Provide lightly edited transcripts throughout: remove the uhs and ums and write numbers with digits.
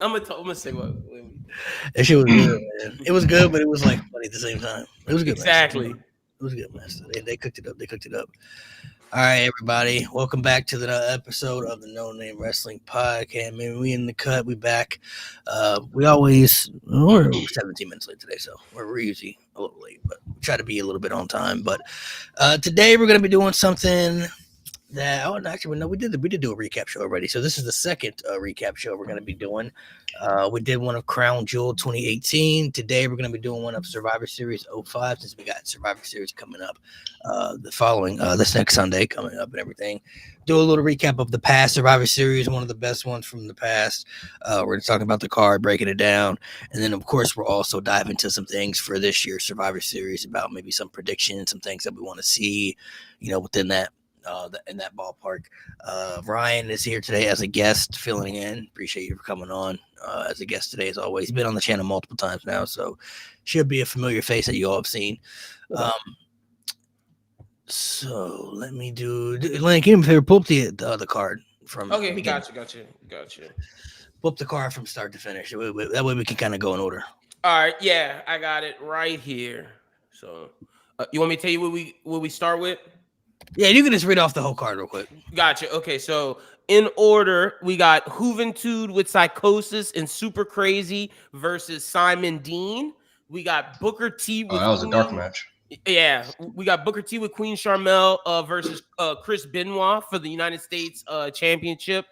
I'm gonna say what. That shit was good, man. It was good, but it was like funny at the same time. It was a good match. Exactly. It was a good match. They cooked it up. They cooked it up. All right, everybody. Welcome back to the episode of the No Name Wrestling Podcast. Man, we in the cut. We back. We're 17 minutes late today, so we're usually a little late, but we try to be a little bit on time. But today we're going to be doing something that we did do a recap show already. So this is the second recap show we're going to be doing. We did one of Crown Jewel 2018. Today we're going to be doing one of Survivor Series 05, since we got Survivor Series coming up the following this next Sunday coming up and everything. Do a little recap of the past Survivor Series, one of the best ones from the past. We're going to talk about the card, breaking it down, and then of course we'll also dive into some things for this year's Survivor Series, about maybe some predictions, some things that we want to see, within that. In that ballpark. Ryan is here today as a guest, filling in. Appreciate you for coming on as a guest today, as always. He's been on the channel multiple times now, so should be a familiar face that you all have seen. So let me do. Lane, give me a favor. Pull up the card from. Okay, gotcha. Pull up the card from start to finish. That way we can kind of go in order. All right, yeah, I got it right here. So, you want me to tell you what we start with? Yeah, you can just read off the whole card real quick. Gotcha. Okay, so in order, we got Juventud with Psychosis and Super Crazy versus Simon Dean. We got Booker T. With that was a dark match. Yeah, we got Booker T with Queen Sharmell versus Chris Benoit for the United States Championship.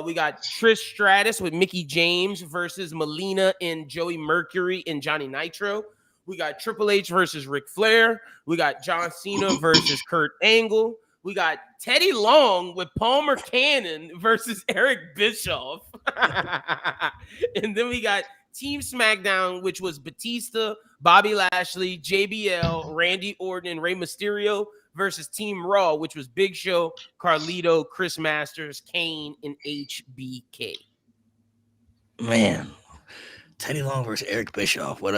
We got Trish Stratus with Mickie James versus Melina and Joey Mercury and Johnny Nitro. We got Triple H versus Ric Flair. We got John Cena versus Kurt Angle. We got Teddy Long with Palmer Cannon versus Eric Bischoff. And then we got Team SmackDown, which was Batista, Bobby Lashley, JBL, Randy Orton, and Rey Mysterio versus Team Raw, which was Big Show, Carlito, Chris Masters, Kane, and HBK. Teddy Long versus Eric Bischoff. What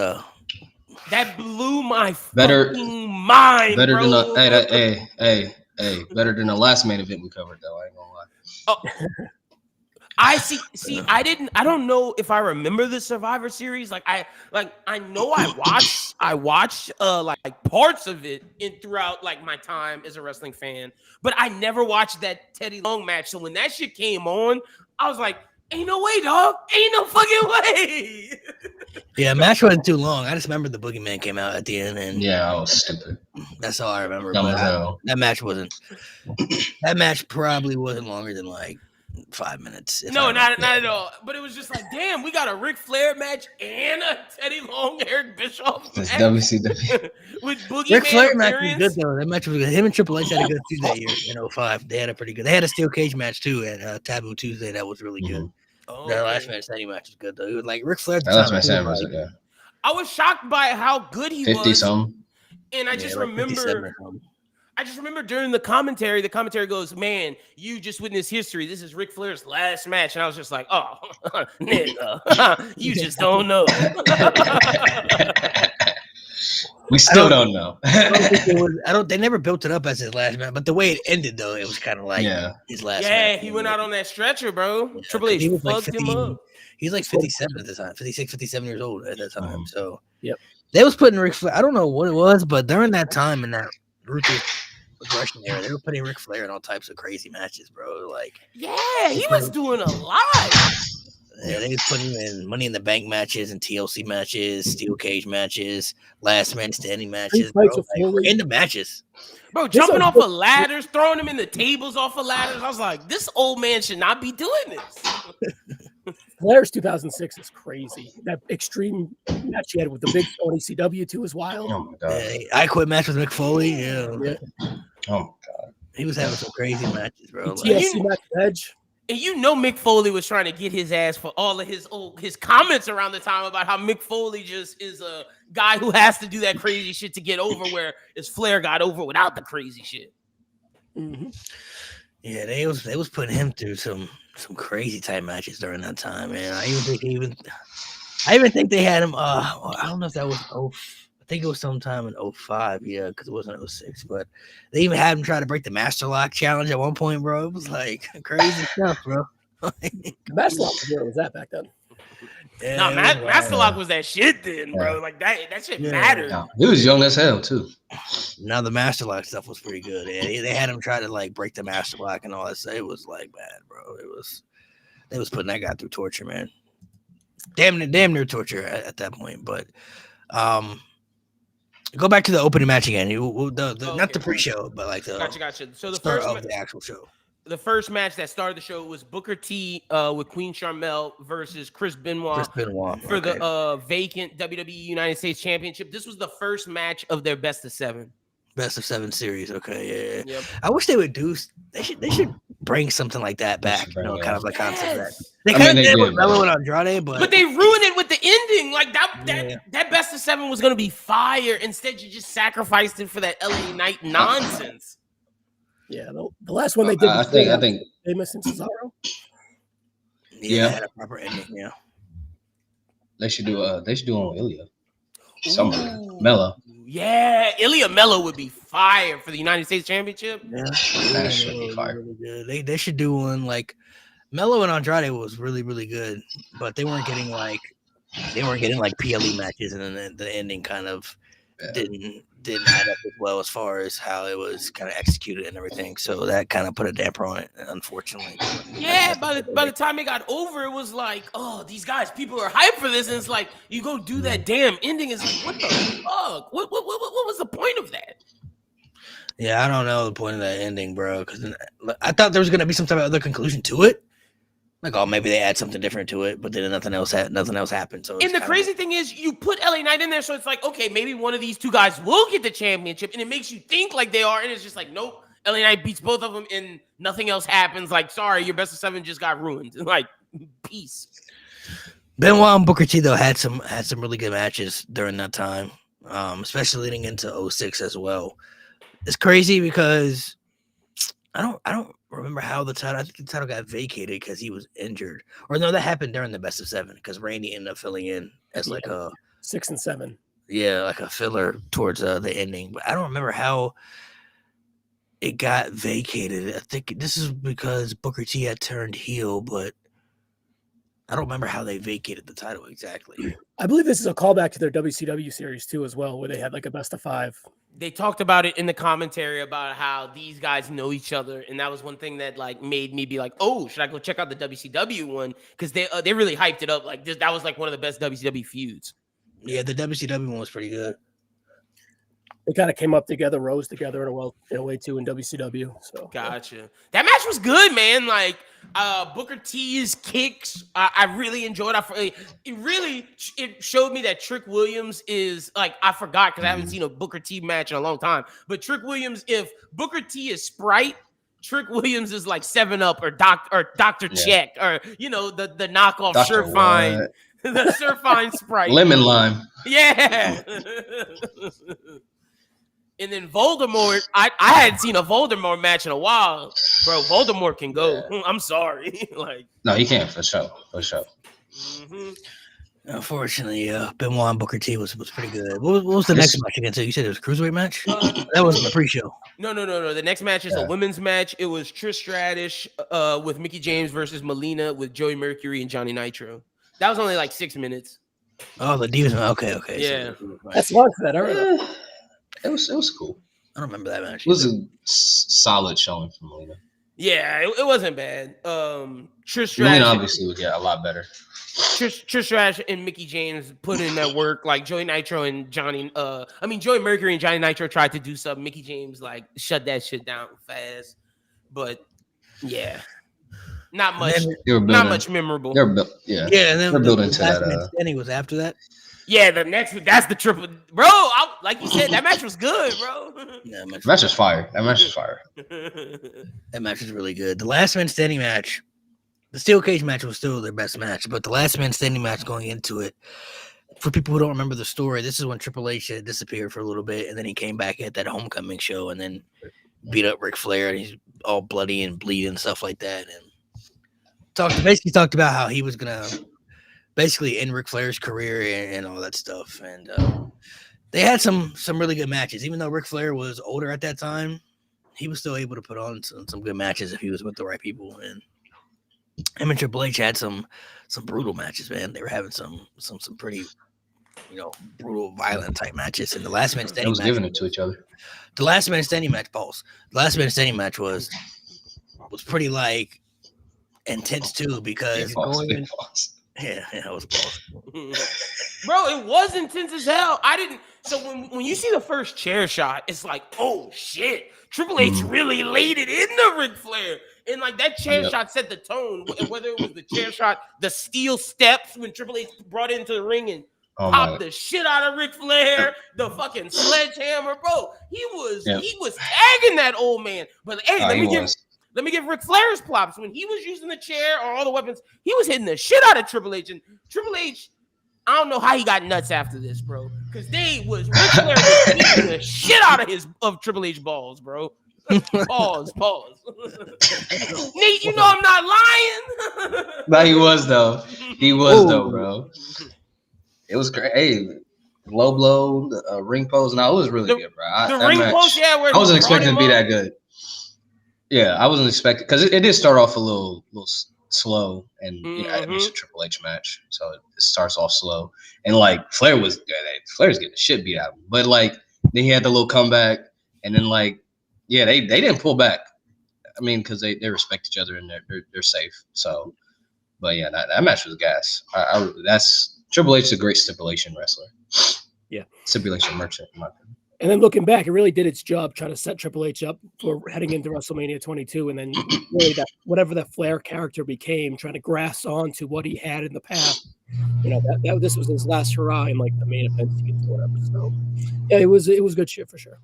That blew my fucking mind. Better bro. than better than the last main event we covered, though. I ain't gonna lie. Oh, I see. I don't know if I remember the Survivor Series. I know I watched like parts of it throughout like my time as a wrestling fan, but I never watched that Teddy Long match. So when that shit came on, I was like, ain't no way, dog. Ain't no fucking way. Yeah, match wasn't too long. I just remember the Boogeyman came out at the end, and yeah, I was stupid. That's all I remember. That match wasn't. That match probably wasn't longer than like 5 minutes. No, not at all. But it was just like, damn, we got a Ric Flair match and a Teddy Long, Eric Bischoff match. WCW. With Boogeyman Ric Flair match was good though. That match was good. Him and Triple H had a good feud that year in 05. They had a pretty good. They had a steel cage match too at Taboo Tuesday. That was really good. Oh, that last match, Teddy match was good though. It was like Ric Flair. That last match was good. I was shocked by how good he 50 was. Some. And I just remember. I just remember during the commentary goes, man, you just witnessed history. This is Ric Flair's last match. And I was just like, oh, nigga, you just don't know. We still don't know. They never built it up as his last match, but the way it ended, though, it was kind of like his last match. Yeah, he went out on that stretcher, bro. Yeah, Triple H fucked him up. He was like 57 at the time, 56, 57 years old at that time. So, yep. They was putting Ric Flair, I don't know what it was, but during that time in that ruthless aggression era, they were putting Ric Flair in all types of crazy matches, bro. Like, yeah, he was doing a lot. Yeah, they was putting him in Money in the Bank matches and TLC matches, steel cage matches, last man standing matches, bro. Like, in the matches. Bro, jumping off of ladders, throwing him in the tables off of ladders. I was like, this old man should not be doing this. Flair's 2006 is crazy. That extreme match he had with the Big Show on ECW too is wild. Oh my god! I Quit match with Mick Foley. Yeah. Oh my god! He was having some crazy matches, bro. TLC match with Edge. And you know Mick Foley was trying to get his ass for all of his comments around the time about how Mick Foley just is a guy who has to do that crazy shit to get over, where his Flair got over without the crazy shit. Mm-hmm. Yeah, they was putting him through some crazy type matches during that time, man. I even think they had him. I don't know if that was I think it was sometime in 05, yeah, because it wasn't 06. But they even had him try to break the Master Lock challenge at one point, bro. It was like crazy stuff, bro. Master Lock, where was that back then? Nah, Master Lock was that shit then, bro. Yeah. Like that shit Yeah. mattered. Yeah, he was young as hell too. Now the Master Lock stuff was pretty good. Yeah, they had him try to like break the Master Lock and all that stuff. It was like bad, bro. They was putting that guy through torture, man. Damn near torture at that point. But go back to the opening match again. Not the pre-show, but like the Gotcha. So the start first of the actual show. The first match that started the show was Booker T with Queen Charmel versus Chris Benoit for the vacant WWE United States Championship. This was the first match of their best of 7. Best of 7 series. Okay, yeah. Yep. I wish they would do. They should bring something like that back. Bring it Kind of like concept Yes. that they I kind mean, of they did with did, Melo and Andrade, But they ruined it with the ending. Like that Yeah. that best of 7 was gonna be fire. Instead, you just sacrificed it for that LA Knight nonsense. Yeah, the last one they did. I think. Famous and Cesaro. yeah, they had a proper ending. Yeah, They should do one with Ilya. Somewhere. Ooh. Mello. Yeah, Ilya Mello would be fire for the United States Championship. That should be fire. really good. They should do one like Melo and Andrade was really good, but they weren't getting like PLE matches, and then the ending kind of didn't add up as well as far as how it was kind of executed and everything. So that kind of put a damper on it, unfortunately. Yeah, by the time it got over, it was like, oh, these guys, people are hyped for this, and it's like you go do that damn ending. It's like, what the fuck? What was the point of that? Yeah, I don't know the point of that ending, bro. Because I thought there was gonna be some type of other conclusion to it. Like, oh, maybe they add something different to it, but then nothing else happened. So, And the crazy thing is, you put LA Knight in there, so it's like, okay, maybe one of these two guys will get the championship, and it makes you think like they are, and it's just like, nope, LA Knight beats both of them, and nothing else happens. Like, sorry, your best of 7 just got ruined. Like, peace. Benoit and Booker T though had some really good matches during that time, especially leading into 06 as well. It's crazy because I don't remember how the title. I think the title got vacated because he was injured, or no, that happened during the best of 7 because Randy ended up filling in as like a 6 and 7. Yeah, like a filler towards the ending. But I don't remember how it got vacated. I think this is because Booker T had turned heel, but I don't remember how they vacated the title exactly. I believe this is a callback to their WCW series too, as well, where they had like a best of 5. They talked about it in the commentary about how these guys know each other, and that was one thing that like made me be like, "Oh, should I go check out the WCW one?" Because they really hyped it up. Like that was like one of the best WCW feuds. Yeah, the WCW one was pretty good. They kind of came up together, rose together in a way too in WCW. So Gotcha. That match was good, man. Like Booker T's kicks, I really enjoyed. It showed me that Trick Williams is like, I forgot because I haven't seen a Booker T match in a long time. But Trick Williams, if Booker T is Sprite, Trick Williams is like 7-Up or Dr. Check, or the knockoff Dr. Surefine, the Surefine Sprite, Lemon Lime. Yeah. And then Voldemort, I hadn't seen a Voldemort match in a while, bro. Voldemort can go. Yeah. I'm sorry, like No, he can't for sure. mhm. Unfortunately, Benoit and Booker T was pretty good. What was the next match again? So you said it was a cruiserweight match? That wasn't the pre-show. No. The next match is a women's match. It was Trish Stratus with Mickie James versus Melina with Joey Mercury and Johnny Nitro. That was only like 6 minutes. Oh, the Divas match. Okay. Yeah. that's long for that. I remember. It was cool. I don't remember that match. It was a solid showing from Melina. Yeah, it wasn't bad. Trish Melina Stratus, obviously would get a lot better. Trish Stratus and Mickie James put in that work. Like Joey Nitro and Joey Mercury and Johnny Nitro tried to do something. Mickie James like shut that shit down fast. But yeah, not much. Not much memorable. They're built. Yeah. Yeah, and then they're building to last that. man standing was after that. Yeah, that's the triple, bro. Like you said, that match was good, bro. Yeah, That match is fire. That match is fire. that match was really good. The last man standing match, the steel cage match was still their best match, but the last man standing match going into it, for people who don't remember the story, this is when Triple H had disappeared for a little bit, and then he came back at that homecoming show and then beat up Ric Flair, and he's all bloody and bleeding and stuff like that, and basically talked about how he was gonna basically end Ric Flair's career and all that stuff. And they had some really good matches. Even though Ric Flair was older at that time, he was still able to put on some good matches if he was with the right people. And him and Triple H had some brutal matches, man. They were having some pretty, brutal, violent type matches. And the last man They standing was match, giving it to each other. the last man standing match, balls. The last man standing match was pretty like intense too because Big Boss. yeah, it was balls. Bro, it was intense as hell. I didn't. So when you see the first chair shot, it's like, oh shit, Triple H really laid it into Ric Flair, and like that chair shot set the tone. Whether it was the chair shot, the steel steps when Triple H brought it into the ring and popped the shit out of Ric Flair, the fucking sledgehammer, bro. He was tagging that old man. But hey, let me give Ric Flair his props. When he was using the chair or all the weapons, he was hitting the shit out of Triple H. And Triple H, I don't know how he got nuts after this, bro. Because Ric Flair was hitting the shit out of Triple H balls, bro. Pause. Nate, you know I'm not lying. No, he was though. He was though, bro. It was great. Hey, low blow, the ring pose. No, it was really good, bro. The ring pose, I wasn't expecting it to be that good. Yeah, I wasn't expecting because it did start off a little slow, and it's a Triple H match, so it starts off slow. And like Flair's getting the shit beat out of him, but like then he had the little comeback, and then like they didn't pull back. I mean, because they respect each other and they're safe. So, but yeah, that match was gas. That's Triple H is a great stipulation wrestler. Yeah, stipulation merchant, in my opinion. And then looking back, it really did its job trying to set Triple H up for heading into WrestleMania 22. And then really whatever that Flair character became, trying to grasp on to what he had in the past. This was his last hurrah in like the main event to get to whatever. So yeah, it was good shit for sure.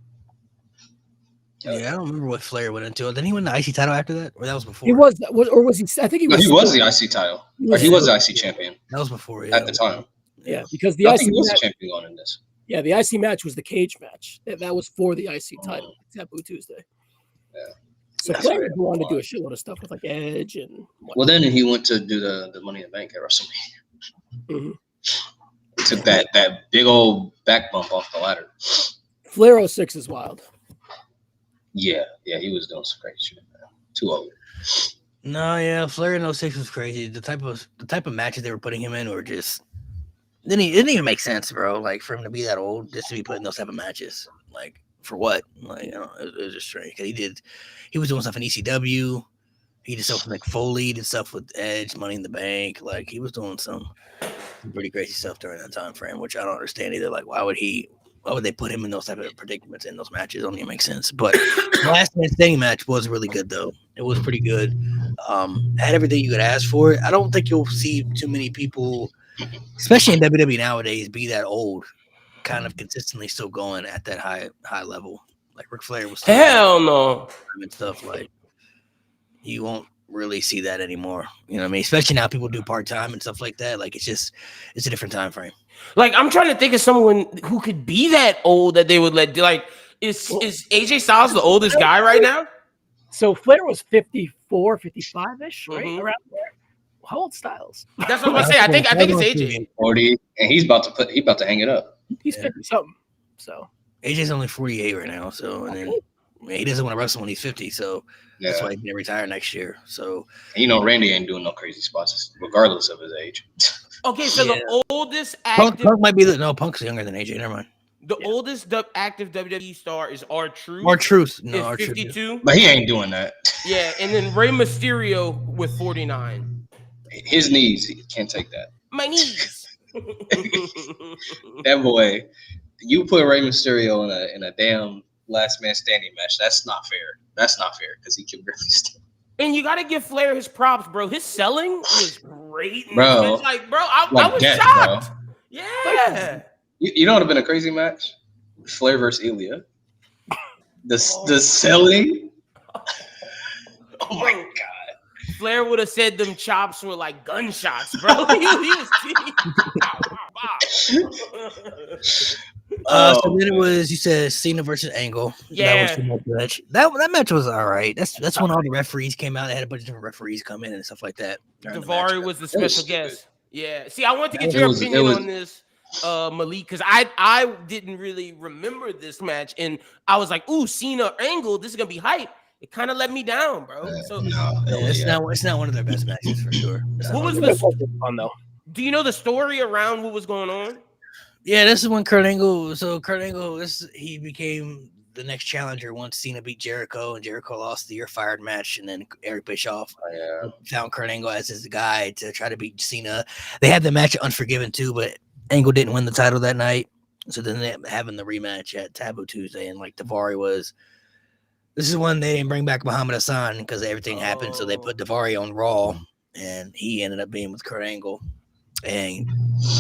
Yeah, I don't remember what Flair went into. Then he won the IC title after that, or that was before. He was he? I think he was. No, he was the IC title. He was the IC champion. That was before at the time. Yeah, because the IC was the champion on in this. Yeah, the IC match was the cage match. That was for the IC title. Taboo Tuesday. Yeah. So Flair wanted to do a shitload of stuff with like Edge and. Well, then he went to do the Money in the Bank at WrestleMania. Mm-hmm. Took that big old back bump off the ladder. Flair 06 is wild. Yeah, he was doing some crazy shit. Too old. No, yeah, Flair in 06 was crazy. The type of matches they were putting him in were just. It didn't even make sense, bro. Like for him to be that old, just to be put in those type of matches, like for what? Like it was just strange. He was doing stuff in ECW. He did stuff with like Foley, did stuff with Edge, Money in the Bank. Like he was doing some pretty crazy stuff during that time frame, which I don't understand either. Like why would they put him in those type of predicaments in those matches? Don't even make sense. But the last man standing match was really good though. It was pretty good. Had everything you could ask for it. I don't think you'll see too many people, especially in WWE nowadays, be that old, kind of consistently still going at that high level. Like Ric Flair was. Hell no. And stuff like you won't really see that anymore. You know what I mean? Especially now people do part-time and stuff like that. Like it's a different time frame. Like I'm trying to think of someone who could be that old that they would let. Like is AJ Styles the oldest guy right now? So Flair was 54, 55-ish, right? Mm-hmm. Around there. How old Styles? That's what I'm gonna say. I think it's AJ. 40, and he's about to hang it up. He's 50 something. So AJ's only 48 right now. So and then he doesn't want to wrestle when he's 50. So that's why he's gonna retire next year. So and Randy ain't doing no crazy spots regardless of his age. Okay, so the oldest active Punk might be Punk's younger than AJ. Never mind. The oldest active WWE star is R-Truth. R-Truth. No, R-Truth. 52. But he ain't doing that. Yeah, and then Rey Mysterio with 49. His knees, he can't take that. My knees. That boy, you put Rey Mysterio in a damn last man standing match. That's not fair. That's not fair because he can barely stand. And you got to give Flair his props, bro. His selling was great. Bro. Like, bro, I was shocked. Bro. Yeah. You know what would have been a crazy match? Flair versus Ilya. The selling. Oh my God. Flair would have said them chops were like gunshots, bro. He was so then it was, you said Cena versus Angle. Yeah. That match was all right. That's when all the referees came out. They had a bunch of different referees come in and stuff like that. Daivari was the special guest. Yeah. See, I wanted to get your opinion on this, Malik, because I didn't really remember this match. And I was like, ooh, Cena Angle, this is going to be hype. it kind of let me down, bro. So It's not one of their best matches for sure. what was fun though? Do you know the story around what was going on? Yeah, this is when Kurt Angle. So Kurt Angle, he became the next challenger once Cena beat Jericho, and Jericho lost the You're Fired match, and then Eric Bischoff found Kurt Angle as his guy to try to beat Cena. They had the match at Unforgiven too, but Angle didn't win the title that night. So then they having the rematch at Taboo Tuesday, and like Daivari was. This is when they didn't bring back Muhammad Hassan because everything happened, so they put Daivari on Raw, and he ended up being with Kurt Angle, and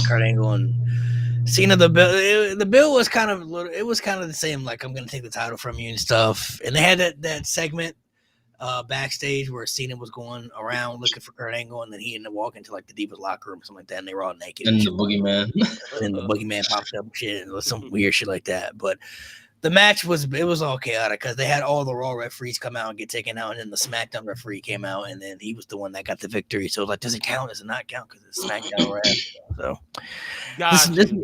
Kurt Angle and Cena. The bill was kind of the same. Like, I'm gonna take the title from you and stuff. And they had that segment backstage where Cena was going around looking for Kurt Angle, and then he ended up walking to like the Divas locker room or something like that, and they were all naked. And the Boogeyman. And the Boogeyman popped up and shit, and it was some weird shit like that. But the match was all chaotic because they had all the Raw referees come out and get taken out, and then the SmackDown referee came out, and then he was the one that got the victory. So like, does it count? Does it not count? Because it's SmackDown ref. So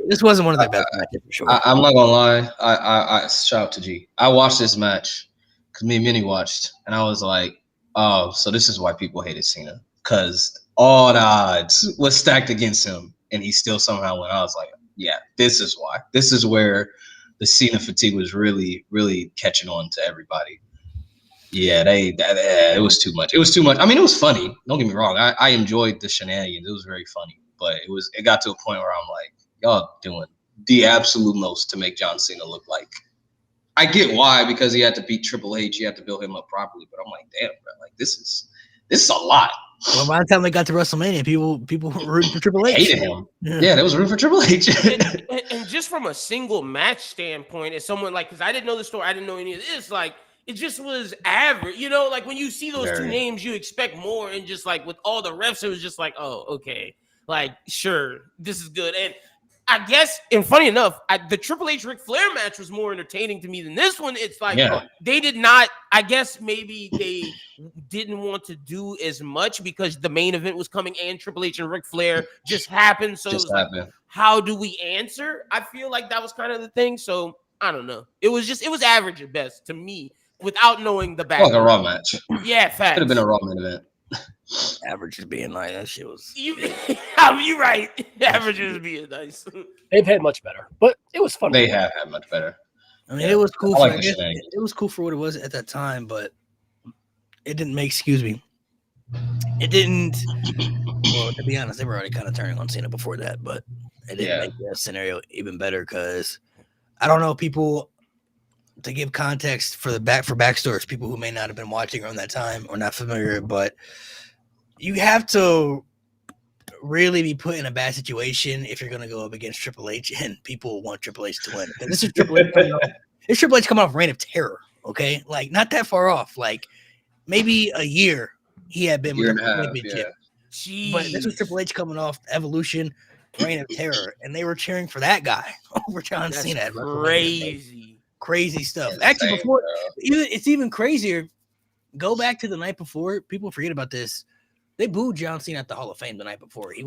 this wasn't one of their best matches for sure. I'm not gonna lie. I shout out to G. I watched this match because me and Minnie watched, and I was like, oh, so this is why people hated Cena, because all the odds was stacked against him, and he still somehow won. I was like, yeah, this is why. This is where the Cena fatigue was really, really catching on to everybody. Yeah, it was too much. It was too much. I mean, it was funny. Don't get me wrong. I enjoyed the shenanigans. It was very funny, but it got to a point where I'm like, y'all doing the absolute most to make John Cena look like. I get why, because he had to beat Triple H. He had to build him up properly, but I'm like, damn, bro, like this is a lot. Well, by the time they got to WrestleMania, people were rooting for Triple H. Hated him. Yeah, they was rooting for Triple H. and just from a single match standpoint, as someone like, because I didn't know the story, I didn't know any of this. Like, it just was average. You know, like when you see those two names, you expect more. And just like with all the refs, it was just like, oh, okay, like sure, this is good. And I guess, and funny enough, the Triple H Ric Flair match was more entertaining to me than this one. It's like they did not. I guess maybe they didn't want to do as much because the main event was coming and Triple H and Ric Flair just happened. So it was like, how do we answer? I feel like that was kind of the thing. So I don't know. It was average at best to me without knowing the back. Like a Raw match. Yeah, facts. Could have been a Raw main event. Average is being like that shit was. You're right. Average is being nice. They've had much better, but it was fun. They have had much better. I mean, it was cool. It was cool for what it was at that time, but it didn't make. Excuse me. It didn't. Well, to be honest, they were already kind of turning on Cena before that, but it didn't make that scenario even better because I don't know people. To give context for backstories, people who may not have been watching around that time or not familiar, but you have to really be put in a bad situation if you're going to go up against Triple H, and people want Triple H to win. This is Triple H. It's Triple H coming off Reign of Terror, okay? Like not that far off. Like maybe a year he had been with the championship. Yeah. But this was Triple H coming off Evolution, Reign of Terror, and they were cheering for that guy over John Cena. Crazy stuff. Actually, it's even crazier. Go back to the night before. People forget about this. They booed John Cena at the Hall of Fame the night before. He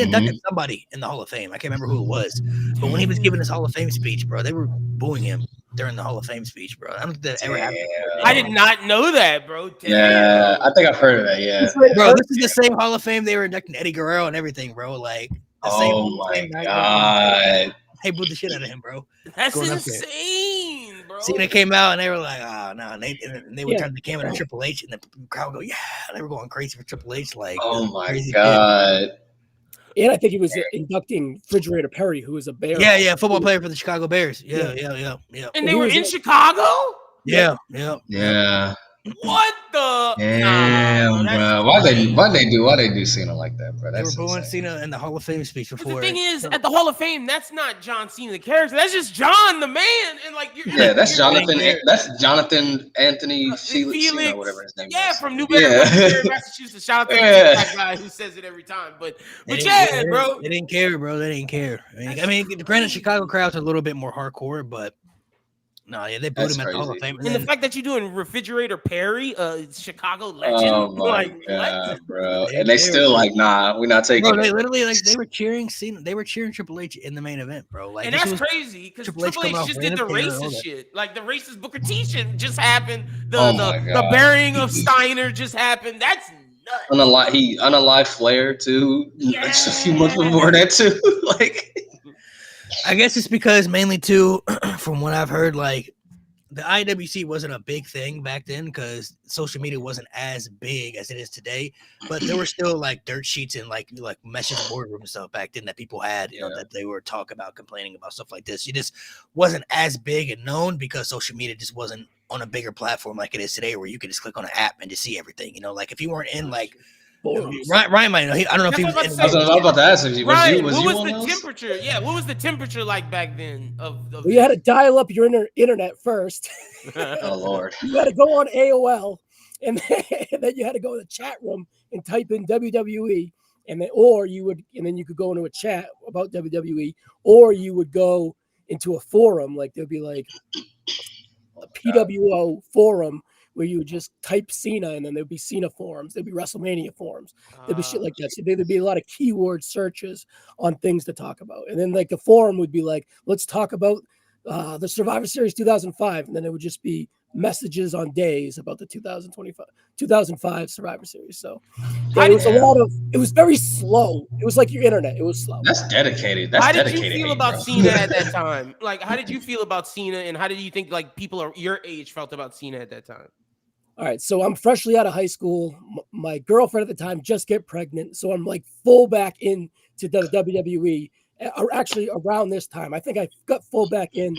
inducted somebody in the Hall of Fame. I can't remember who it was, but when he was giving his Hall of Fame speech, bro, they were booing him during the Hall of Fame speech, bro. I don't think that ever happened. I did not know that, bro. Damn. Yeah, I think I've heard of that. Yeah, bro, this is the same Hall of Fame they were inducting Eddie Guerrero and everything, bro. Like, my God. They booed the shit out of him, bro. That's insane, bro. Cena came out and they were like, oh, no. And they would turn the camera to Triple H and the crowd would go, yeah. They were going crazy for Triple H. Like, oh, my God. Kid. And I think he was inducting Refrigerator Perry, who was a Bear. Yeah. Football player for the Chicago Bears. Yeah. And they were in Chicago? Yeah. What the? Damn, bro. Why they do Cena like that, bro? They were booing Cena in the Hall of Fame speech before. But the thing is, at the Hall of Fame, that's not John Cena the character. That's just John the man. And like, that's Jonathan. That's Jonathan Anthony Felix, whatever his name is. Yeah, from New Bedford, Massachusetts. Shout out to that guy who says it every time. But yeah, bro. They didn't care, bro. They didn't care. I mean, granted, Chicago crowds are a little bit more hardcore, but No, yeah, they booed That's him at the Hall of crazy. Fame. And the fact that you're doing Refrigerator Perry, Chicago legend, Oh my like god, what? bro! They- And they they still were- like, nah, we're not taking Bro, they it. literally like they were cheering Cena. They were cheering Triple H in the main event, bro. Like And this that's was crazy because Triple H Triple H coming off just Reign did the of Terror, all racist that. shit. Like the racist Booker T shit just happened. Oh my The God. burying of Steiner just happened. That's nuts. He unalived Flair too. Just a few months before that too. Like, I guess it's because mainly too, from what I've heard, like the IWC wasn't a big thing back then because social media wasn't as big as it is today. But there were still like dirt sheets and like message boardroom stuff back then that people had, you know, that they were talking about, complaining about stuff like this. It just wasn't as big and known because social media just wasn't on a bigger platform like it is today, where you could just click on an app and just see everything. You know, like if you weren't in like Ryan might know. I don't know if he was. That's what I was about to ask if you Ryan, was what you was on the those? temperature? Yeah, what was the temperature like back then? Of You had to dial up your internet first. Oh Lord. You had to go on AOL, and then you had to go to the chat room and type in WWE, and then you could go into a chat about WWE, or you would go into a forum, like there'd be like a PWO forum where you would just type Cena, and then there'd be Cena forums, there'd be WrestleMania forums, there'd be shit like that. So there'd be a lot of keyword searches on things to talk about, and then like the forum would be like, let's talk about the Survivor Series 2005, and then it would just be messages on days about the 2005 Survivor Series. So yeah, it was very slow. It was like your internet. It was slow. That's dedicated. That's how did dedicated. you feel about Cena at that time? Like, how did you feel about Cena, and how did you think like people your age felt about Cena at that time? All right, so I'm freshly out of high school. My girlfriend at the time just get pregnant, so I'm like full back into the WWE. Actually, around this time, I think I got full back in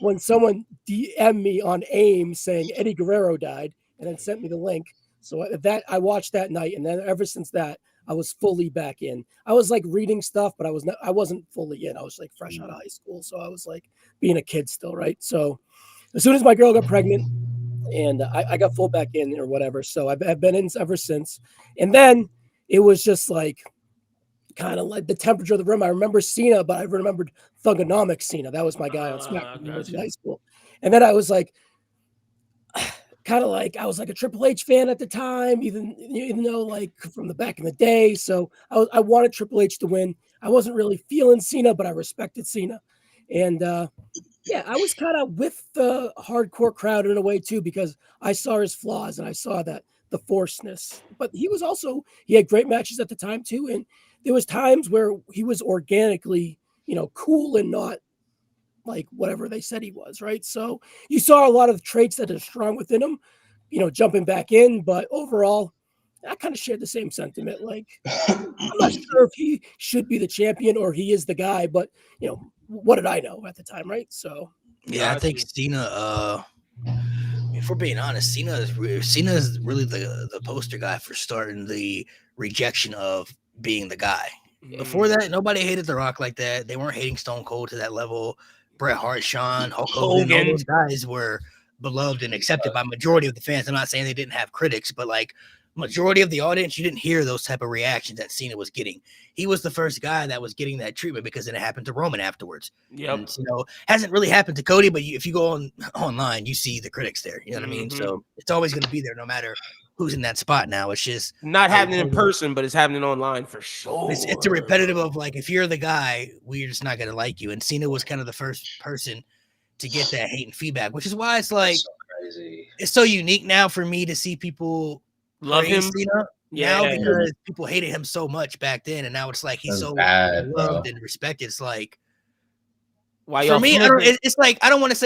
when someone DM'd me on AIM saying Eddie Guerrero died, and then sent me the link. So that I watched that night, and then ever since that, I was fully back in. I was like reading stuff, but I wasn't fully in. I was like fresh out of high school, so I was like being a kid still, right? So as soon as my girl got pregnant, and I got full back in or whatever, so I've been in ever since. And then it was just like kind of like the temperature of the room. I remember Cena, but I remembered Thugonomics Cena. That was my guy on SmackDown when I was in high school. And then I was like, kind of like, I was like a Triple H fan at the time, even though like from the back in the day. So I wanted Triple H to win. I wasn't really feeling Cena, but I respected Cena. And yeah, I was kind of with the hardcore crowd in a way too, because I saw his flaws and I saw that the forcedness, but he had great matches at the time too. And there was times where he was organically, cool and not like whatever they said he was, right? So you saw a lot of traits that are strong within him, jumping back in, but overall, I kind of shared the same sentiment. Like, I'm not sure if he should be the champion or he is the guy, but what did I know at the time, right? So yeah, I think Cena. If we're being honest, Cena is really the poster guy for starting the rejection of being the guy. Before that, nobody hated The Rock like that. They weren't hating Stone Cold to that level. Bret Hart, Shawn, Hulk Hogan, all those guys were beloved and accepted by majority of the fans. I'm not saying they didn't have critics, but like majority of the audience, you didn't hear those type of reactions that Cena was getting. He was the first guy that was getting that treatment because then it happened to Roman afterwards. Yep. And, hasn't really happened to Cody, but if you go online, you see the critics there. You know what I mean? So it's always going to be there no matter who's in that spot now. It's just not happening in person, but it's happening online for sure. It's a repetitive of like, if you're the guy, we're just not going to like you. And Cena was kind of the first person to get that hate and feedback, which is why it's like, so crazy. It's so unique now for me to see people love him Cena now because people hated him so much back then, and now it's like he's so loved and respected. It's like, why for me, it's like I don't want to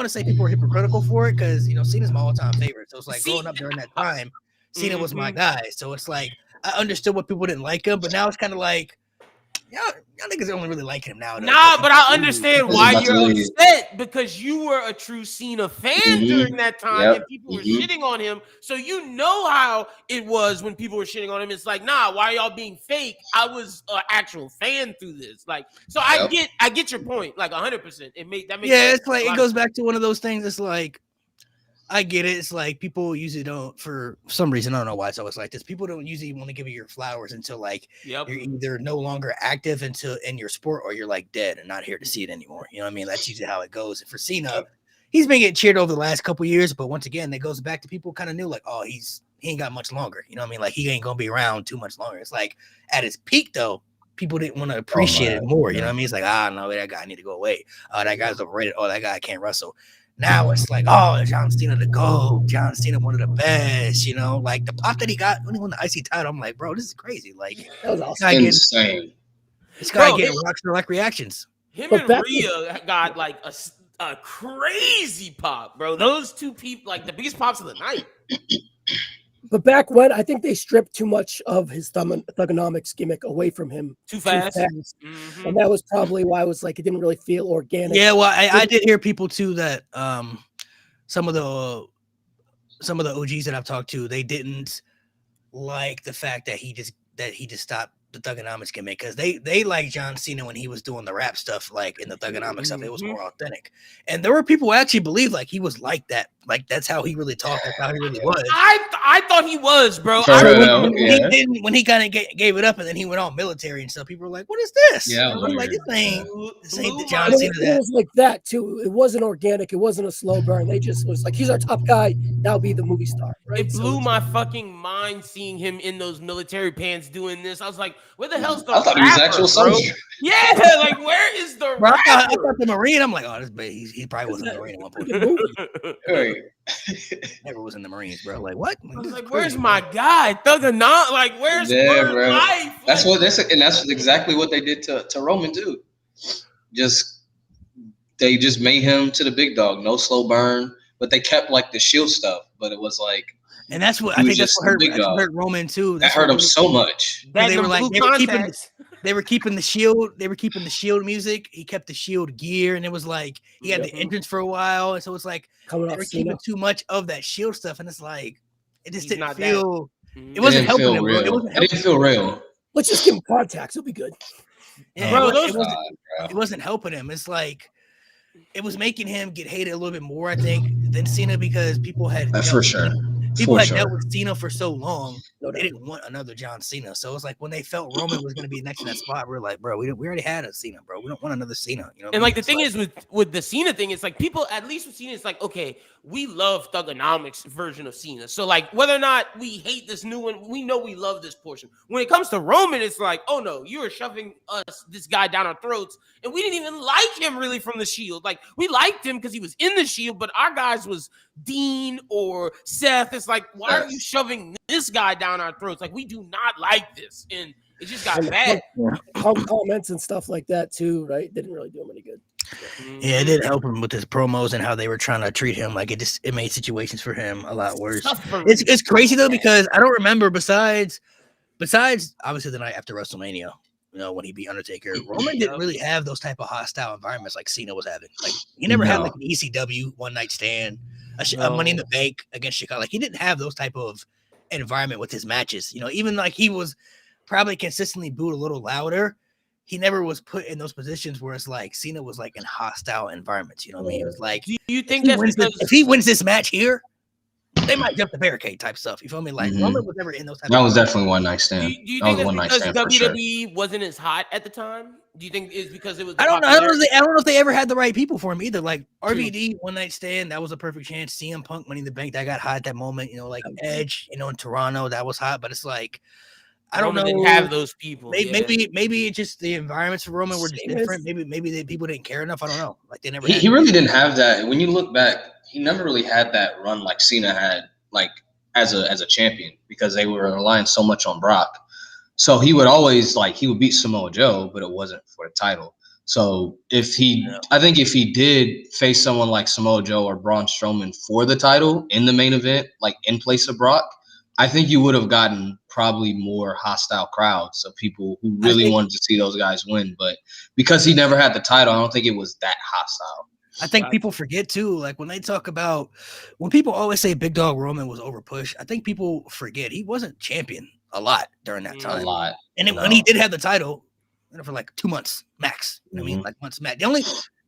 say people are hypocritical for it because Cena's my all-time favorite. So it's like growing up during that time, Cena was my guy. So it's like I understood what people didn't like him, but now it's kind of like y'all niggas only really like him now. Nah, but I understand why you're upset because you were a true Cena fan during that time and people were shitting on him. So you know how it was when people were shitting on him. It's like, nah, why are y'all being fake? I was an actual fan through this. Like, so I get your point, like 100%. It makes sense. It's like it goes back to one of those things. It's like I get it. It's like people usually don't, for some reason, I don't know why it's always like this. People don't usually want to give you your flowers until like you're either no longer active in your sport or you're like dead and not here to see it anymore. You know what I mean? That's usually how it goes. And for Cena, he's been getting cheered over the last couple of years, but once again, that goes back to people kind of knew like, oh, he ain't got much longer. You know what I mean? Like he ain't gonna be around too much longer. It's like at his peak though, people didn't want to appreciate it more. You know what I mean? It's like, no, that guy need to go away. Oh, that guy's overrated. Oh, that guy can't wrestle. Now it's like, oh, John Cena the GOAT. John Cena one of the best. You know, like the pop that he got when he won the IC title. I'm like, bro, this is crazy. Like that was awesome. Insane. This guy getting rockstar like reactions. Him and Rhea got like a crazy pop, bro. Those two people, like the biggest pops of the night. But back when, I think they stripped too much of his Thugonomics gimmick away from him too fast. Mm-hmm. And that was probably why I was like, it didn't really feel organic. Yeah, well, I did hear people too that some of the OGs that I've talked to, they didn't like the fact that he just stopped the Thugonomics gimmick because they like John Cena when he was doing the rap stuff, like in the Thugonomics stuff. It was more authentic, and there were people who actually believed like he was like that, like that's how he really talked, that's how he really was. I thought he was, bro. When he kind of gave it up, and then he went all military and stuff. People were like, "What is this?" Yeah, I'm like, "This ain't the John Cena." It was like that too. It wasn't organic. It wasn't a slow burn. They just was like, "He's our top guy. Now be the movie star." Right? It blew my fucking mind seeing him in those military pants doing this. I was like, "Where the hell's the?" I thought he was actual soldier. Yeah, like where is the? Bro, I thought the Marine. I'm like, oh, he probably wasn't the Marine at one point. Never was in the Marines, bro. Like what? I was like, where's my guy? Thugonomics? Like where's bro? Life? That's exactly what they did to Roman too. They just made him to the big dog. No slow burn, but they kept like the Shield stuff. But it was like. And that's what I think that's what hurt Roman too. That hurt him so much. They were keeping the Shield. They were keeping the Shield music. He kept the Shield gear, and it was like he had the entrance for a while. And so it's like they were keeping too much of that Shield stuff, and it's like it just didn't feel. It wasn't helping him. It didn't feel real. Let's just give him contacts. It'll be good. Yeah, bro, it wasn't helping him. It's like it was making him get hated a little bit more, I think, than Cena because people had for sure. People had dealt with Cena for so long, they didn't want another John Cena. So it's like when they felt Roman was going to be next in that spot, we were like, bro, we already had a Cena, bro. We don't want another Cena. You know. And like the thing is with the Cena thing, it's like people at least with Cena, it's like okay, we love Thugonomics version of Cena. So like whether or not we hate this new one, we know we love this portion. When it comes to Roman, it's like, oh no, you are shoving this guy down our throats, and we didn't even like him really from the Shield. Like we liked him because he was in the Shield, but our guys was Dean or Seth. It's like, why are you shoving this guy down our throats? Like we do not like this, and it just got bad. Comments and stuff like that too, right? Didn't really do him any good. Yeah, it did help him with his promos and how they were trying to treat him. Like it made situations for him a lot worse. It's crazy though because I don't remember besides obviously the night after WrestleMania, you know, when he beat Undertaker, Roman didn't really have those type of hostile environments like Cena was having. Like he never had like an ECW one night stand, a Money in the Bank against Chicago. Like he didn't have those type of environment with his matches. You know, even like he was probably consistently booed a little louder. He never was put in those positions where it's like Cena was like in hostile environments. You know what I mean? It was like, do you think if he wins this match here, they might jump the barricade type stuff. You feel me? Like Roman was never in those type. That was definitely one night stand. Do you think it's because WWE wasn't as hot at the time? Do you think it's because it was? I don't know. I don't know if they ever had the right people for him either. Like RVD one night stand, that was a perfect chance. CM Punk, Money in the Bank, that got hot at that moment. You know, like Edge, you know, in Toronto, that was hot. But it's like, I don't know. Didn't have those people. Maybe it just the environments for Roman were just different. Maybe the people didn't care enough. I don't know. Like they never. He really didn't have that. When you look back, he never really had that run like Cena had, like as a champion, because they were relying so much on Brock. So he would always he would beat Samoa Joe, but it wasn't for the title. So I think if he did face someone like Samoa Joe or Braun Strowman for the title in the main event, like in place of Brock, I think you would have gotten probably more hostile crowds of people who really wanted to see those guys win. But because he never had the title, I don't think it was that hostile. I think people forget too, like when they talk about, when people always say Big Dog Roman was overpushed, I think people forget he wasn't champion a lot during that time. A lot. And then when he did have the title, for like 2 months max. You know what I mean? Like months max.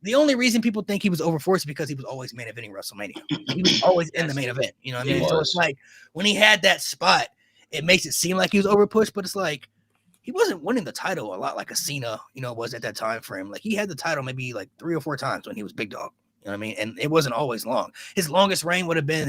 the only reason people think he was overforced is because he was always main eventing WrestleMania. He was always in the main event. You know what I mean? So it's like when he had that spot, it makes it seem like he was overpushed, but it's like he wasn't winning the title a lot like a Cena, was at that time frame. Like he had the title maybe like 3 or 4 times when he was big dog. You know what I mean? And it wasn't always long. His longest reign would have been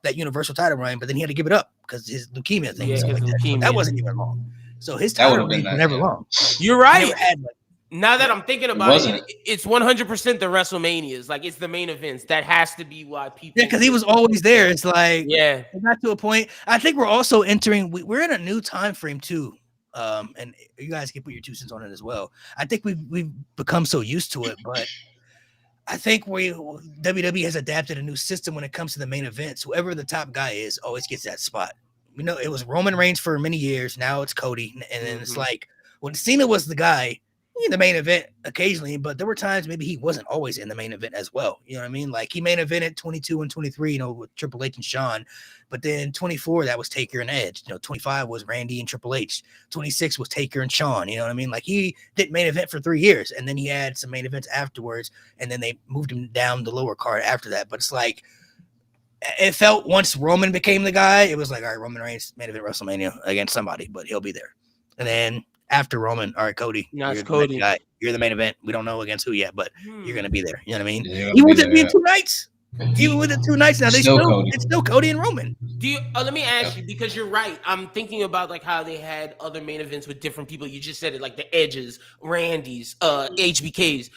that Universal title reign, but then he had to give it up because his leukemia thing. Yeah, like leukemia. That wasn't even long. So his title reign was never long. You're right. He never had, now that I'm thinking about it, it's 100% the WrestleManias. Like it's the main events. That has to be why people. Yeah, because he was always there. It's like it got to a point. I think we're also entering. We're in a new time frame too. And you guys can put your 2 cents on it as well. I think we've become so used to it, but I think WWE has adapted a new system when it comes to the main events. Whoever the top guy is always gets that spot. It was Roman Reigns for many years. Now it's Cody, and then it's like when Cena was the guy in the main event occasionally, but there were times maybe he wasn't always in the main event as well. You know what I mean? Like he main evented 22 and 23, with Triple H and Shawn, but then 24 that was Taker and Edge. 25 was Randy and Triple H. 26 was Taker and Shawn. You know what I mean? Like he didn't main event for 3 years, and then he had some main events afterwards, and then they moved him down the lower card after that. But it's like it felt once Roman became the guy, it was like, all right, Roman Reigns main event WrestleMania against somebody, but he'll be there. And then after Roman, all right, Cody. Now it's Cody. You're the main event. We don't know against who yet, but you're gonna be there. You know what I mean? Yeah, Even with it being 2 nights. Even with it 2 nights now, it's still Cody and Roman. Do you? Let me ask you, because you're right. I'm thinking about like how they had other main events with different people. You just said it, like the Edges, Randys, HBKs.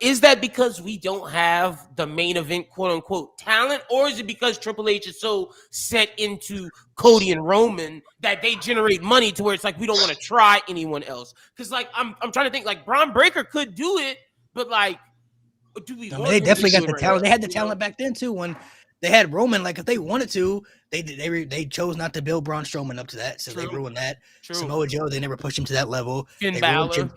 Is that because we don't have the main event, quote unquote, talent, or is it because Triple H is so set into Cody and Roman that they generate money to where it's like we don't want to try anyone else? Because like I'm trying to think, like Braun Breaker could do it, but like they definitely got the talent. They had the talent back then too. When they had Roman, like if they wanted to, they chose not to build Braun Strowman up to that, so they ruined that. Samoa Joe, they never pushed him to that level. Finn Balor.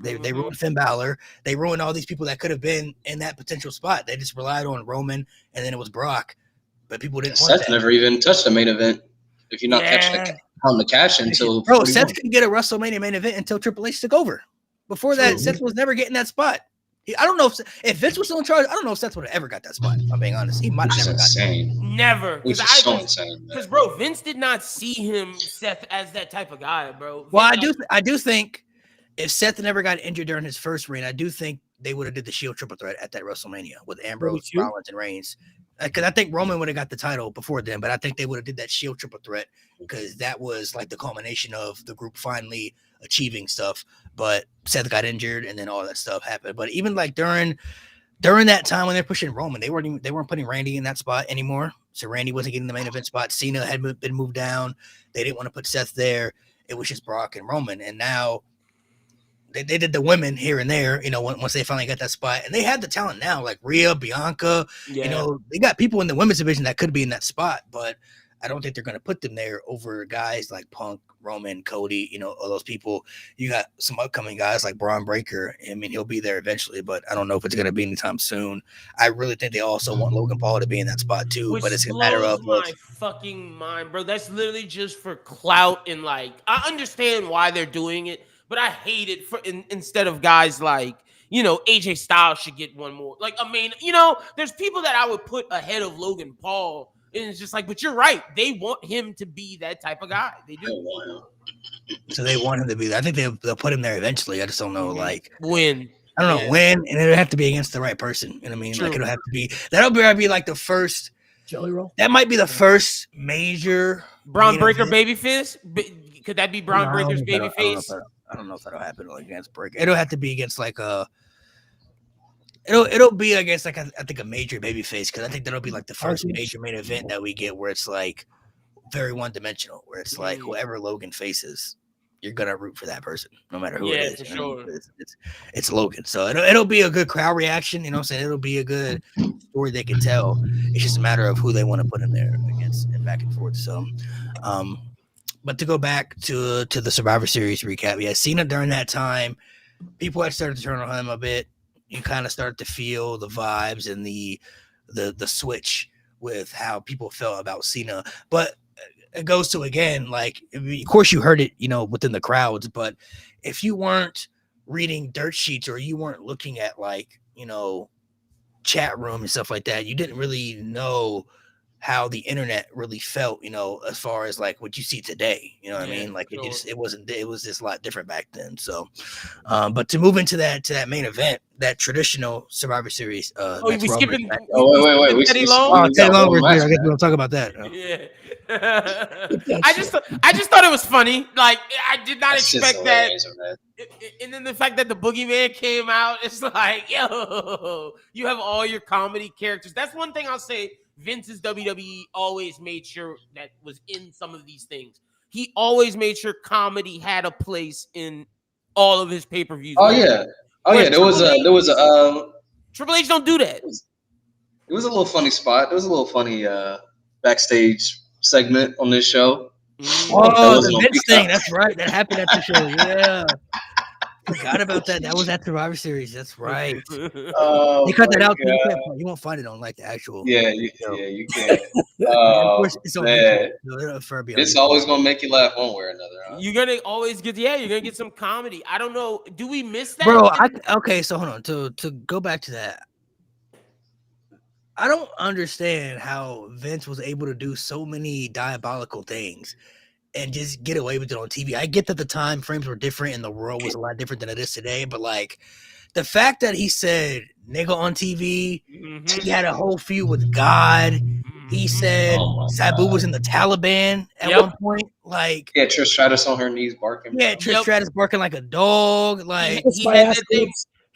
They ruined Finn Balor. They ruined all these people that could have been in that potential spot. They just relied on Roman, and then it was Brock, but people didn't. Seth never even touched the main event. If you're not catching on the cash until Seth couldn't get a WrestleMania main event until Triple H took over. Before that, Seth was never getting that spot. I don't know if Vince was still in charge. I don't know if Seth would have ever got that spot. If I'm being honest. He might have never got that. Never. Which is so insane. Because, bro, Vince did not see Seth, as that type of guy, bro. Well, I do think if Seth never got injured during his first reign, I do think they would have did the Shield triple threat at that WrestleMania with Ambrose, Rollins, and Reigns. Because I think Roman would have got the title before then, but I think they would have did that Shield triple threat because that was like the culmination of the group finally achieving stuff. But Seth got injured, and then all that stuff happened. But even like during that time when they're pushing Roman, they weren't putting Randy in that spot anymore. So Randy wasn't getting the main event spot. Cena had been moved down. They didn't want to put Seth there. It was just Brock and Roman, and now they did the women here and there. Once they finally got that spot, and they had the talent now, like Rhea, Bianca. Yeah. They got people in the women's division that could be in that spot, but I don't think they're going to put them there over guys like Punk, Roman, Cody, all those people. You got some upcoming guys like Braun Breaker. I mean, he'll be there eventually, but I don't know if it's going to be anytime soon. I really think they also want Logan Paul to be in that spot too, but it's a matter of my fucking mind, bro. That's literally just for clout, and like I understand why they're doing it, but I hate it instead of guys like AJ Styles should get one more. Like I mean, there's people that I would put ahead of Logan Paul. And it's just like, but you're right. They want him to be that type of guy. They do. So they want him to be there. I think they'll put him there eventually. I just don't know, like when. I don't know when, and it'll have to be against the right person. You know what I mean? True. Like it'll have to be. That'll be like the first Jelly Roll. That might be the first major Braun Breaker babyface. Could that be Braun Breaker's babyface? I don't know if that'll happen against Breaker. It'll have to be against like a. It'll be against like I think a major babyface because I think that'll be like the first major main event that we get where it's like very one dimensional, where it's like whoever Logan faces, you're gonna root for that person no matter who it is. For sure. It's Logan, so it'll be a good crowd reaction. You know what I'm saying? It'll be a good story they can tell. It's just a matter of who they want to put in there against and back and forth. So, but to go back to the Survivor Series recap, Cena during that time, people had started to turn on him a bit. You kind of start to feel the vibes and the switch with how people felt about Cena. But it goes to, again, like, of course you heard it, within the crowds, but if you weren't reading dirt sheets or you weren't looking at like, chat room and stuff like that. You didn't really know how the internet really felt, as far as like what you see today. You know what I mean? Like it was just a lot different back then. So, but to move into that main event, that traditional Survivor Series. we skipping. Wait. Teddy Long. Oh, Teddy Long was here. I guess we'll talk about that. Yeah. I just thought it was funny. Like I did not expect that. And then the fact that the Boogeyman came out, it's like, yo, you have all your comedy characters. That's one thing I'll say. Vince's WWE always made sure that was in some of these things. He always made sure comedy had a place in all of his pay-per-views. There was a Triple H don't do that. It was a little funny spot. There was a little funny backstage segment on this show. Oh, the Vince thing. That's right. That happened at the show. Yeah. Forgot about that. That was at Survivor Series. That's right. Oh, they cut that out. You won't find it on like the actual. Yeah, you can. It's always gonna make you laugh one way or another. Huh? You're gonna always get. Yeah, you're gonna get some comedy. I don't know. Do we miss that, bro? Okay, so hold on. To go back to that, I don't understand how Vince was able to do so many diabolical things and just get away with it on TV. I get that the time frames were different and the world was a lot different than it is today, but like the fact that he said nigga on TV, he had a whole feud with God. He said Sabu was in the Taliban at one point. Like, Trish Stratus on her knees barking. Yeah, Trish Stratus barking like a dog. Like he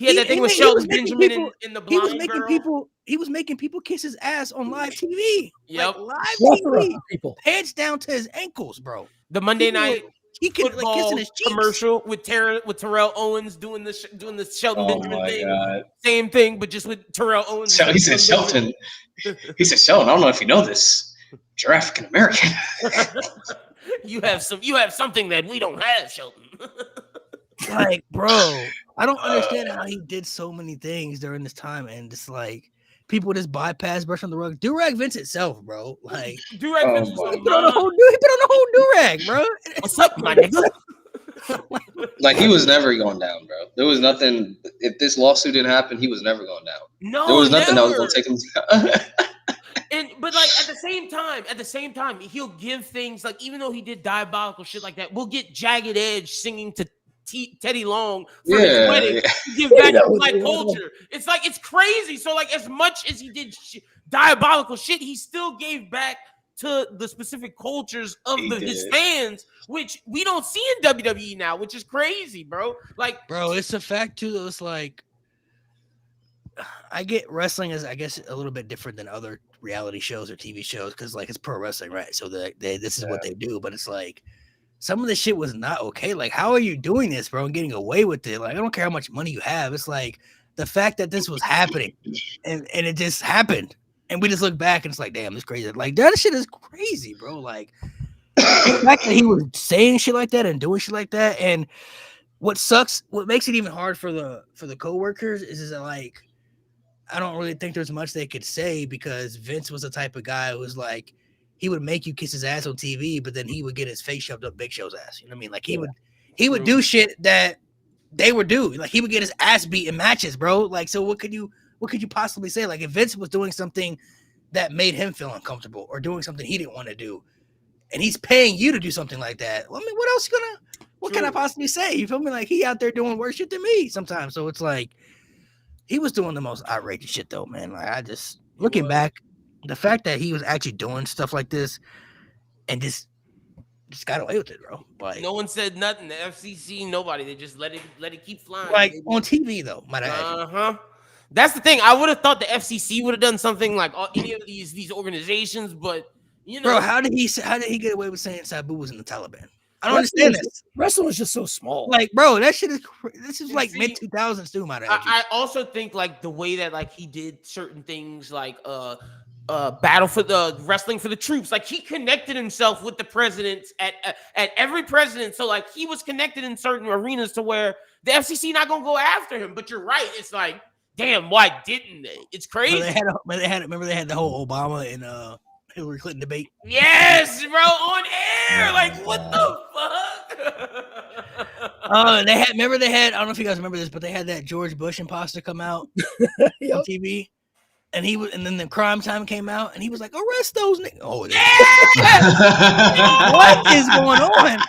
had that thing with Shelton Benjamin in the blind girl. He was making people kiss his ass on live TV. Yep, like, live TV. People pants down to his ankles, bro. The Monday night football kissing his commercial with Terrell Owens doing the Shelton Benjamin thing. God. Same thing, but just with Terrell Owens. He said Shelton. He said Shelton. I don't know if you know this. You're African American. You have something that we don't have, Shelton. Like, bro, I don't understand how he did so many things during this time, and just like people just bypass, brush on the rug. Durag Vince itself, bro. Like Durag Vince, he put on a whole Durag, bro. What's up, my nigga? Like he was never going down, bro. There was nothing. If this lawsuit didn't happen, he was never going down. No, there was nothing that was going to take him down. But like at the same time, he'll give things like, even though he did diabolical shit like that, we'll get Jagged Edge singing to Teddy Long for his wedding to give back to black culture. It's like, it's crazy. So like, as much as he did diabolical shit, he still gave back to the specific cultures of his fans, which we don't see in WWE now, which is crazy, bro. Like, bro, it's a fact too. Though, it's like, I get wrestling is, I guess, a little bit different than other reality shows or TV shows because like it's pro wrestling, right? So this is what they do, but it's like some of the shit was not okay. Like, how are you doing this, bro, and getting away with it? Like, I don't care how much money you have. It's like the fact that this was happening and it just happened. And we just look back and it's like, damn, this crazy. Like, that shit is crazy, bro. Like, the fact that he was saying shit like that and doing shit like that. And what sucks, what makes it even hard for the coworkers is that, like, I don't really think there's much they could say because Vince was the type of guy who was like, he would make you kiss his ass on TV, but then he would get his face shoved up Big Show's ass. You know what I mean? Like he would do shit that they would do. Like he would get his ass beat in matches, bro. Like, so what could you possibly say? Like if Vince was doing something that made him feel uncomfortable or doing something he didn't want to do, and he's paying you to do something like that, well, I mean, what else can I possibly say? You feel me? Like he out there doing worse shit than me sometimes. So it's like he was doing the most outrageous shit though, man. Like I just looking back, the fact that he was actually doing stuff like this and just got away with it, bro. Like no one said nothing. The FCC, nobody. They just let it keep flying. Like on TV though, might I add. That's the thing. I would have thought the FCC would have done something like any of these organizations, but you know, bro, how did he get away with saying Sabu was in the Taliban? I don't understand this. Wrestling was just so small. Like, bro, that shit is. This is like mid 2000s too, might I also think like the way that like he did certain things, like battle for the wrestling for the troops. Like he connected himself with the presidents at every president. So like he was connected in certain arenas to where the FCC not gonna go after him. But you're right. It's like, damn, why didn't they? It's crazy. Remember they had the whole Obama and Hillary Clinton debate. Yes, bro, on air. Like what the fuck? They had. Remember they had. I don't know if you guys remember this, but they had that George Bush imposter come out on TV, and he was. And then the Crime Time came out, and he was like, "Arrest those niggas." Oh, what is going on? Like,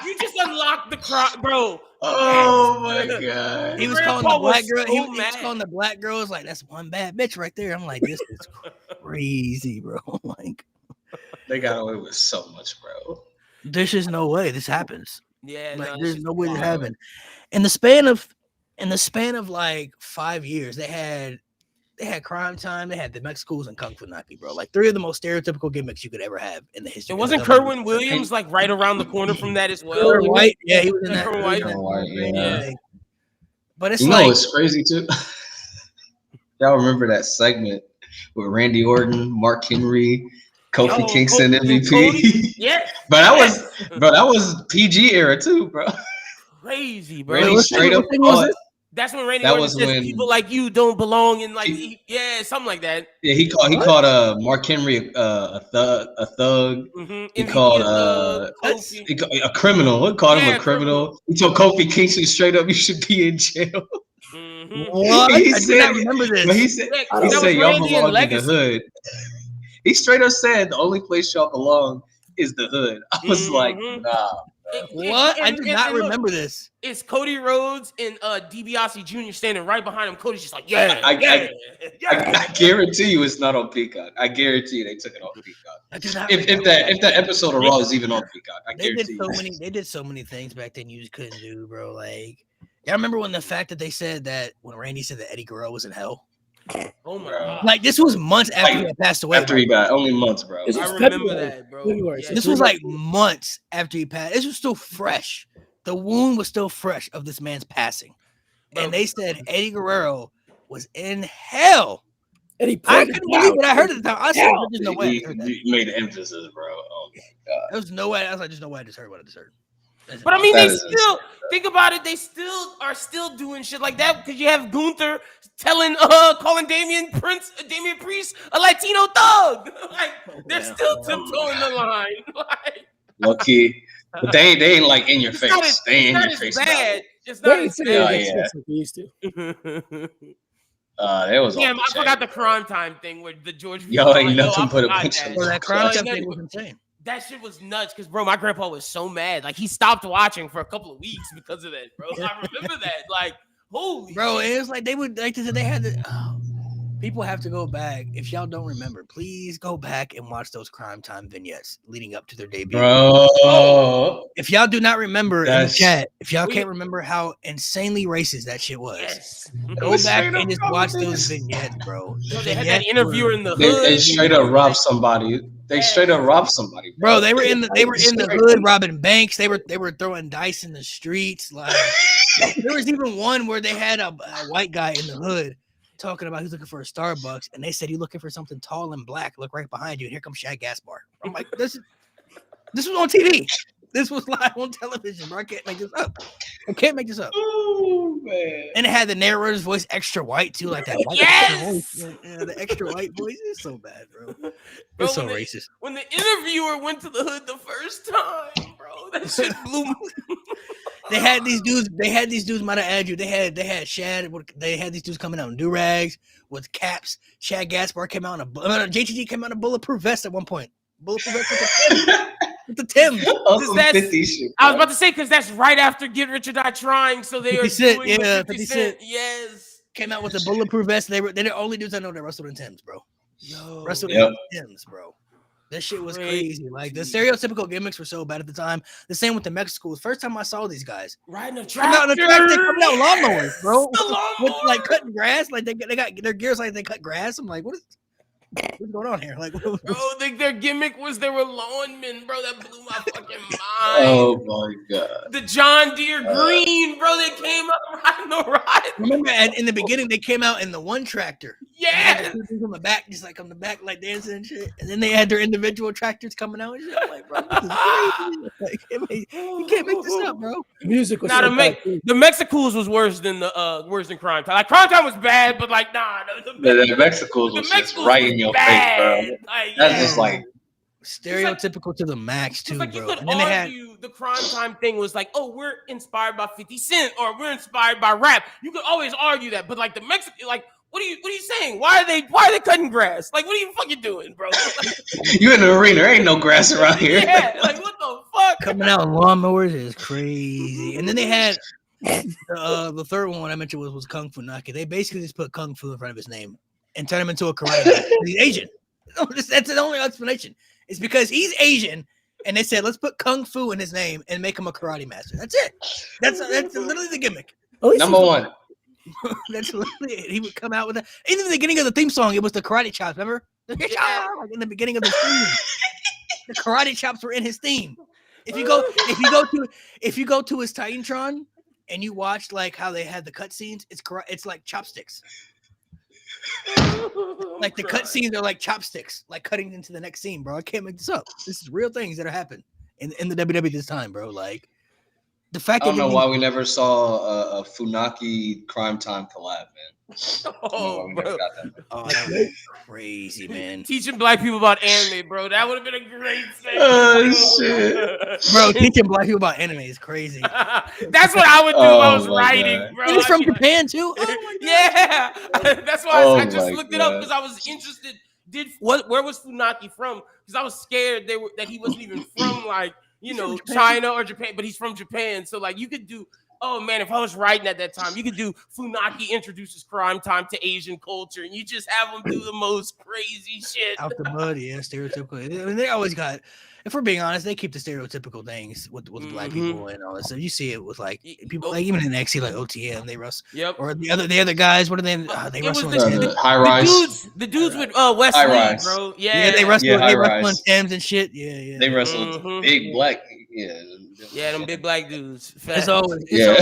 you just unlocked the crime, bro. Oh my god. He was calling the black girl. He was calling the black girls like, "That's one bad bitch right there." I'm like, this is crazy, bro. Like, they got away with so much, bro. There's just no way this happens. Yeah, Like, there's no way this happened. In the span of like 5 years, they had Crime Time, they had the Mexicals and Kung Fu Naki, bro. Like 3 of the most stereotypical gimmicks you could ever have in the history. It wasn't Kerwin Williams like right around the corner from that as well. Kerwin White, yeah, he was in that. Kerwin White. Yeah. But it's like, it's crazy too. Y'all remember that segment with Randy Orton, Mark Henry, Kofi Kingston MVP? Yeah. But that was PG era too, bro. Crazy, bro. Randy straight up. That's when Randy Orton says people like you don't belong in like something like that. Yeah, he called Mark Henry a thug. Mm-hmm. He called a criminal. He called him a criminal. He told Kofi Kingston straight up, "You should be in jail." Mm-hmm. What? I did not remember this. But he said y'all belong in the hood. He straight up said the only place y'all belong is the hood. I was like, nah. What? I did not remember this. It's Cody Rhodes and DiBiase Jr. standing right behind him. Cody's just like, I guarantee you it's not on Peacock. I guarantee you they took it off Peacock. If that episode of Raw is even on Peacock, I guarantee you. They did so many things back then you just couldn't do, bro. Like, y'all remember when the fact that they said that when Randy said that Eddie Guerrero was in hell? Oh my god! Like, this was months after he had passed away. After he died, only months, bro. I remember that, bro. This was like months after he passed. This was still fresh. The wound was still fresh of this man's passing, and they said Eddie Guerrero was in hell. And I couldn't believe what I heard at the time. I said, "There's no way." You made the emphasis, bro. Oh my god! There was no way. I was like, "There's no way I just heard what I just heard." But I mean, they still think about it. They still are doing shit like that because you have Gunther calling Damian Priest a Latino thug. Like they're still tiptoeing the line. Like low key, but they ain't like in your face. They ain't in your face. Bad. It's not as bad. There was. Damn, I forgot the Crime Time thing with the George. Yo, ain't nothing but a bunch of that Crime Time thing was insane. That shit was nuts because, bro, my grandpa was so mad. Like, he stopped watching for a couple of weeks because of that, bro. I remember that. Like, holy bro, shit. It was like they would, like they had the. People have to go back. If y'all don't remember, please go back and watch those Crime Time vignettes leading up to their debut. Bro. If y'all do not remember in the chat, if y'all can't remember how insanely racist that shit was, go back and just watch those vignettes, bro. They had that interviewer in the hood. They straight up robbed somebody. They straight up robbed somebody. Bro, they were in the hood robbing banks. They were throwing dice in the streets. Like there was even one where they had a white guy in the hood talking about who's looking for a Starbucks, and they said, "You looking for something tall and black? Look right behind you, and here comes Shad Gaspar." I'm like, this was on TV. This was live on television, bro. I can't make this up. Oh man! And it had the narrator's voice extra white too, like that. Yeah, the extra white voice is so bad, bro. It's so racist. When the interviewer went to the hood the first time, bro, that shit blew me. They had these dudes. Might have added you. They had Shad. They had these dudes coming out in do-rags with caps. Shad Gaspar came out in JTG came out in a bulletproof vest at one point. Bulletproof vest with the Timbs. I was about to say because that's right after Get Rich or Die Trying. So they are doing 50 Cent. Yes. Came out with a bulletproof vest. They're the only dudes I know that wrestled in Timbs, bro. Wrestled in Timbs, bro. That shit was crazy. Like the stereotypical gimmicks were so bad at the time. The same with the Mexicals. First time I saw these guys riding a tractor, coming out lawnmowers, bro. With like cutting grass. Like they got their gears like they cut grass. I'm like, what's going on here? Like, bro, their gimmick was they were lawnmen, bro. That blew my fucking mind. Oh my god. The John Deere green, bro. They came up riding the ride. Remember, in the beginning, they came out in the one tractor. Yeah. On the back, just like on the back, like dancing and shit. And then they had their individual tractors coming out and shit. I'm like, bro, this is crazy. You can't make this up, bro. The music was the Mexicals was worse than Crime Time. Like Crime Time was bad, but like the Mexicals was just right in your face, bro. That's just like stereotypical to the max too, It's like bro. you could And then they had argue the Crime Time thing was like, oh, we're inspired by 50 Cent or we're inspired by rap. You could always argue that, but like the Mexican, like, what are you saying? Why are they cutting grass? Like, what are you fucking doing, bro? You in the arena? There ain't no grass around here. Yeah, like what the fuck? coming out in lawnmowers is crazy. And then they had the third one I mentioned was Kung Fu Naki. They basically just put Kung Fu in front of his name and turn him into a karate guy. He's Asian. That's the only explanation. It's because he's Asian, and they said let's put Kung Fu in his name and make him a karate master. That's it. That's literally the gimmick. Number one. That's literally it. He would come out with that. Even in the beginning of the theme song, it was the karate chops. Remember? Like in the beginning of the theme, the karate chops were in his theme. If you go to his Titantron and you watch like how they had the cutscenes, it's like chopsticks. Like the cutscenes are like chopsticks, like cutting into the next scene, bro. I can't make this up. This is real things that are happening in the WWE this time, bro. Like the fact I don't know why we never saw a Funaki Crime Time collab, man. Oh, bro. Oh, that was crazy, man. Teaching black people about anime, bro. That would have been a great thing. Oh, shit. Bro, teaching black people about anime is crazy. That's what I would do if I was writing, God. bro. And he's from Japan too. Oh my God. Yeah, that's why Oh I just my looked it up God. because I was interested. Where was Funaki from? Because I was scared that he wasn't even from like from Japan. China or Japan, but he's from Japan. So like you could do. Oh man, if I was writing at that time, you could do Funaki introduces Crime Time to Asian culture, and you just have them do the most crazy shit. Out the mud, yeah, stereotypical. I mean, they always got. If we're being honest, they keep the stereotypical things with black people and all that. So you see it with like people, like even in NXT, like OTM, they wrestle. Yep. Or the other guys, what are they? They It was wrestle. the High rise. The dudes with Wesley, High-rise. bro. Yeah, they wrestle. Yeah, they wrestle on high-rise. Thames and shit. Yeah. They wrestled Mhm. big black. Yeah. Yeah, them big black dudes. It's Facts. always, Yeah.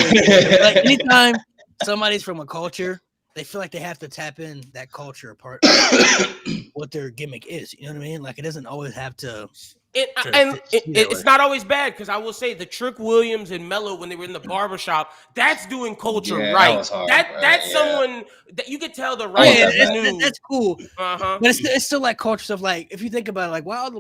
like anytime somebody's from a culture, they feel like they have to tap in that culture part what their gimmick is. You know what I mean? Like it doesn't always have to. It's not always bad because I will say the Trick Williams and Mello when they were in the barbershop, that's doing culture Yeah, that right. was hard, That's right, yeah. someone that you could tell the right. Yeah, that's cool. Uh-huh. But it's still like culture stuff. Like if you think about it, like why all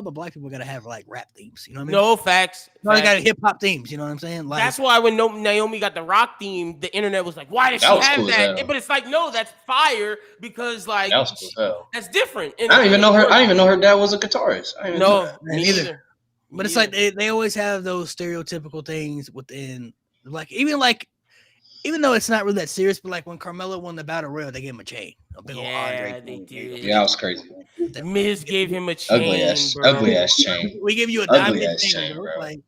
the black people gotta have like rap themes? You know what I mean? No facts. No, they got Facts. hip hop themes. You know what I'm saying? Like That's why when Naomi got the rock theme, the internet was like, "Why did she That was have cool as that?" hell. But it's like, no, that's fire because like That was cool as hell. that's different. And I didn't even know her dad was a guitarist. I didn't even know No, that. me neither. neither. But it's like they always have those stereotypical things within, like even though it's not really that serious, but like when Carmelo won the Battle Royal, they gave him a chain, a big old Andre. they did. Yeah, that was crazy. Miz gave him a chain, Ugly ass chain. We give you a Ugly diamond ass chain, chain, bro. bro. Like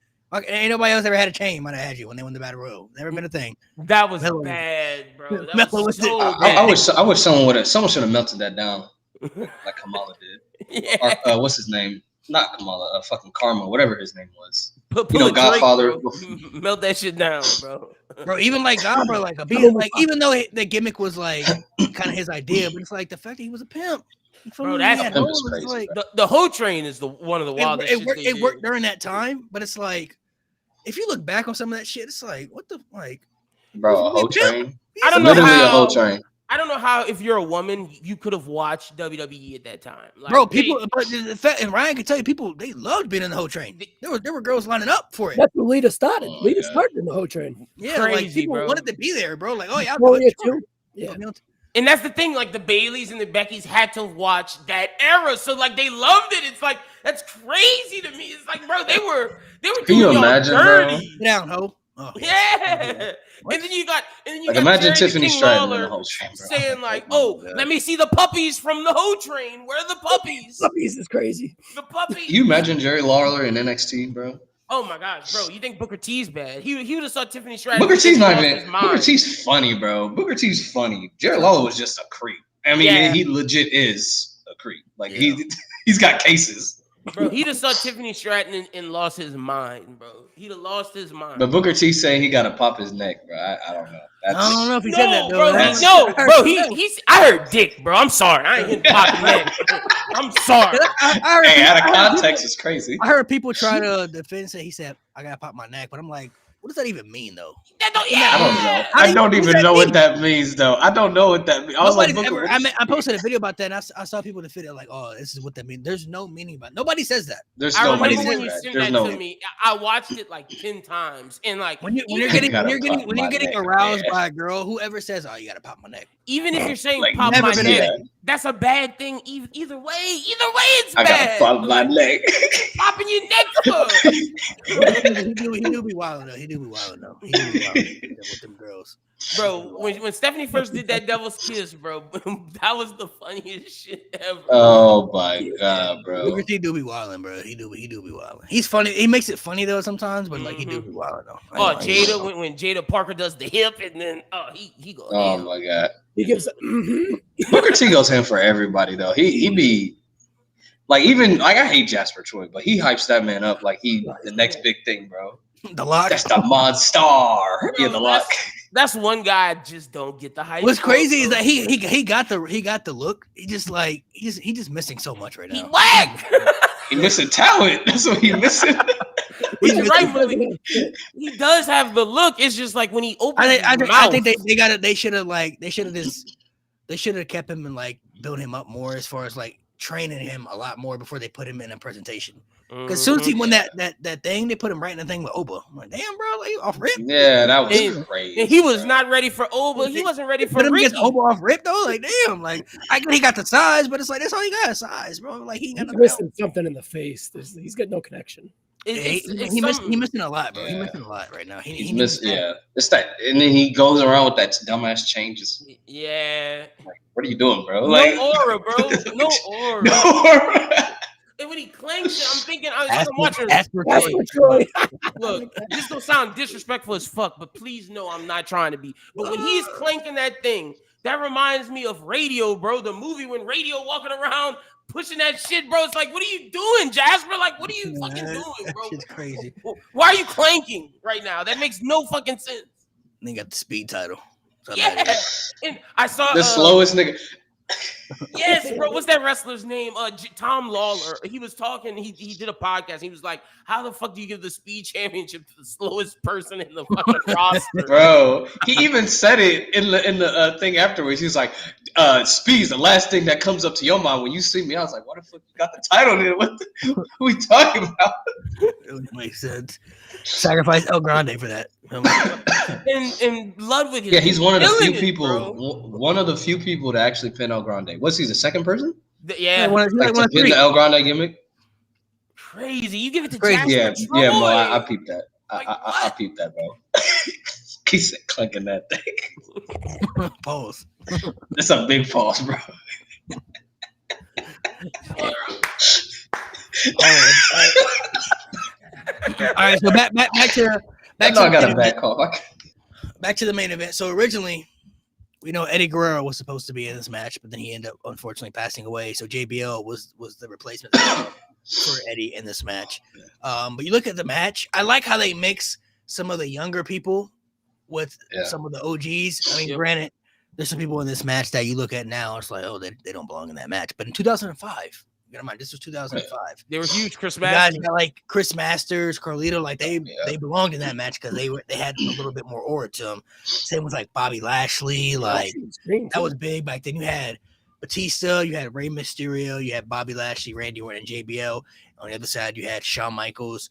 ain't nobody else ever had a chain. Might have had you when they won the Battle Royal. Never been a thing. That was Mellow. bad, bro. That Mellow was was so it. bad. I wish someone should have melted that down like Kamala did. Yeah. Or what's his name? Not Kamala. Fucking Karma. Whatever his name was. Put You know, a Drake, Godfather. bro. Melt that shit down, bro. Bro, even like God, bro, like even though the gimmick was like kind of his idea, but it's like the fact that he was a pimp. Bro, that's Pimp is crazy, like, The whole train is one of the wildest. it worked during that time, but it's like if you look back on some of that shit, it's like what the like, Bro, a whole train. I don't know Literally a how. whole train. I don't know how if you're a woman you could have watched WWE at that time, like, bro. People, but the fact, and Ryan can tell you, people they loved being in the whole train. There were girls lining up for it. That's when Lita started. Oh, Lita yeah. started in the whole train. Yeah, like crazy, people bro. wanted to be there, bro. Like, oh yeah, Victoria too. Yeah. And that's the thing, like the Baileys and the Beckys had to watch that era, so like they loved it. It's like that's crazy to me. It's like, bro, they were Can doing you y'all imagine, dirty. Get down, ho. Oh, Yeah. What? And then you got Like imagine Jerry Tiffany King Stratton in Lawler the whole train, bro. saying like, Oh "Oh, my God. let me see the puppies from the whole train. Where are the puppies? Puppies is crazy. The puppies." You imagine Jerry Lawler in NXT, bro? Oh my gosh, bro! You think Booker T's bad? He would have saw Tiffany Stratton. Booker T's not lost even. his mind. Booker T's funny, bro. Booker T's funny. Jerry Lawler was just a creep. I mean, Yeah. he legit is a creep. Like he's got cases. Bro, he'd have saw Tiffany Stratton and lost his mind, bro. He'd have lost his mind. But Booker T saying he got to pop his neck, bro. I don't know. I don't know if he said that, No, though. bro, he's. I heard dick, bro. I'm sorry. I ain't hitting popping neck. I'm sorry. I heard Hey, people- out of I heard context, it's crazy. I heard people try to defend. Say he said, "I gotta pop my neck," but I'm like, What does that even mean, though? That don't, I don't know. How do I you- don't what does even that know mean? what that means, though. I don't know what that means. I was like, Nobody's Booker, ever, I posted a video about that, and I saw people in the video like, "Oh, this is what that means." There's no meaning about it. Nobody says that. there's I no remember meaning when to you that. sent There's that no. to me. I watched it like 10 times, and like When you're even, getting gotta when you're pop getting my neck, aroused man. by a girl, whoever says, "Oh, you gotta pop my neck," even if you're saying Like, pop never my been neck, a thing. that's a bad thing. Either way, it's I bad. gotta pop my Like, leg. popping your neck for. he do be wilding though. He do be wilding with them girls. Bro, when Stephanie first did that Devil's Kiss, bro, that was the funniest shit ever. Oh my god, bro. Booker T do be wilding, bro. He do be wilding. He's funny. He makes it funny though sometimes, but like he do be wilding though. Oh, Jada, when Jada Parker does the hip, and then he goes. Oh my god. He gives. Booker T goes in for everybody though. He be like, even like, I hate Jasper Troy, but he hypes that man up like he the next big thing, bro. The Lock. That's the monster. Yeah, the Lock. That's one guy I just don't get the hype. What's for, crazy is bro. that he got the look. He just missing so much right He now. whack. He missing talent. That's what he missing. He's rightfully. He does have the look. It's just like when he opens I his mouth. think they should have kept him and like built him up more as far as like training him a lot more before they put him in a presentation. Because as soon as he won that thing, they put him right in the thing with Oba. I'm like, damn, bro, like off rip. Yeah, that was crazy. And he was not ready for Oba. He wasn't ready for Put him Ricky. against Oba off rip though. Like, damn, like I get he got the size, but it's like that's all he got, size, bro. Like he ain't got He's no missing something in the face. He's got no connection. He missing a lot, bro. Yeah. He missing a lot right now. He's missing. Yeah, it's that, and then he goes around with that dumbass changes. Yeah. Like, what are you doing, bro? No Like, aura, bro. No aura. no. And when he clanks it, I'm thinking, I'm watching. Look, this don't sound disrespectful as fuck, but please know I'm not trying to be. But when he's clanking that thing, that reminds me of Radio, bro. The movie when Radio walking around pushing that shit, bro. It's like, what are you doing, Jasper? Like, what are you fucking doing, bro? It's crazy. Why are you clanking right now? That makes no fucking sense. They got the speed title. Yeah, and I saw The slowest nigga. Yes, bro. What's that wrestler's name? Tom Lawler. He was talking. He did a podcast. He was like, "How the fuck do you give the speed championship to the slowest person in the fucking roster?" Bro, he even said it in the thing afterwards. He was like, "Speed's the last thing that comes up to your mind when you see me." I was like, "Why the fuck you got the title there? What are we talking about?" It makes sense. Sacrifice El Grande for that. And Ludwig is Yeah, he's one of the few killing it, people. bro. One of the few people to actually pin El Grande. Was he the second person? Yeah, One Like of to pin three. the El Grande gimmick? crazy. You give it to Crazy. Jasper Yeah, Troy. Mo. I peeped that. Like, I peeped that, bro. He said clanking that thing. Pause. That's a big pause, bro. All right, so back to I know I got a bad call. back to the main event. So originally, we know Eddie Guerrero was supposed to be in this match, but then he ended up unfortunately passing away. So JBL was the replacement for Eddie in this match. But you look at the match, I like how they mix some of the younger people with some of the OGs. I mean, granted, there's some people in this match that you look at now, it's like, oh, they don't belong in that match. But in 2005, you mind, this was 2005. They were huge. Chris You Masters. guys got like Chris Masters, Carlito, like they belonged in that match because they had a little bit more aura to them. Same with like Bobby Lashley, like that was big back then. You had Batista, you had Rey Mysterio, you had Bobby Lashley, Randy Orton, and JBL. On the other side, you had Shawn Michaels,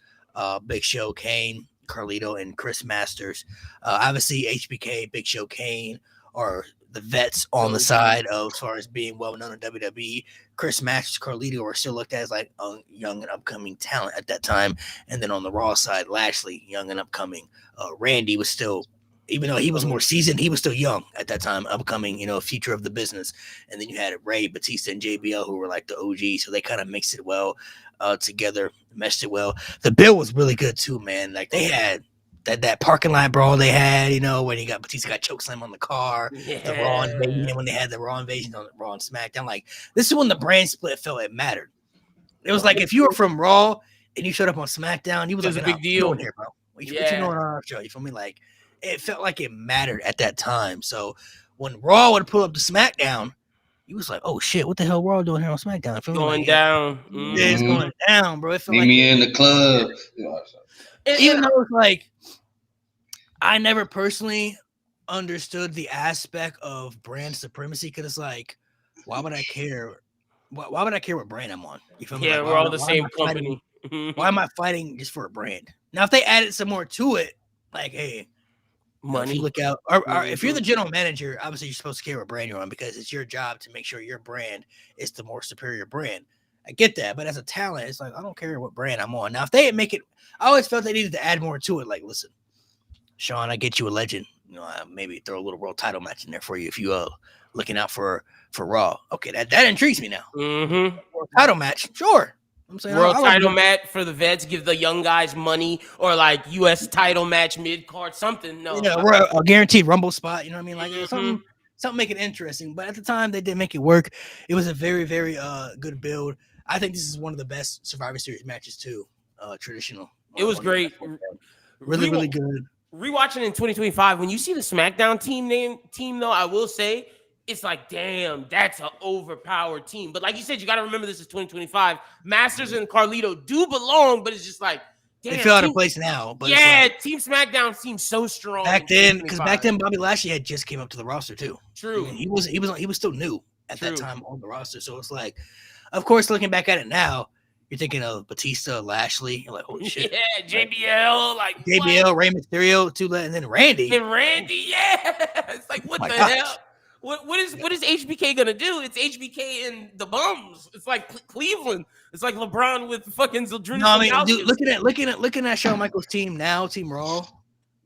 Big Show, Kane, Carlito, and Chris Masters. Obviously, HBK, Big Show, Kane are the vets on the side of as far as being well known in WWE. Chris Masters, Carlito are still looked at as like a young and upcoming talent at that time. And then on the Raw side, Lashley, young and upcoming. Randy was still, even though he was more seasoned, he was still young at that time, upcoming, future of the business. And then you had Ray, Batista, and JBL who were like the OG. So they kind of mixed it well together, meshed it well. The bill was really good too, man. Like they had that parking lot brawl they had, when you got Batista got chokeslam on the car, the Raw invasion, when they had the Raw invasion on Raw and SmackDown. Like this is when the brand split felt it mattered. It was like if you were from Raw and you showed up on SmackDown, you was like, a big deal here, bro. What you doing on our show? You feel me? Like it felt like it mattered at that time. So when Raw would pull up to SmackDown, you was like, oh shit, what the hell Raw doing here on SmackDown? Going down. Yeah, it's going down, bro. It felt Meet like me in the club. even though it's like I never personally understood the aspect of brand supremacy because it's like, why would I care? Why would I care what brand I'm on? You feel me? Yeah, Like, we're all the why same am I fighting- company. Why am I fighting just for a brand? Now, if they added some more to it, like, hey, if Money. you look out, or if you're the general manager, obviously you're supposed to care what brand you're on because it's your job to make sure your brand is the more superior brand. I get that, but as a talent, it's like I don't care what brand I'm on. Now, if they make it, I always felt they needed to add more to it. Like, listen, Sean, I get you a legend. You know, maybe throw a little world title match in there for you if you looking out for Raw. Okay, that intrigues me now. Mm-hmm. World title match, sure. I'm saying World I like title it. match for the vets, give the young guys money, or like U.S. title match mid card, something. No, Yeah, we're a guaranteed Rumble spot. You know what I mean? Like Mhm. something make it interesting. But at the time, they did make it work. It was a very, very good build. I think this is one of the best Survivor Series matches too. Traditional. It was great. Really, really good. Rewatching in 2025, when you see the SmackDown team though, I will say it's like, damn, that's an overpowered team. But like you said, you got to remember this is 2025. Masters and Carlito do belong, but it's just like, damn, They feel out of place now. But yeah, like, Team SmackDown seems so strong back then, because back then Bobby Lashley had just came up to the roster too. True. He was still new at that time on the roster. So it's like, of course, looking back at it now, you're thinking of Batista, Lashley. You're like, holy shit. Yeah, JBL, like JBL, what? Rey Mysterio, and then Randy. And Randy, yeah. It's like, what the hell? What is HBK gonna do? It's HBK and the bums. It's like Cleveland. It's like LeBron with fucking Zildjian. No, I mean, dude, looking at Shawn Michaels' team now, Team Raw,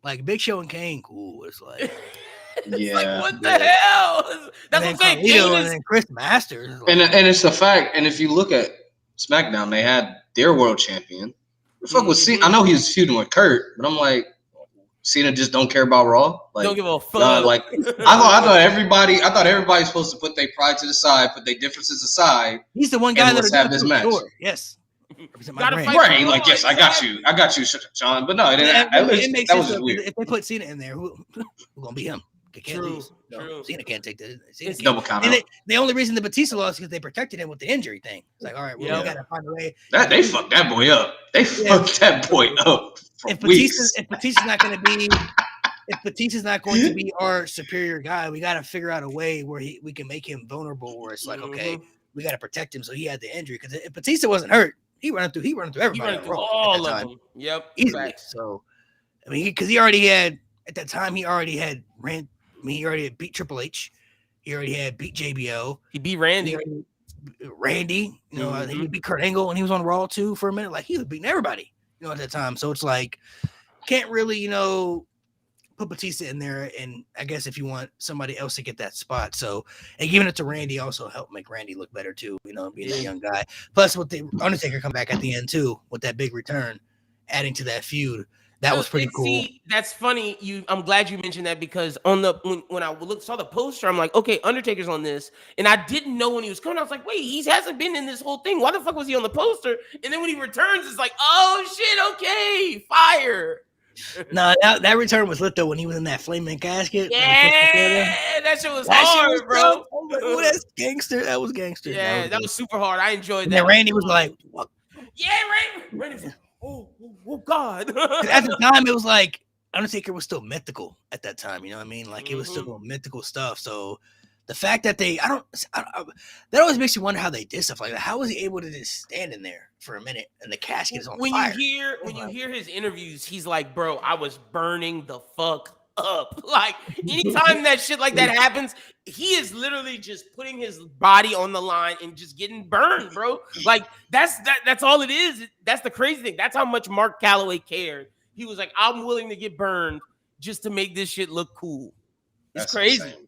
like Big Show and Kane, cool. It's like, it's like, what the hell? That's what I'm saying. And then Chris Masters, and it's the fact. And if you look at SmackDown, they had their world champion. The fuck was Cena? I know he was feuding with Kurt, but I'm like, Cena just don't care about Raw. Like, don't give a fuck. Like, I thought everybody's supposed to put their pride to the side, put their differences aside. He's the one guy that have this match. Sure. Yes. Right, like, yes, I got you, Sean. But no, it makes sense. That was weird. If they put Cena in there, who's gonna be him? True. Cena can't take that. It's double count. And the only reason the Batista lost is because they protected him with the injury thing. It's like, all right, well, we gotta find a way. They fucked that boy up. They fucked that boy up. If Batista's not going to be our superior guy, we got to figure out a way where we can make him vulnerable. Where it's like, okay, we got to protect him so he had the injury. Because if Batista wasn't hurt, he running through everybody. He running through all of them. Yep, easily. Facts. So, I mean, because he already had at that time, he already had beat Triple H. He already had beat JBL. He beat Randy. You know, he beat Kurt Angle, and he was on Raw too for a minute. Like, he was beating everybody, you know, at that time. So it's like, can't really, you know, put Batista in there. And I guess if you want somebody else to get that spot, so and giving it to Randy also helped make Randy look better too. You know, being a young guy. Plus, with the Undertaker come back at the end too with that big return, adding to that feud. That was pretty cool. See, that's funny. I'm glad you mentioned that because on when I saw the poster, I'm like, okay, Undertaker's on this, and I didn't know when he was coming. I was like, wait, he hasn't been in this whole thing. Why the fuck was he on the poster? And then when he returns, it's like, oh shit, okay, fire. No, that return was lit though when he was in that flaming casket. Yeah, that shit was hard, bro. Oh, that's gangster. That was gangster. Yeah, that was super hard. I enjoyed that. And Randy was like, what? Yeah, Randy was like, oh God. At the time, it was like Undertaker was still mythical at that time. You know what I mean? Like, it was still mythical stuff. So the fact that that always makes you wonder how they did stuff like that. How was he able to just stand in there for a minute and the casket is on fire? When you hear his interviews, he's like, bro, I was burning the fuck up. Like, anytime that shit like that happens, he is literally just putting his body on the line and just getting burned, bro. Like, that's all it is. That's the crazy thing. That's how much Mark Calloway cared. He was like, I'm willing to get burned just to make this shit look cool. It's crazy. Insane,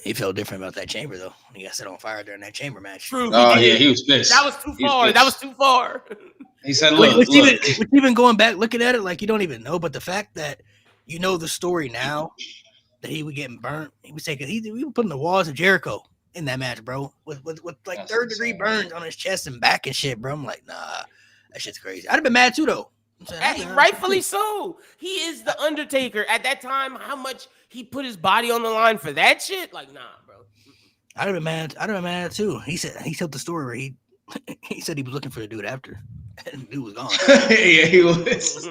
he felt different about that chamber though. He got set on fire during that chamber match. True. He was pissed. That was too far. He said, look. Even going back, looking at it, like, you don't even know, but the fact that you know the story now that he was getting burnt, he was putting the walls of Jericho in that match, bro, with like third-degree burns on his chest and back and shit, bro. I'm like, nah, that shit's crazy. I'd have been mad too, though. Rightfully so. He is the Undertaker. At that time, how much he put his body on the line for that shit? Like, nah, bro. I'd have been mad too. He told the story where he said he was looking for the dude after, and the dude was gone. Yeah, he was.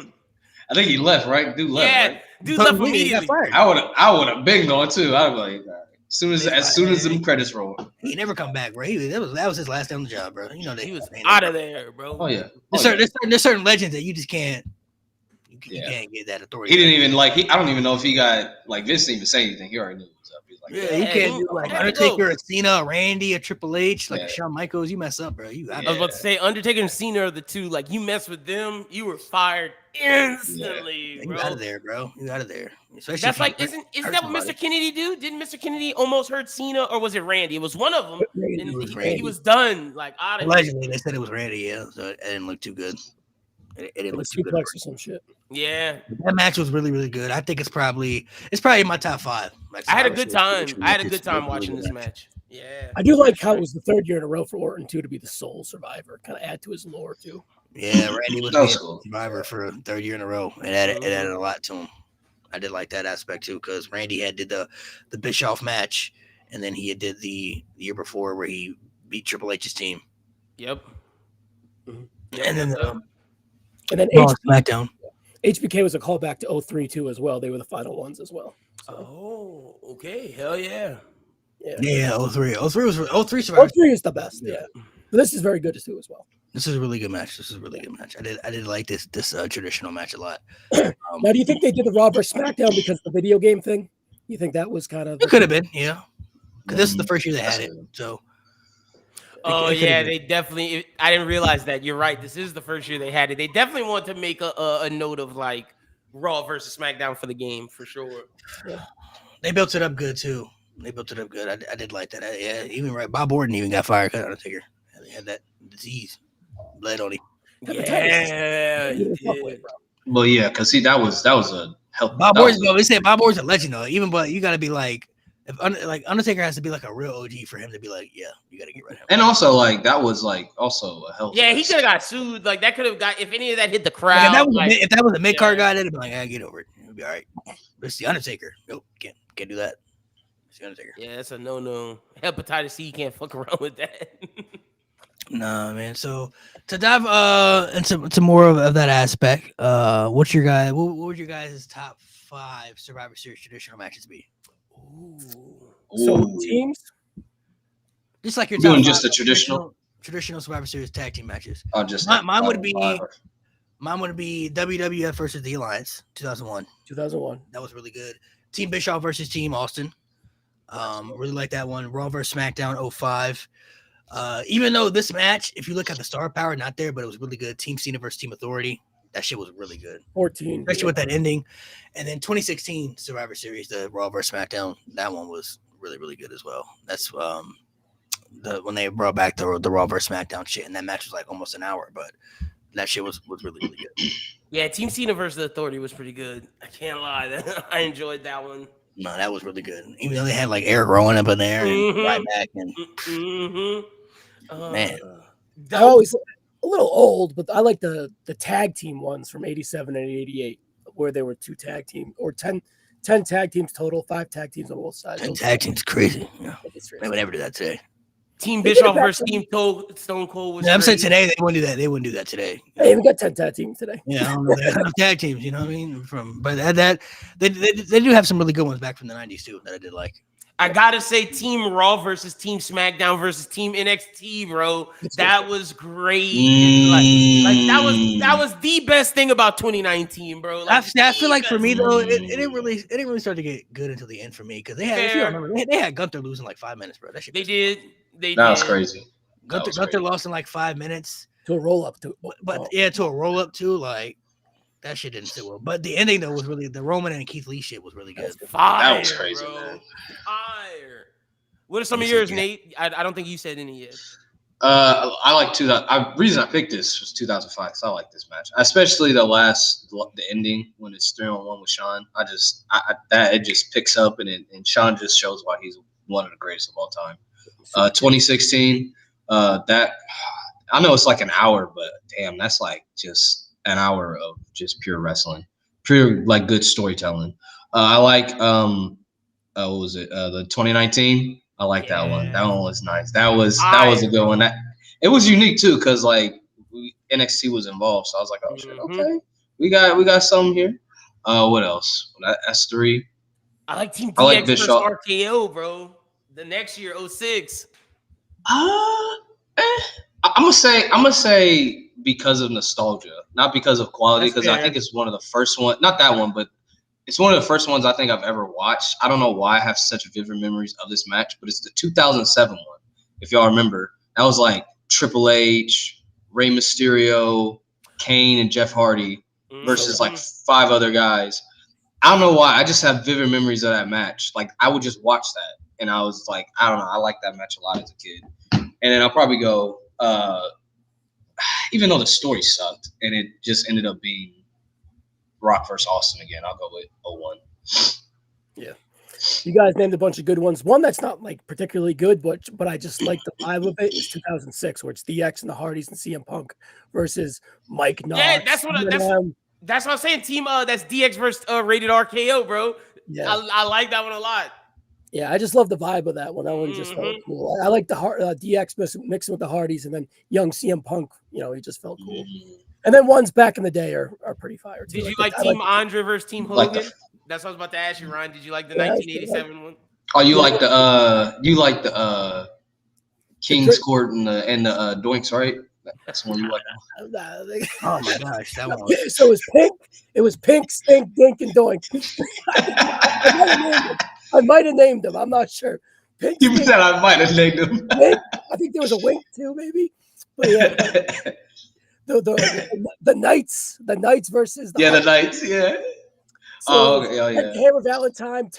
I think he left, right? Dude left, Yeah, right? dude left He got immediately. fired. I would have been gone too. I'd be like, all right. As soon as the credits roll. He never come back, bro. That was his last day on the job, bro. You know He was out of there, bro. Oh yeah. There's certain legends that you just can't. You can't get that authority. He didn't even like. I don't even know if he got like Vince didn't even say anything. He already knew it was up. He's like, Yeah, you can't do like Yeah, Undertaker, a Cena, a Randy, a Triple H, like Yeah. a Shawn Michaels. You mess up, bro. You I was about to say Undertaker and Cena are the two. Like you mess with them, you were fired instantly, you bro. out of there, bro. You out of there. Especially That's if you like isn't hurt that what somebody. Mr. Kennedy do? Didn't Mr. Kennedy almost hurt Cena, or was it Randy? It was one of them. Randy. And It was he Randy. was done, like out of here. Allegedly, they said it was Randy. Yeah, so it didn't look too good. It didn't look too good. Suplex or some shit. Yeah, That match was really, really good. I think it's probably in my top 5. Like, I had a Survivor good Series time. tradition I had a matches. good time It was a watching really this good match. Yeah, I do like how it was the third year in a row for Orton too to be the sole survivor. Kind of add to his lore too. Yeah, Randy was That was being cool. Survivor for a third year in a row. It added a lot to him. I did like that aspect too, because Randy did the Bischoff match, and then he did the year before where he beat Triple H's team. Yep. And then And then Raw and SmackDown. HBK was a callback to 03 too as well. They were the final ones as well. So, Oh, okay. Hell yeah. Yeah, 03. 03 was 03 Survivor. 03 is the best. Yeah. But this is very good too as well. This is a really good match. I did like this traditional match a lot. Now, do you think they did the Raw versus SmackDown because of the video game thing? You think that was kind of It could have been, yeah. Because this is the first year they had it, so. Oh it could've yeah, been. they definitely. I didn't realize that. You're right. This is the first year they had it. They definitely want to make a note of like Raw versus SmackDown for the game for sure. They built it up good too. They built it up good. I did like that. Yeah, even right. Bob Orton even got fired because Undertaker. He had that disease, bled on him. Yeah, he did. Well, yeah, because see, that was a help. Bob that was- Orton. They say Bob Orton's a legend though. Even but you got to be like, like Undertaker has to be like a real OG for him to be like, yeah, you got to get rid of him. And also, like that was like also a help. Yeah, he could have got sued. Like that could have got if any of that hit the Like, crowd. if that was a mid card yeah. guy, they'd be like, get over it. It'll be all right. But it's the Undertaker. Nope, can't do that. It's the Undertaker. Yeah, that's a no. Hepatitis C, you can't fuck around with that. Nah, man. So to dive into more of that aspect, what's your guy? What would your guys' top 5 Survivor Series traditional matches be? so Ooh. teams. Just like your Doing top just 5 the traditional? traditional Survivor Series tag team matches. Oh, just Mine would be WWF versus the Alliance 2001. 2001. That was really good. Team Bischoff versus Team Austin. Really like that one. Raw versus SmackDown 05. Even though this match, if you look at the star power, not there, but it was really good. Team Cena versus Team Authority. That shit was really good, 14. especially with that ending. And then 2016 Survivor Series, the Raw versus SmackDown. That one was really, really good as well. That's when they brought back the Raw versus SmackDown shit, and that match was like almost an hour, but that shit was really, really good. Yeah, Team Cena versus the Authority was pretty good. I can't lie. I enjoyed that one. No, that was really good. Even though they had like Eric Rowan up in there and Mhm. Ryback and Man. I always a little old, but I like the tag team ones from 87 and 88, where there were 2 tag team or 10 tag teams total, 5 tag teams on both sides. 10 tag teams, crazy. Yeah. It's They would never do that today. Team They did it Bischoff back versus then. Team Stone Cold was. Yeah, I'm saying great. today they wouldn't do that. They wouldn't do that today. Hey, we got 10 tag teams today. Yeah, I don't know. There's enough tag teams, you know what I mean? But they do have some really good ones back from the 90s too that I did like. I gotta say, Team Raw versus Team SmackDown versus Team NXT, bro. That was great. Like that was the best thing about 2019, bro. Like, I feel like the for me best. though, it didn't really start to get good until the end for me because they had, if you Fair. remember, they had Gunther losing like 5 minutes, bro. That shit. They did. They That was did. crazy. That Gunther was crazy. lost in like 5 minutes, To a roll up. but yeah, to a roll up too. Like that shit didn't sit well. But the ending though was really the Roman and Keith Lee shit was really good. Fire, That was crazy, bro. man. Fire. What are some of Yes, yours, yeah. Nate? I don't think you said any yet. I like 2000. Reason I picked this was 2005. So I like this match, especially the ending when it's 3-on-1 with Shawn. It just picks up and Shawn just shows why he's one of the greatest of all time. 2016. That I know it's like an hour, but damn, that's like just an hour of just pure wrestling, pure like good storytelling. I like what was it? The 2019. I like that one. That one was nice. That was a good one. It was unique too, because like NXT was involved, so I was like, oh shit, okay. We got something here. What else? That's 3. I like Team I like DX versus Bischoff. RKO, bro. The next year, 06. I'm gonna say because of nostalgia, not because of quality. That's Because I fair. think it's one of the first one. Not that one, but it's one of the first ones I think I've ever watched. I don't know why I have such vivid memories of this match, but it's the 2007 one. If y'all remember, that was like Triple H, Rey Mysterio, Kane, and Jeff Hardy versus like 5 other guys. I don't know why. I just have vivid memories of that match. Like I would just watch that, and I was like, I don't know. I liked that match a lot as a kid. And then I'll probably go, even though the story sucked, and it just ended up being Rock versus Austin again. I'll go with 01. Yeah. You guys named a bunch of good ones. One that's not like particularly good, but I just like the vibe of it is 2006, where it's DX and the Hardys and CM Punk versus Mike Knox. Yeah, that's what I'm saying. Team that's DX versus rated RKO, bro. Yeah. I like that one a lot. Yeah, I just love the vibe of that one. That one just felt cool. I like the DX mixing with the Hardys, and then young CM Punk. You know, he just felt cool. And then ones back in the day are pretty fire too. Did you like Team Andre versus Team Hogan? That's what I was about to ask you, Ryan. Did you like the 1987 one? Oh, you like the King's Court and the Doinks, right? That's the one you like. Oh my gosh, that one. So it was Pink, Stink, Dink, and Doink. I might have named them. I'm not sure. Pink, You said I might have named them. Wink. I think there was a Wink too, maybe. But yeah, the Knights versus the Knights. Yeah. So okay. Oh yeah. Hammer Valentine,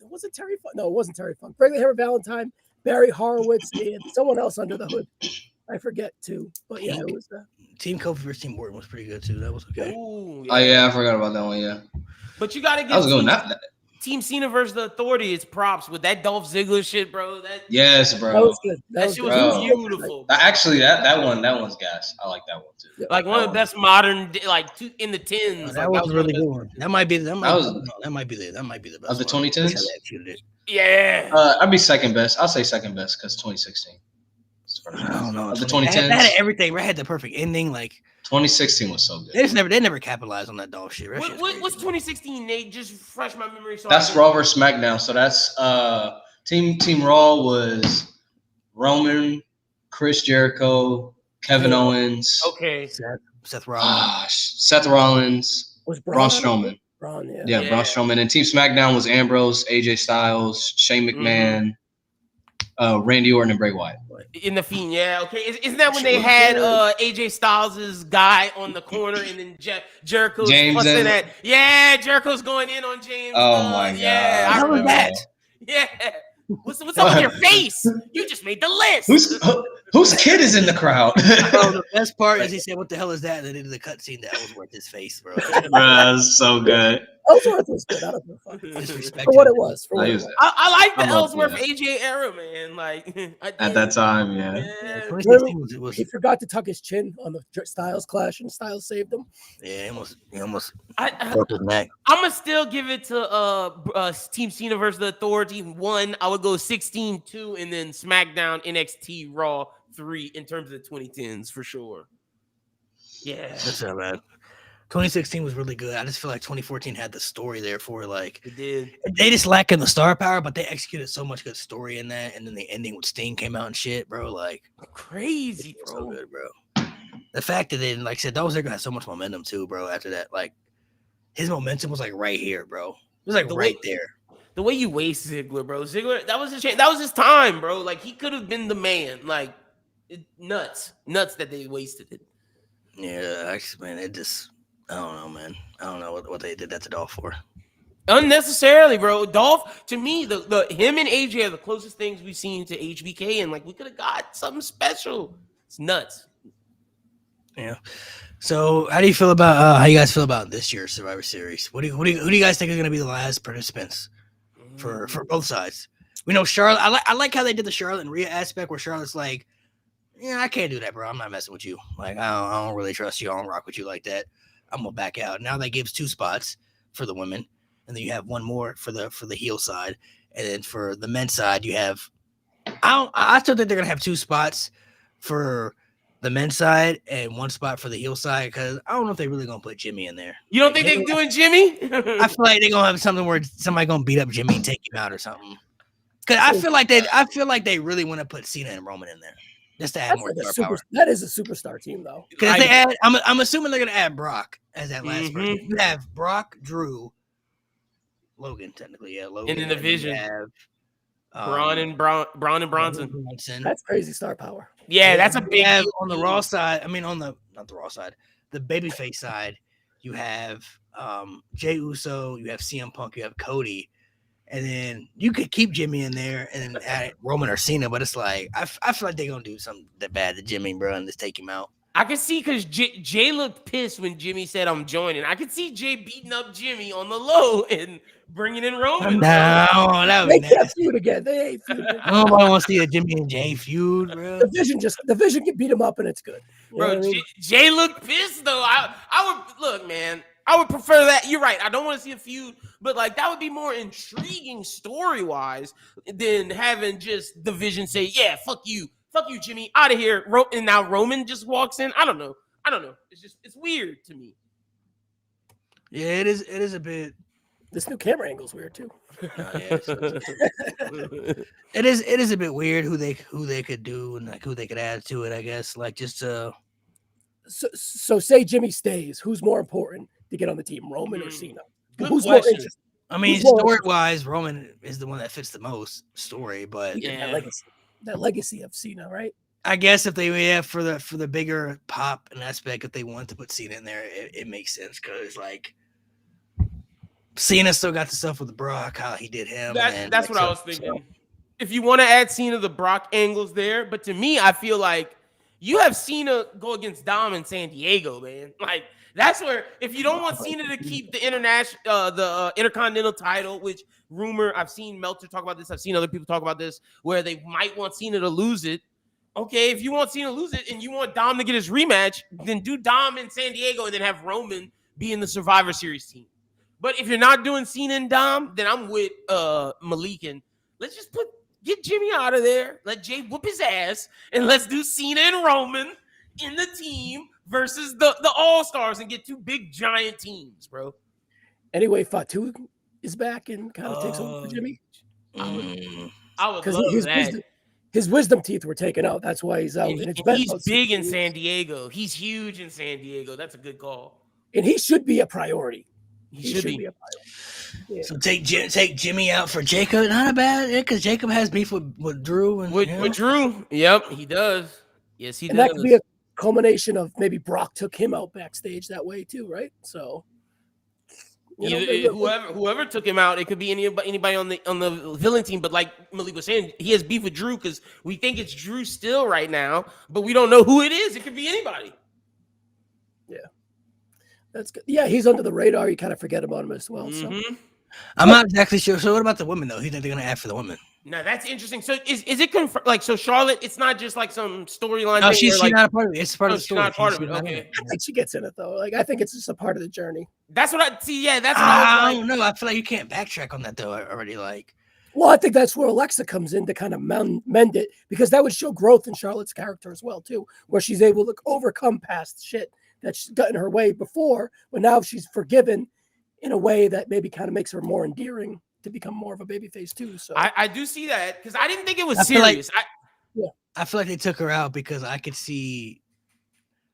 was it Terry Funk? No, it wasn't Terry Funk. Regular Hammer Valentine, Barry Horowitz, and someone else under the hood. I forget too, but yeah, it was Team Kofi versus Team Orton was pretty good too. That was okay. Ooh, Oh yeah, I forgot about that one. Yeah. But you gotta I was going give Team Cena versus the Authority its props with that Dolph Ziggler shit, bro. Yes, bro. That was good. That shit was beautiful. Actually, that one's gas. I like that one too. Yeah. Like one of the best modern, like in the tens. Oh, that was a really good one. That might be the best. Of the 2010s. Yeah. I'd be second best. I'll say second best because 2016. I don't know. Of the 2010s. 2010s. That had everything. It had the perfect ending. Like 2016 was so good. they never capitalized on that dog shit. What's 2016, Nate? Just refresh my memory. So That's Raw versus SmackDown. So that's Team Raw was Roman, Chris Jericho, Kevin Owens. Okay. Seth Rollins. Seth Rollins. Was Braun Strowman. Braun, Yeah, Braun Strowman. And Team SmackDown was Ambrose, AJ Styles, Shane McMahon, Randy Orton, and Bray Wyatt. In the Fiend, yeah. Okay. Isn't that when they had AJ Styles' guy on the corner and then Jericho's fussing at? Yeah, Jericho's going in on James. Oh my god. Yeah, How was that? Yeah. What's up with your face? You just made the list. Whose kid is in the crowd? Bro, the best part is he said, "What the hell is that?" And then into the cutscene that was worth his face, bro. Bro, that's so good. Ellsworth was good. I don't know for what it was. I like the Ellsworth AJ era, man. Like at that time, yeah. He forgot to tuck his chin on the Styles clash, and Styles saved him. Yeah, he almost broke his neck. I'm gonna still give it to Team Cena versus the Authority 1. I would go 16-2, and then SmackDown, NXT, Raw 3 in terms of the 2010s for sure. Yeah, that's not bad. 2016 was really good. I just feel like 2014 had the story there for like it did. They just lack in the star power, but they executed so much good story in that. And then the ending with Sting came out and shit, bro. Like crazy, bro. So good, bro. The fact that they, like I said, Dolph Ziggler had so much momentum too, bro. After that, like his momentum was like right here, bro. It was like right there. The way you waste Ziggler, bro. Ziggler, that was his time, bro. Like he could have been the man. Like nuts that they wasted it. Yeah, actually, man, it just. I don't know, man. I don't know what they did that to Dolph for. Unnecessarily, bro. Dolph, to me, the him and AJ are the closest things we've seen to HBK, and like we could have got something special. It's nuts. Yeah. So, how do you feel about how you guys feel about this year's Survivor Series? Who do you guys think is going to be the last participants for both sides? We know Charlotte. I like how they did the Charlotte and Rhea aspect, where Charlotte's like, yeah, I can't do that, bro. I'm not messing with you. Like, I don't really trust you. I don't rock with you like that. I'm gonna back out. Now that gives 2 spots for the women, and then you have 1 more for the heel side, and then for the men's side you have. I still think they're gonna have 2 spots for the men's side and one spot for the heel side because I don't know if they're really gonna put Jimmy in there. You don't think they're doing Jimmy? I feel like they're gonna have something where somebody gonna beat up Jimmy and take him out or something. Because I feel like they really want to put Cena and Roman in there just to add more star power. That is a superstar team, though. Because I'm assuming they're gonna add Brock as that last person. You have Brock, Drew, Logan, technically, yeah, Logan, in the division. Have, Braun and Bronson. That's crazy star power. Yeah, that's a big deal. On the Raw side. I mean, not the Raw side, the babyface side. You have Jey Uso, you have CM Punk, you have Cody, and then you could keep Jimmy in there and then add Roman or Cena. But it's like I feel like they're gonna do something that bad to Jimmy, bro, and just take him out. I could see because Jay looked pissed when Jimmy said I'm joining. I could see Jay beating up Jimmy on the low and bringing in Roman. No, that would they can't feud again. They ain't feuding. Nobody wants to see a Jimmy and Jay feud, bro. The Vision can beat him up and it's good. You bro, I mean? Jay looked pissed though. I would look, man. I would prefer that. You're right. I don't want to see a feud, but like that would be more intriguing story wise than having just the Vision say, "Yeah, fuck you, Jimmy, out of here." And now Roman just walks in. I don't know. It's weird to me. Yeah, it is a bit. This new camera angle is weird too. It is a bit weird who they could do and like who they could add to it. I guess like just So say Jimmy stays. Who's more important to get on the team, Roman or Cena? Who's more interesting? I mean, story-wise, Roman is the one that fits the most story, but that legacy of Cena, right? I guess if they for the bigger pop and aspect, if they want to put Cena in there, it makes sense because like Cena still got the stuff with Brock, how he did him. That's what I was thinking. So. If you want to add Cena, the Brock angles there, but to me, I feel like you have Cena go against Dom in San Diego, man. Like that's where if you don't want Cena to keep the Intercontinental title, which rumor I've seen Meltzer talk about this, I've seen other people talk about this, where they might want Cena to lose it. Okay, if you want Cena to lose it and you want Dom to get his rematch, then do Dom in San Diego and then have Roman be in the Survivor Series team. But if you're not doing Cena and Dom, then I'm with Malik and let's just get Jimmy out of there, let Jay whoop his ass, and let's do Cena and Roman in the team versus the All-Stars and get two big giant teams, bro. Anyway, Fatu is back and kind of takes over for Jimmy. I would love that. His wisdom teeth were taken out. That's why he's out. And he's big in San Diego. He's huge in San Diego. That's a good call. And he should be a priority. He should be a priority. Yeah. So take Jimmy out for Jacob. Not a bad, because Jacob has beef with Drew. With Drew. Yep, he does. Yes, he does. And that could be a culmination of maybe Brock took him out backstage that way too, right? So whoever took him out, it could be anybody on the villain team. But like Malik was saying, he has beef with Drew because we think it's Drew still right now, but we don't know who it is. It could be anybody. Yeah, that's good. Yeah, he's under the radar. You kind of forget about him as well. Mm-hmm. So I'm not exactly sure. So what about the women though? Who think they're gonna add for the women? Now that's interesting. So is it confirmed? Like, so Charlotte, it's not just like some storyline. No, she's not a part of it. It's part of the story. She's not part of it. Okay. I think she gets in it though. Like, I think it's just a part of the journey. That's what I see. Yeah, that's what I don't know. I feel like you can't backtrack on that though. Already, like. Well, I think that's where Alexa comes in to kind of mend it because that would show growth in Charlotte's character as well too, where she's able to overcome past shit that's gotten her way before, but now she's forgiven in a way that maybe kind of makes her more endearing to become more of a babyface too. So I do see that because I didn't think it was serious. I feel like they took her out because I could see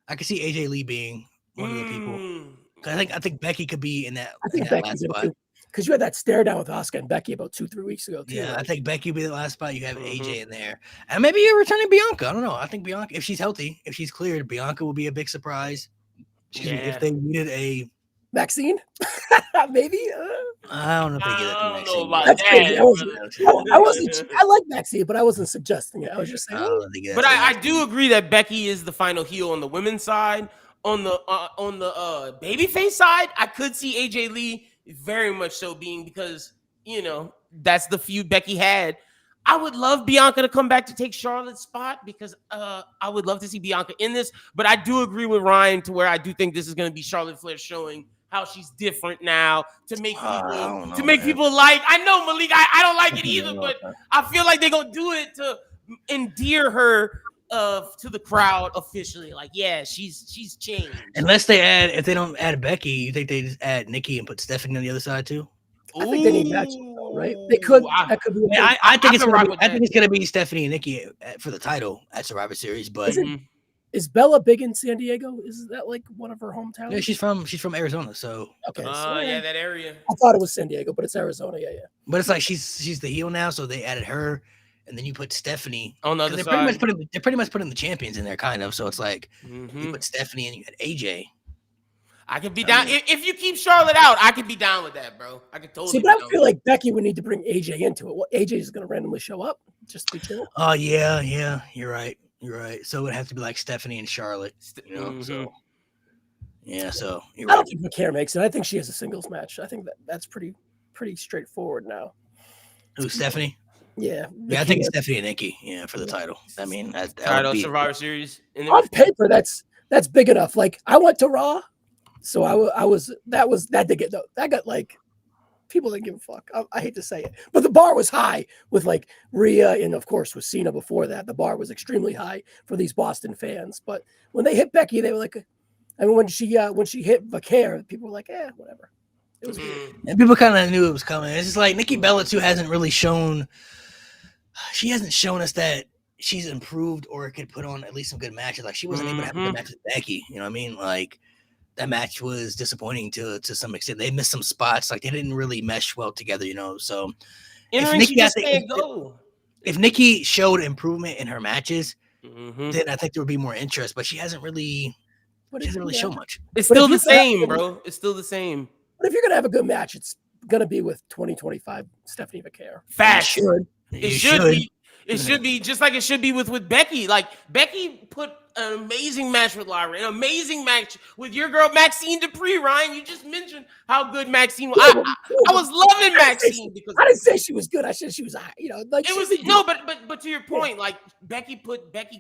AJ Lee being one of the people. I think Becky could be in that. I think Becky's in too. Because you had that stare down with Asuka and Becky about 2-3 weeks ago too. Yeah, right? I think Becky would be the last spot. You have AJ in there, and maybe you're returning Bianca. I don't know. I think Bianca, if she's healthy, if she's cleared, Bianca will be a big surprise. If they needed a vaccine, maybe. I don't know if they get it. I don't know about that. I wasn't. I like Maxine, but I wasn't suggesting it. I was just saying. But I do agree that Becky is the final heel on the women's side. On the babyface side, I could see AJ Lee very much so being because that's the feud Becky had. I would love Bianca to come back to take Charlotte's spot because I would love to see Bianca in this. But I do agree with Ryan to where I do think this is going to be Charlotte Flair showing how she's different now to make people like. I know Malik, I don't like it either, but I feel like they're gonna do it to endear her to the crowd officially. Like, yeah, she's changed. Unless if they don't add Becky, you think they just add Nikki and put Stephanie on the other side too? I think they need matches, though, right? They could. That could be. I think it's gonna be Stephanie and Nikki for the title at Survivor Series. But is Bella big in San Diego? Is that like one of her hometowns? Yeah, she's from Arizona, so okay. Yeah, that area. I thought it was San Diego, but it's Arizona. Yeah. But it's like she's the heel now, so they added her, and then you put Stephanie on the other side. They're pretty much putting the champions in there, kind of. So it's like you put Stephanie and you had AJ. I could be down if you keep Charlotte out. I could be down with that, bro. I could totally. See, but I feel like Becky would need to bring AJ into it. Well, AJ is going to randomly show up just to be chill. Oh yeah, you're right. So it would have to be like Stephanie and Charlotte, you know. So yeah, so you're I don't right. think McCare makes it. I think she has a singles match. I think that's pretty straightforward now. Who's Stephanie? Yeah, I think it's Stephanie and Nikki. Yeah, for the title. I mean, that title would be Survivor Series. On paper, that's big enough. Like I went to Raw. So that got like people didn't give a fuck. I hate to say it, but the bar was high with like Rhea and of course with Cena before that. The bar was extremely high for these Boston fans. But when they hit Becky, they were like, I mean, when she hit Vaquer, people were like, whatever. It was weird. And people kind of knew it was coming. It's just like Nikki Bella too hasn't really shown. She hasn't shown us that she's improved or could put on at least some good matches. Like she wasn't able to have a good match with Becky. You know what I mean? Like. That match was disappointing to some extent. They missed some spots, like they didn't really mesh well together, you know. So if Nikki showed improvement in her matches, then I think there would be more interest. But she hasn't really shown much. It's still the same, bro. It's still the same. But if you're gonna have a good match, it's gonna be with 2025 Stephanie Vaquer. Facts. It should be. It should be just like it should be with Becky. Like Becky put an amazing match with Lyra, an amazing match with your girl Maxine Dupree. Ryan, you just mentioned how good Maxine was. I was loving Maxine because I didn't say she was good. I said she was, like it was no, but to your point, like Becky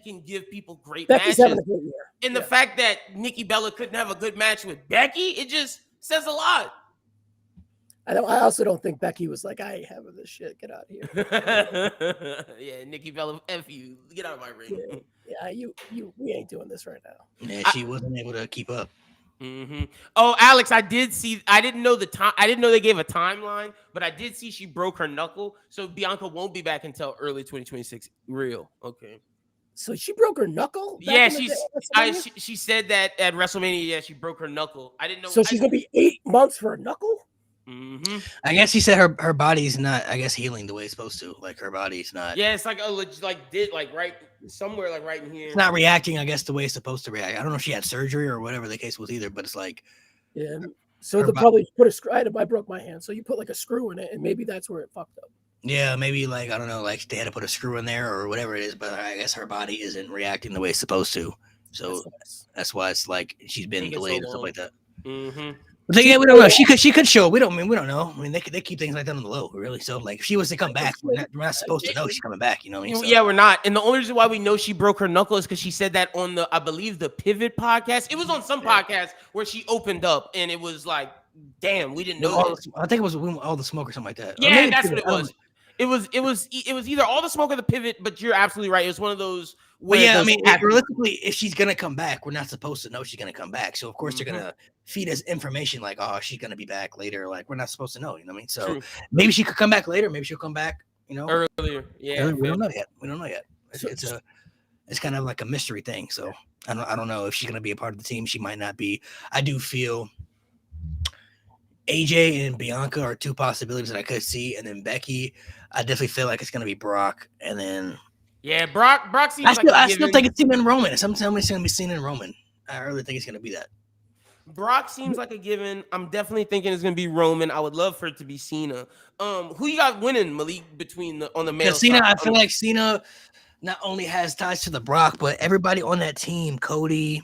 can give people great Becky's matches. having a great year. And the fact that Nikki Bella couldn't have a good match with Becky, it just says a lot. I also don't think Becky was like, I ain't having this shit. Get out of here. Yeah, Nikki Bella, F you. Get out of my ring. Yeah, we ain't doing this right now. Yeah, she wasn't able to keep up. Oh, Alex, I didn't know the time. I didn't know they gave a timeline, but I did see she broke her knuckle. So Bianca won't be back until early 2026. Real. Okay. So she broke her knuckle? Yeah, she said that at WrestleMania. Yeah, she broke her knuckle. I didn't know. So she's gonna be 8 months for a knuckle? I guess he said her body's not, I guess, healing the way it's supposed to. Like her body's not. Yeah, it's like right somewhere, like right in here. It's not reacting, I guess, the way it's supposed to react. I don't know if she had surgery or whatever the case was either, but it's like. Yeah. So they probably put a screw. I broke my hand, so you put like a screw in it, and maybe that's where it fucked up. Yeah, maybe like I don't know, like they had to put a screw in there or whatever it is, but I guess her body isn't reacting the way it's supposed to. So that's why it's like she's been delayed and stuff like that. But yeah, we don't know. She could show. We don't know. I mean, they keep things like that on the low, really. So like, if she was to come back, we're not supposed to know she's coming back. You know what I mean? So. Yeah, we're not. And the only reason why we know she broke her knuckle is because she said that on I believe the Pivot podcast. It was on some podcast where she opened up, and it was like, damn, we didn't know. I think it was All the Smoke or something like that. Yeah, that's what it was. It was either All the Smoke or the Pivot, but you're absolutely right. It was one of those. Well, yeah, I mean, realistically, if she's gonna come back, we're not supposed to know she's gonna come back. So of course they're gonna feed us information like, oh, she's gonna be back later. Like we're not supposed to know, you know what I mean? So maybe she could come back later. Maybe she'll come back, earlier. Yeah, we don't know yet. It's kind of like a mystery thing. So I don't know if she's gonna be a part of the team. She might not be. I do feel AJ and Bianca are two possibilities that I could see, and then Becky, I definitely feel like it's gonna be Brock, and then. Yeah, Brock seems I still think it's him in Roman. Somebody's going to be seen in Roman. I really think it's going to be that. Brock seems like a given. I'm definitely thinking it's going to be Roman. I would love for it to be Cena. Who you got winning, Malik, on the male Cena, side? I feel like Cena not only has ties to the Brock, but everybody on that team, Cody,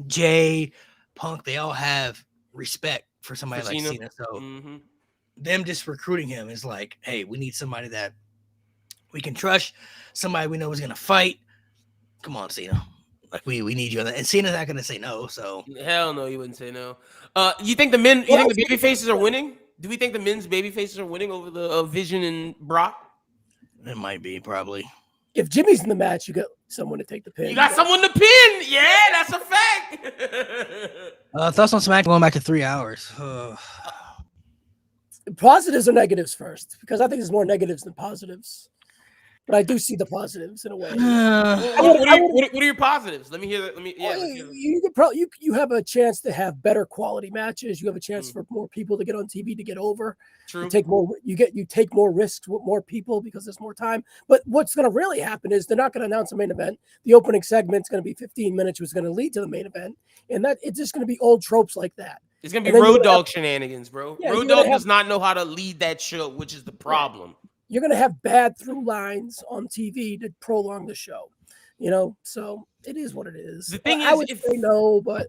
Jay, Punk, they all have respect for somebody like Cena. So them just recruiting him is like, hey, we need somebody that we can trust, somebody we know is going to fight. Come on, Cena. Like we need you on that. And Cena's not going to say no. So hell no, he wouldn't say no. You think the baby faces are winning? Do we think the men's baby faces are winning over the Vision and Brock? It might be probably. if Jimmy's in the match, you got someone to take the pin. You got someone to pin. Yeah, that's a fact. Thoughts on SmackDown going back to 3 hours. Positives or negatives first, because I think there's more negatives than positives. But I do see the positives in a way. What are your positives? Let me hear that. Let's hear that. You could probably you have a chance to have better quality matches. You have a chance for more people to get on TV to get over. True. You take more risks with more people because there's more time. But what's going to really happen is they're not going to announce a main event. The opening segment's going to be 15 minutes, which is going to lead to the main event, and that it's just going to be old tropes like that. It's going to be Road Dogg shenanigans, bro. Yeah, Road Dogg does not know how to lead that show, which is the problem. You're going to have bad through lines on TV to prolong the show, so it is what it is. The thing I is, would say no, but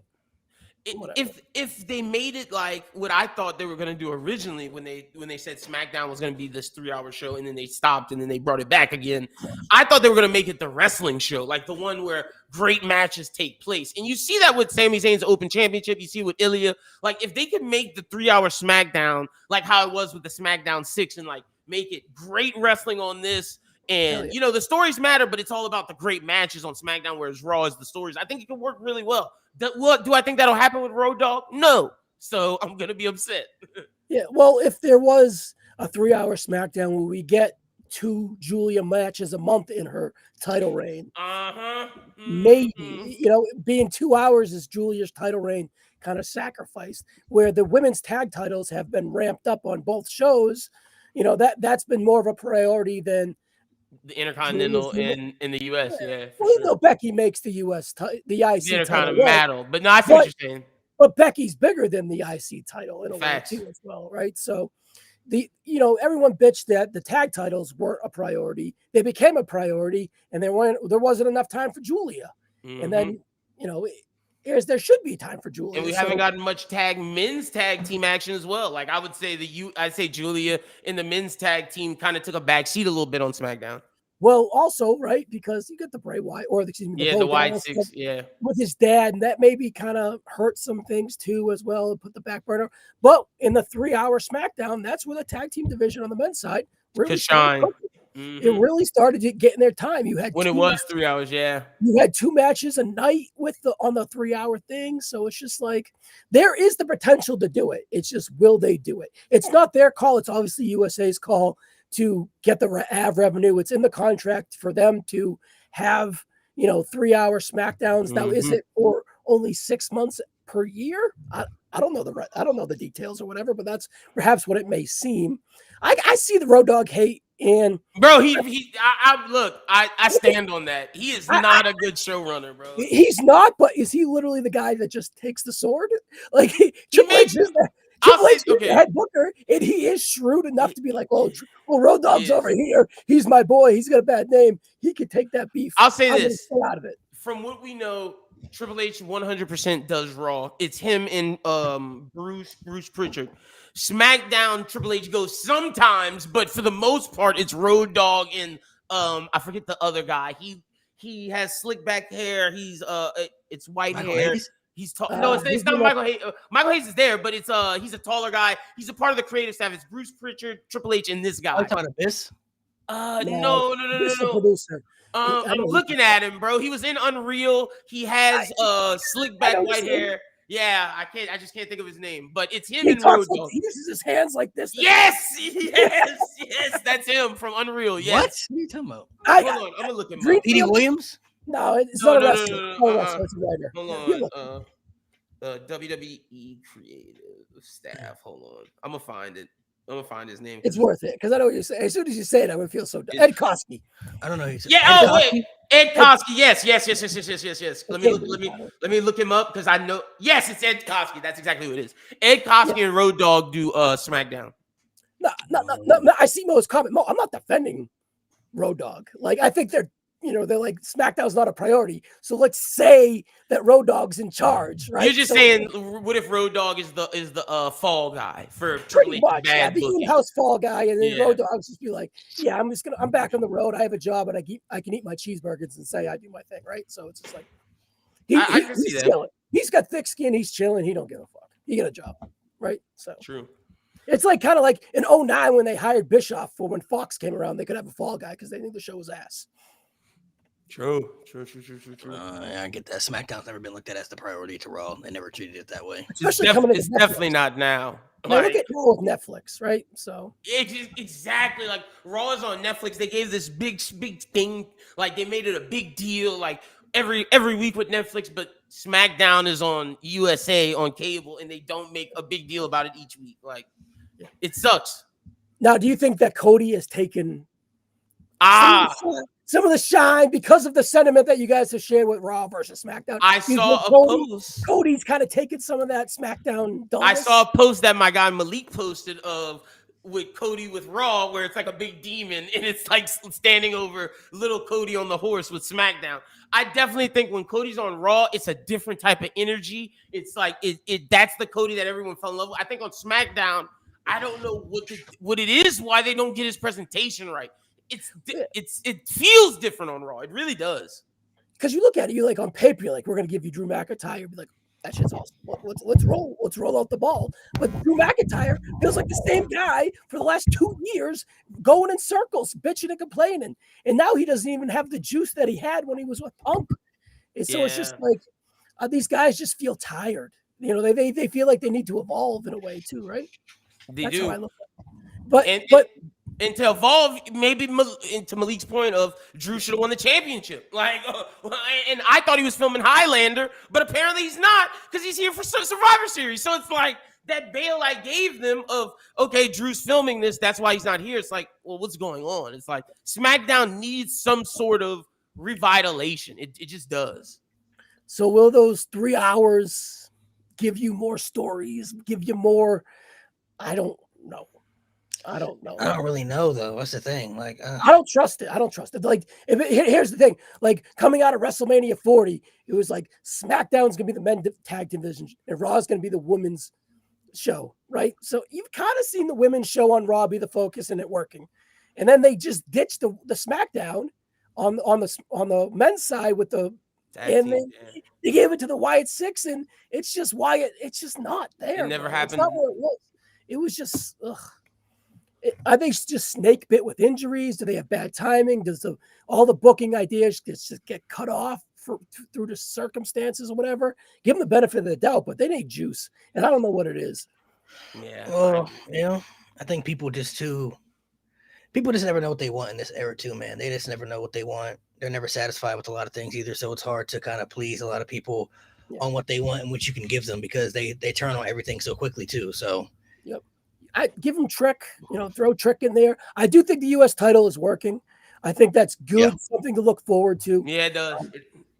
if they made it like what I thought they were going to do originally when they said SmackDown was going to be this 3-hour show and then they stopped and then they brought it back again, I thought they were going to make it the wrestling show, like the one where great matches take place. And you see that with Sami Zayn's Open Championship. You see with Ilya. Like if they could make the 3-hour SmackDown like how it was with the SmackDown 6 and like make it great wrestling on this. And, the stories matter, but it's all about the great matches on SmackDown, whereas Raw is the stories. I think it can work really well. Do I think that'll happen with Road Dogg? No. So I'm going to be upset. Yeah, well, if there was a 3-hour SmackDown where we get 2 Julia matches a month in her title reign, maybe, being 2 hours is Julia's title reign kind of sacrificed, where the women's tag titles have been ramped up on both shows. That's been more of a priority than the Intercontinental in the U.S. Yeah. Well, Becky makes the U.S. the IC the title. But no, I see what you're saying. But Becky's bigger than the IC title in a way too, as well, right? So everyone bitched that the tag titles weren't a priority. They became a priority, and there wasn't enough time for Julia. And then there should be time for Julia. And we haven't gotten much men's tag team action as well. Like I would say I'd say Julia in the men's tag team kind of took a back seat a little bit on SmackDown. Well, also, right, because you get the Bray Wyatt, the Wyatt 6, with his dad, and that maybe kind of hurt some things too as well, and put the back burner. But in the 3-hour SmackDown, that's where the tag team division on the men's side really shine. It really started getting their time. You had when it was 3 hours, You had 2 matches a night on the 3-hour thing, so it's just like there is the potential to do it. It's just will they do it? It's not their call. It's obviously USA's call to get the ad revenue. It's in the contract for them to have 3-hour SmackDowns. Now, is it for only 6 months per year? I don't know the details or whatever, but that's perhaps what it may seem. I see the Road Dogg hate. And bro, I stand on that. He is not a good showrunner, bro. He's not, but is he literally the guy that just takes the sword? Like Triple H is the head booker, and he is shrewd enough to be like, well, Road Dogg's over here. He's my boy. He's got a bad name. He could take that beef. I'll say this. Stay out of it. From what we know, Triple H 100% does Raw. It's him and Bruce Pritchard. SmackDown, Triple H goes sometimes, but for the most part, it's Road Dogg and I forget the other guy. He has slick back hair. He's it's white Michael hair. Hayes? He's tall. No, it's not Michael Hayes. Michael Hayes is there, but it's he's a taller guy. He's a part of the creative staff. It's Bruce Pritchard, Triple H, and this guy. Are you talking about Abyss? No. Producer. I'm looking at him, bro. He was in Unreal. He has slick back white hair. Yeah, I just can't think of his name, but it's him and Road Dogg. He uses his hands like this. Yes, that's him from Unreal. Yes. What are you talking about? Hold on, I'm gonna look him up. Petey Williams? No, it's not a wrestler. It's a writer. Hold on. WWE creative staff. Hold on. I'm gonna find it. I'm gonna find his name. It's worth it because I know what you're saying. As soon as you say it, I would feel so dumb. Ed Koskey. I don't know. Who yeah. Wait. Ed Koskey. Yes. Let me look him up because I know. Yes, it's Ed Koskey. That's exactly who it is. Ed Koskey and Road Dogg do SmackDown. No. I see Mo's comment. I'm not defending Road Dogg. Like I think they're like SmackDown's not a priority. So let's say that Road Dogg's in charge, right? You're just saying, what if Road Dogg is the fall guy for pretty much? Yeah, the in-house fall guy, and then Road Dogg's just be like, yeah, I'm back on the road. I have a job, and I can eat my cheeseburgers and say I do my thing, right? So it's just like I can see that. Chilling. He's got thick skin. He's chilling. He don't give a fuck. He got a job, right? So true. It's like kind of like in 2009 when they hired Bischoff for when Fox came around, they could have a fall guy because they knew the show was ass. True. Yeah, I get that. SmackDown's never been looked at as the priority to Raw. They never treated it that way. Especially coming It's into definitely not now. Now look at Raw with Netflix, right? So exactly like Raw is on Netflix. They gave this big thing, like they made it a big deal, like every week with Netflix. But SmackDown is on USA on cable, and they don't make a big deal about it each week. Like it sucks. now, do you think that Cody has taken some of the shine because of the sentiment that you guys have shared with Raw versus SmackDown? I saw a post. Cody's kind of taken some of that SmackDown dullness. I saw a post that my guy Malik posted of with Cody with Raw, where it's like a big demon and it's like standing over little Cody on the horse with SmackDown. I definitely think when Cody's on Raw, it's a different type of energy. It's like that's the Cody that everyone fell in love with. I think on SmackDown, I don't know what it is, why they don't get his presentation right. It feels different on Raw. It really does. Because you look at it, you're like on paper, you're like, we're gonna give you Drew McIntyre. You'd be like, that shit's awesome. Let's roll. Let's roll out the ball. But Drew McIntyre feels like the same guy for the last 2 years, going in circles, bitching and complaining. And now he doesn't even have the juice that he had when he was with Punk. And so it's just like these guys just feel tired. You know, they feel like they need to evolve in a way too, right? That's do. How I look at it. But and to evolve, maybe into Malik's point of Drew should have won the championship. Like, and I thought he was filming Highlander, but apparently he's not because he's here for Survivor Series. So it's like that bail I gave them of, okay, Drew's filming this. That's why he's not here. It's like, well, what's going on? It's like SmackDown needs some sort of revitalization. It just does. So will those 3 hours give you more stories, give you more? I don't know. I don't really know though. What's the thing? Like, I don't trust it. Like, here's the thing. Like coming out of WrestleMania 40, it was like SmackDown's gonna be the men's tag division, and Raw's gonna be the women's show, right? So you've kind of seen the women's show on Raw be the focus and it working, and then they just ditched the SmackDown on the men's side with the they gave it to the Wyatt Six, and it's just Wyatt. It's just not there. It never happened. It's not where it was. It was just ugh. Are they just snake bit with injuries? Do they have bad timing? Does all the booking ideas just get cut off through the circumstances or whatever? Give them the benefit of the doubt, but they need juice, and I don't know what it is. Yeah. Well, I think people just never know what they want in this era too, man. They just never know what they want. They're never satisfied with a lot of things either, so it's hard to kind of please a lot of people on what they want and what you can give them because they turn on everything so quickly too. So. Yep. I give him Trick, throw Trick in there. I do think the U.S. title is working. I think that's good, something to look forward to. Yeah, it does.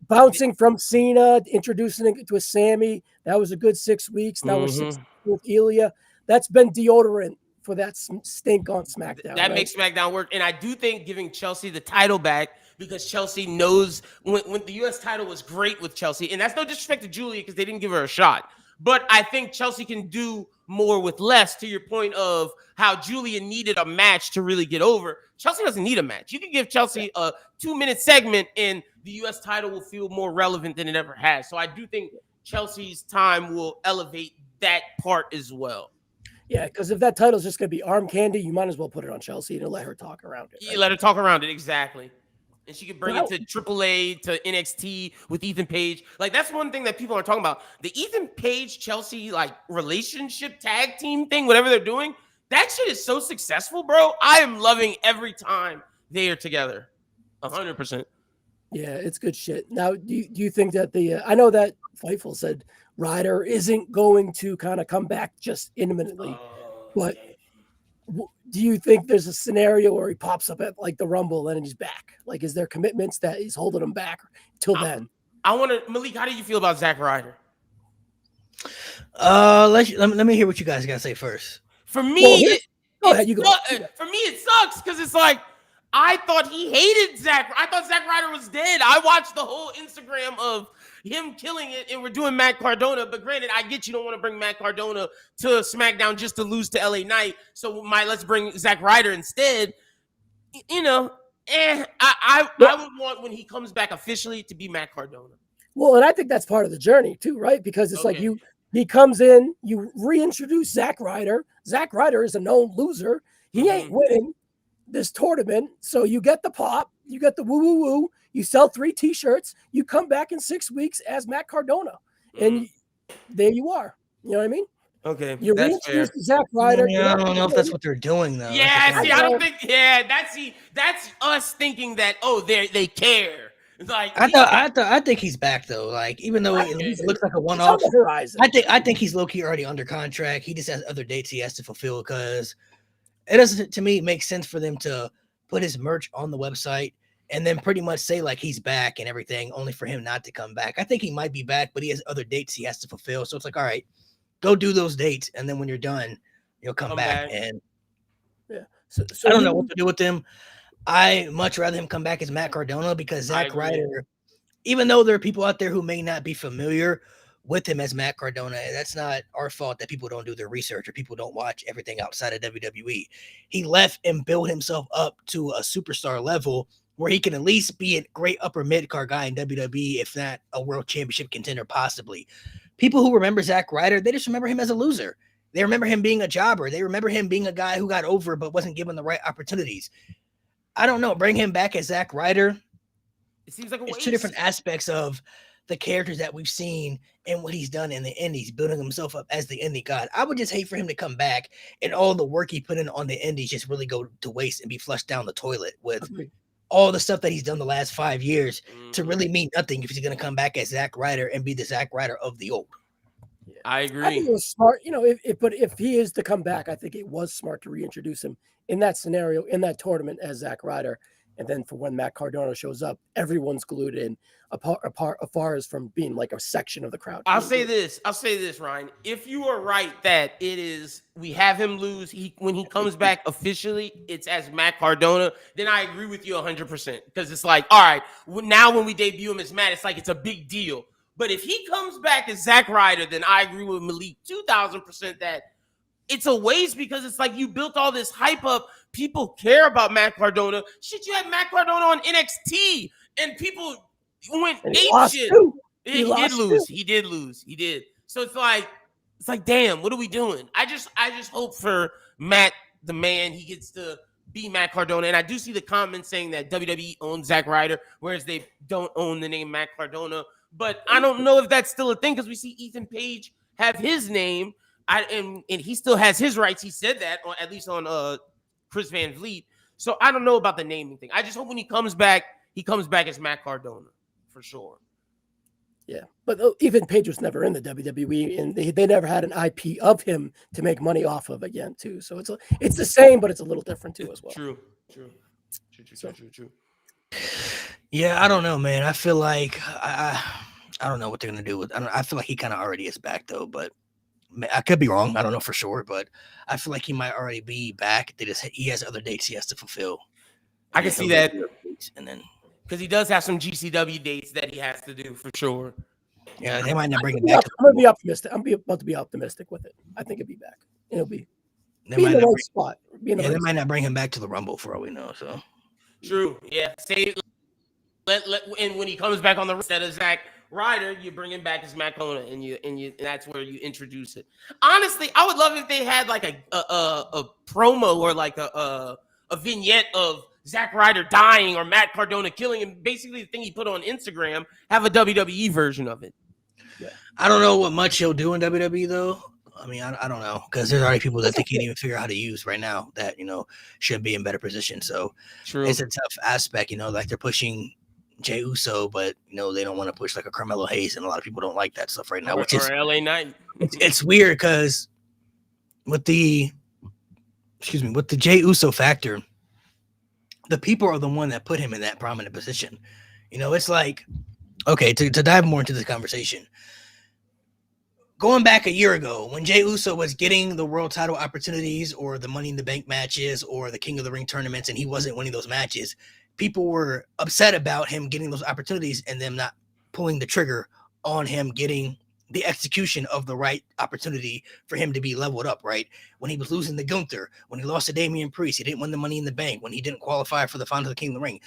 Bouncing from Cena, introducing it to a Sammy. That was a good 6 weeks. Now we're 6 weeks with Ilya. That's been deodorant for that stink on SmackDown. That makes SmackDown work. And I do think giving Chelsea the title back because Chelsea knows when the U.S. title was great with Chelsea. And that's no disrespect to Julia because they didn't give her a shot. But I think Chelsea can do more with less, to your point of how Julia needed a match to really get over. Chelsea doesn't need a match. You can give Chelsea a 2-minute segment and the U.S. title will feel more relevant than it ever has. So I do think Chelsea's time will elevate that part as well. Yeah, because if that title is just going to be arm candy, you might as well put it on Chelsea and let her talk around it. Right? You let her talk around it, exactly. And she could bring it to AAA, to NXT with Ethan Page. Like, that's one thing that people are talking about. The Ethan Page-Chelsea, like, relationship tag team thing, whatever they're doing, that shit is so successful, bro. I am loving every time they are together. 100%. Yeah, it's good shit. Now, do you think that I know that Fightful said Ryder isn't going to kind of come back just imminently, but do you think there's a scenario where he pops up at like the Rumble and he's back? Like, is there commitments that he's holding him back till then? I want to, Malik, how do you feel about Zack Ryder? Let me hear what you guys got to say first. For me, go ahead, you go. For me, it sucks because it's like, I thought he hated Zack. I thought Zack Ryder was dead. I watched the whole Instagram of him killing it, and we're doing Matt Cardona. But granted, I get you don't want to bring Matt Cardona to SmackDown just to lose to LA Knight. So let's bring Zack Ryder instead. I would want when he comes back officially to be Matt Cardona. Well, and I think that's part of the journey too, right? Because it's like he comes in, you reintroduce Zack Ryder. Zack Ryder is a known loser. He ain't winning this tournament, so you get the pop. You got the woo woo woo. You sell 3 T-shirts. You come back in 6 weeks as Matt Cardona, and there you are. You know what I mean? Okay, You that's fair. reintroduce Zack Ryder. Yeah, I don't know if that's what they're doing though. Yeah, see, I don't think. Yeah, that's us thinking that. Oh, they care. It's like I think he's back though. Like even though it looks like a one-off, I think he's low key already under contract. He just has other dates he has to fulfill because it doesn't to me make sense for them to put his merch on the website and then pretty much say like he's back and everything, only for him not to come back. I think he might be back, but he has other dates he has to fulfill. So it's like, all right, go do those dates, and then when you're done, you'll come back. And so I don't know what to do with him. I much rather him come back as Matt Cardona because Zack Ryder, even though there are people out there who may not be familiar with him as Matt Cardona, that's not our fault that people don't do their research or people don't watch everything outside of WWE. He left and built himself up to a superstar level where he can at least be a great upper mid-card guy in WWE, if not a world championship contender, possibly. People who remember Zack Ryder, they just remember him as a loser. They remember him being a jobber. They remember him being a guy who got over but wasn't given the right opportunities. I don't know. Bring him back as Zack Ryder. It seems like a waste. It's two different aspects of the characters that we've seen and what he's done in the indies, building himself up as the indie god. I would just hate for him to come back and all the work he put in on the indies just really go to waste and be flushed down the toilet with all the stuff that he's done the last 5 years to really mean nothing if he's going to come back as Zack Ryder and be the Zack Ryder of the old. I agree. I think it was smart, if he is to come back, I think it was smart to reintroduce him in that scenario, in that tournament as Zack Ryder. And then for when Matt Cardona shows up, everyone's glued in as far as from being like a section of the crowd. I'll say this, Ryan. If you are right that we have him lose, when he comes back officially, it's as Matt Cardona, then I agree with you 100%. Because it's like, all right, now when we debut him as Matt, it's like it's a big deal. But if he comes back as Zack Ryder, then I agree with Malik 2,000% that it's a waste because it's like you built all this hype up. People care about Matt Cardona. Shit, you had Matt Cardona on NXT, and people went ape shit. He did lose. So it's like, damn, what are we doing? I just hope for Matt, the man, he gets to be Matt Cardona. And I do see the comments saying that WWE owns Zack Ryder, whereas they don't own the name Matt Cardona. But I don't know if that's still a thing because we see Ethan Page have his name, and he still has his rights. He said that, at least on Chris Van Vliet. So I don't know about the naming thing. I just hope when he comes back as Matt Cardona for sure. Yeah, but Ethan Page was never in the WWE, and they never had an IP of him to make money off of again, too. So it's the same, but it's a little different too as well. True. Yeah, I don't know, man. I feel like I don't know what they're gonna do with. I feel like he kind of already is back though, but I could be wrong. I don't know for sure, but I feel like he might already be back. He has other dates he has to fulfill. I can see that, and then because he does have some GCW dates that he has to do for sure. Yeah, they might not bring him back. I'm gonna be optimistic. I'm about to be optimistic with it. I think it'll be back. It'll be in the right spot. They might not bring him back to the Rumble for all we know. So true. Yeah. And when he comes back on the instead of Zack Ryder, you bring him back as Matt Cardona, and that's where you introduce it. Honestly, I would love if they had like a promo or like a vignette of Zack Ryder dying or Matt Cardona killing him. Basically, the thing he put on Instagram, have a WWE version of it. Yeah. I don't know what much he'll do in WWE though. I mean, I don't know because there's already people that they can't even figure out how to use right now that should be in better position. So true. It's a tough aspect. Like they're pushing Jey Uso, but they don't want to push like a Carmelo Hayes, and a lot of people don't like that stuff right now. Or LA Knight. It's weird because with the Jey Uso factor, the people are the one that put him in that prominent position. It's like, okay, to dive more into this conversation. Going back a year ago, when Jey Uso was getting the world title opportunities or the Money in the Bank matches or the King of the Ring tournaments, and he wasn't winning those matches, people were upset about him getting those opportunities and them not pulling the trigger on him getting the execution of the right opportunity for him to be leveled up, right? When he was losing to Gunther, when he lost to Damian Priest, he didn't win the Money in the Bank, when he didn't qualify for the Final of the King of the Ring.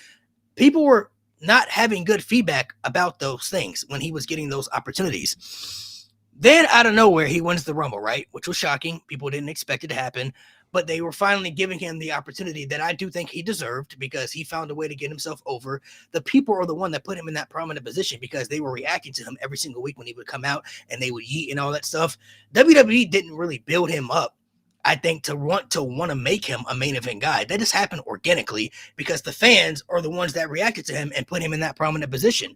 People were not having good feedback about those things when he was getting those opportunities. Then out of nowhere, he wins the Rumble, right? Which was shocking. People didn't expect it to happen. but they were finally giving him the opportunity that I do think he deserved because he found a way to get himself over. The people are the one that put him in that prominent position because they were reacting to him every single week when he would come out and they would yeet and all that stuff. WWE didn't really build him up, I think, to want to make him a main event guy. That just happened organically because the fans are the ones that reacted to him and put him in that prominent position.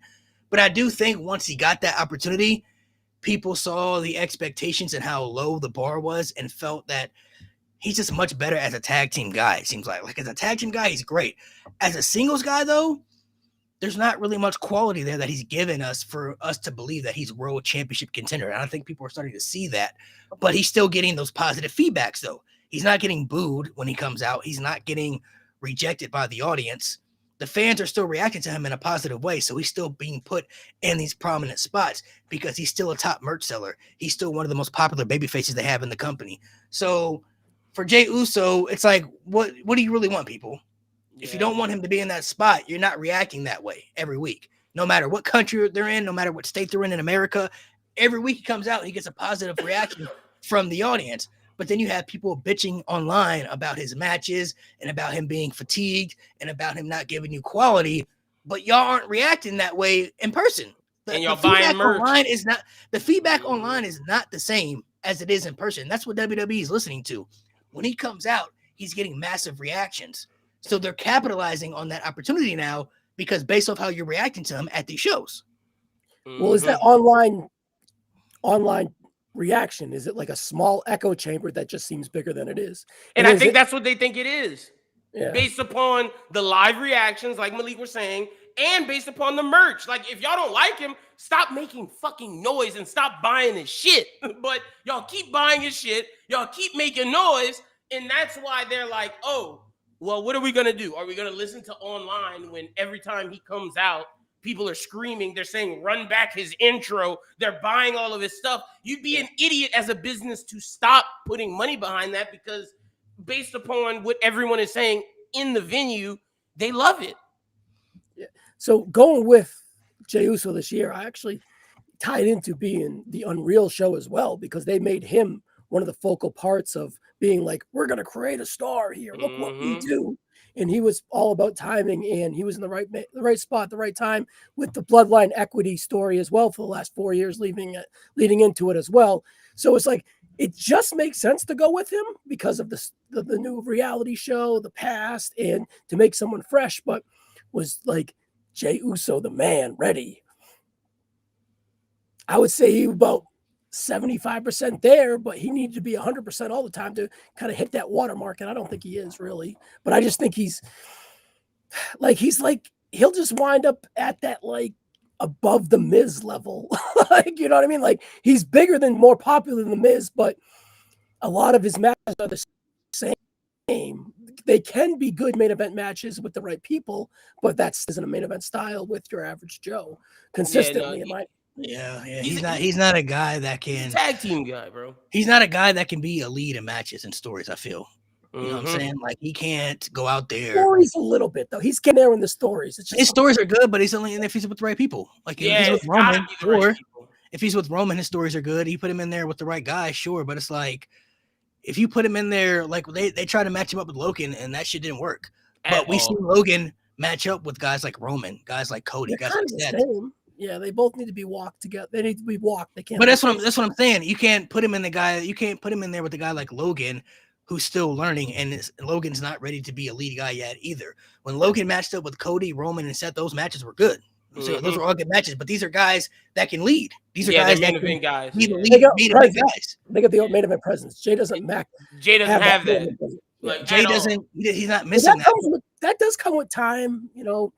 But I do think once he got that opportunity, people saw the expectations and how low the bar was and felt that he's just much better as a tag team guy, it seems like. Like, as a tag team guy, he's great. As a singles guy, though, there's not really much quality there that he's given us for us to believe that he's world championship contender. And I think people are starting to see that. But he's still getting those positive feedbacks, though. He's not getting booed when he comes out. He's not getting rejected by the audience. The fans are still reacting to him in a positive way, so he's still being put in these prominent spots because he's still a top merch seller. He's still one of the most popular baby faces they have in the company. So for Jey Uso, it's like, what do you really want, people? If you don't want him to be in that spot, you're not reacting that way every week. No matter what country they're in, no matter what state they're in America, every week he comes out and he gets a positive reaction from the audience. But then you have people bitching online about his matches and about him being fatigued and about him not giving you quality, but y'all aren't reacting that way in person. And y'all buying merch. The feedback online is not the same as it is in person. That's what WWE is listening to. When he comes out, he's getting massive reactions. So they're capitalizing on that opportunity now because based off how you're reacting to him at these shows. Well, is that online reaction? Is it like a small echo chamber that just seems bigger than it is? And I think that's what they think it is. Yeah. Based upon the live reactions, like Malik was saying, and based upon the merch. Like, if y'all don't like him, stop making fucking noise and stop buying his shit. But y'all keep buying his shit. Y'all keep making noise. And that's why they're like, oh, well, what are we going to do? Are we going to listen to online when every time he comes out, people are screaming, they're saying, run back his intro, they're buying all of his stuff? You'd be an idiot as a business to stop putting money behind that because based upon what everyone is saying in the venue, they love it. Yeah. So going with Jey Uso this year, I actually tied into being the Unreal show as well because they made him one of the focal parts of being like, we're going to create a star here. Look what we do. And he was all about timing, and he was in the right spot at the right time with the Bloodline equity story as well for the last 4 years, leading into it as well. So it's like, it just makes sense to go with him because of the new reality show, the past, and to make someone fresh. But was like Jey Uso, the man, ready? I would say he about 75% there, but he needed to be 100% all the time to kind of hit that watermark. And I don't think he is really, but I just think he's like, he'll just wind up at that, like, above the Miz level. Like, you know what I mean? Like, he's bigger than, more popular than the Miz, but a lot of his matches are the same. They can be good main event matches with the right people, but that isn't a main event style with your average Joe consistently. Yeah. He's not a guy that can. He's a tag team guy, bro. He's not a guy that can be a lead in matches and stories, I feel. You know what I'm saying? Like, he can't go out there. Stories a little bit, though. He's getting there in the stories. It's just his stories are good, but he's only in there if he's with the right people. Like, if he's with Roman, sure. If he's with Roman, his stories are good. You put him in there with the right guy, sure. But it's like, if you put him in there, like, they tried to match him up with Logan, and that shit didn't work. But we see Logan match up with guys like Roman, guys like Cody, guys like that. Yeah, they both need to be walked together. They need to be walked. They can't. But that's what I'm saying. You can't put him in You can't put him in there with a guy like Logan, who's still learning, and Logan's not ready to be a lead guy yet either. When Logan matched up with Cody, Roman, and Seth, those matches were good. So those were all good matches. But these are guys that can lead. These are guys that can guys. Be the lead main event guys. They got the main event presence. Jey doesn't have that. Like, Jey doesn't. He's not missing that. That does come with time, you know.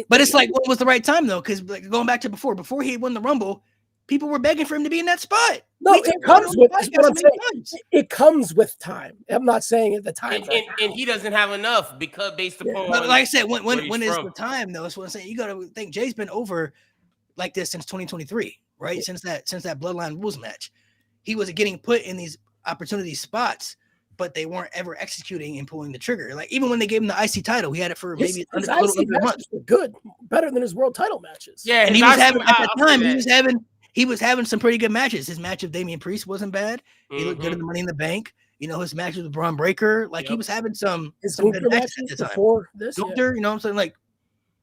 But it's like, what was the right time though? Because, like, going back to before he won the Rumble, people were begging for him to be in that spot. No, it comes with time. I'm not saying at the time, and he doesn't have enough because based upon. But like I said, when is the time though? That's what I'm saying. You got to think Jay's been over like this since 2023, right? Since that Bloodline Rules match, he was getting put in these opportunity spots, but they weren't ever executing and pulling the trigger. Like, even when they gave him the IC title, he had it for maybe a little under a month. Good, better than his world title matches. Yeah, and he was having at that time. He was having some pretty good matches. His match with Damian Priest wasn't bad. He looked good in the Money in the Bank. You know, his matches with Braun Breaker, like he Yep. was having some good Gunther matches matches at the time. before this. Yeah. Gunther, you know what I'm saying? Like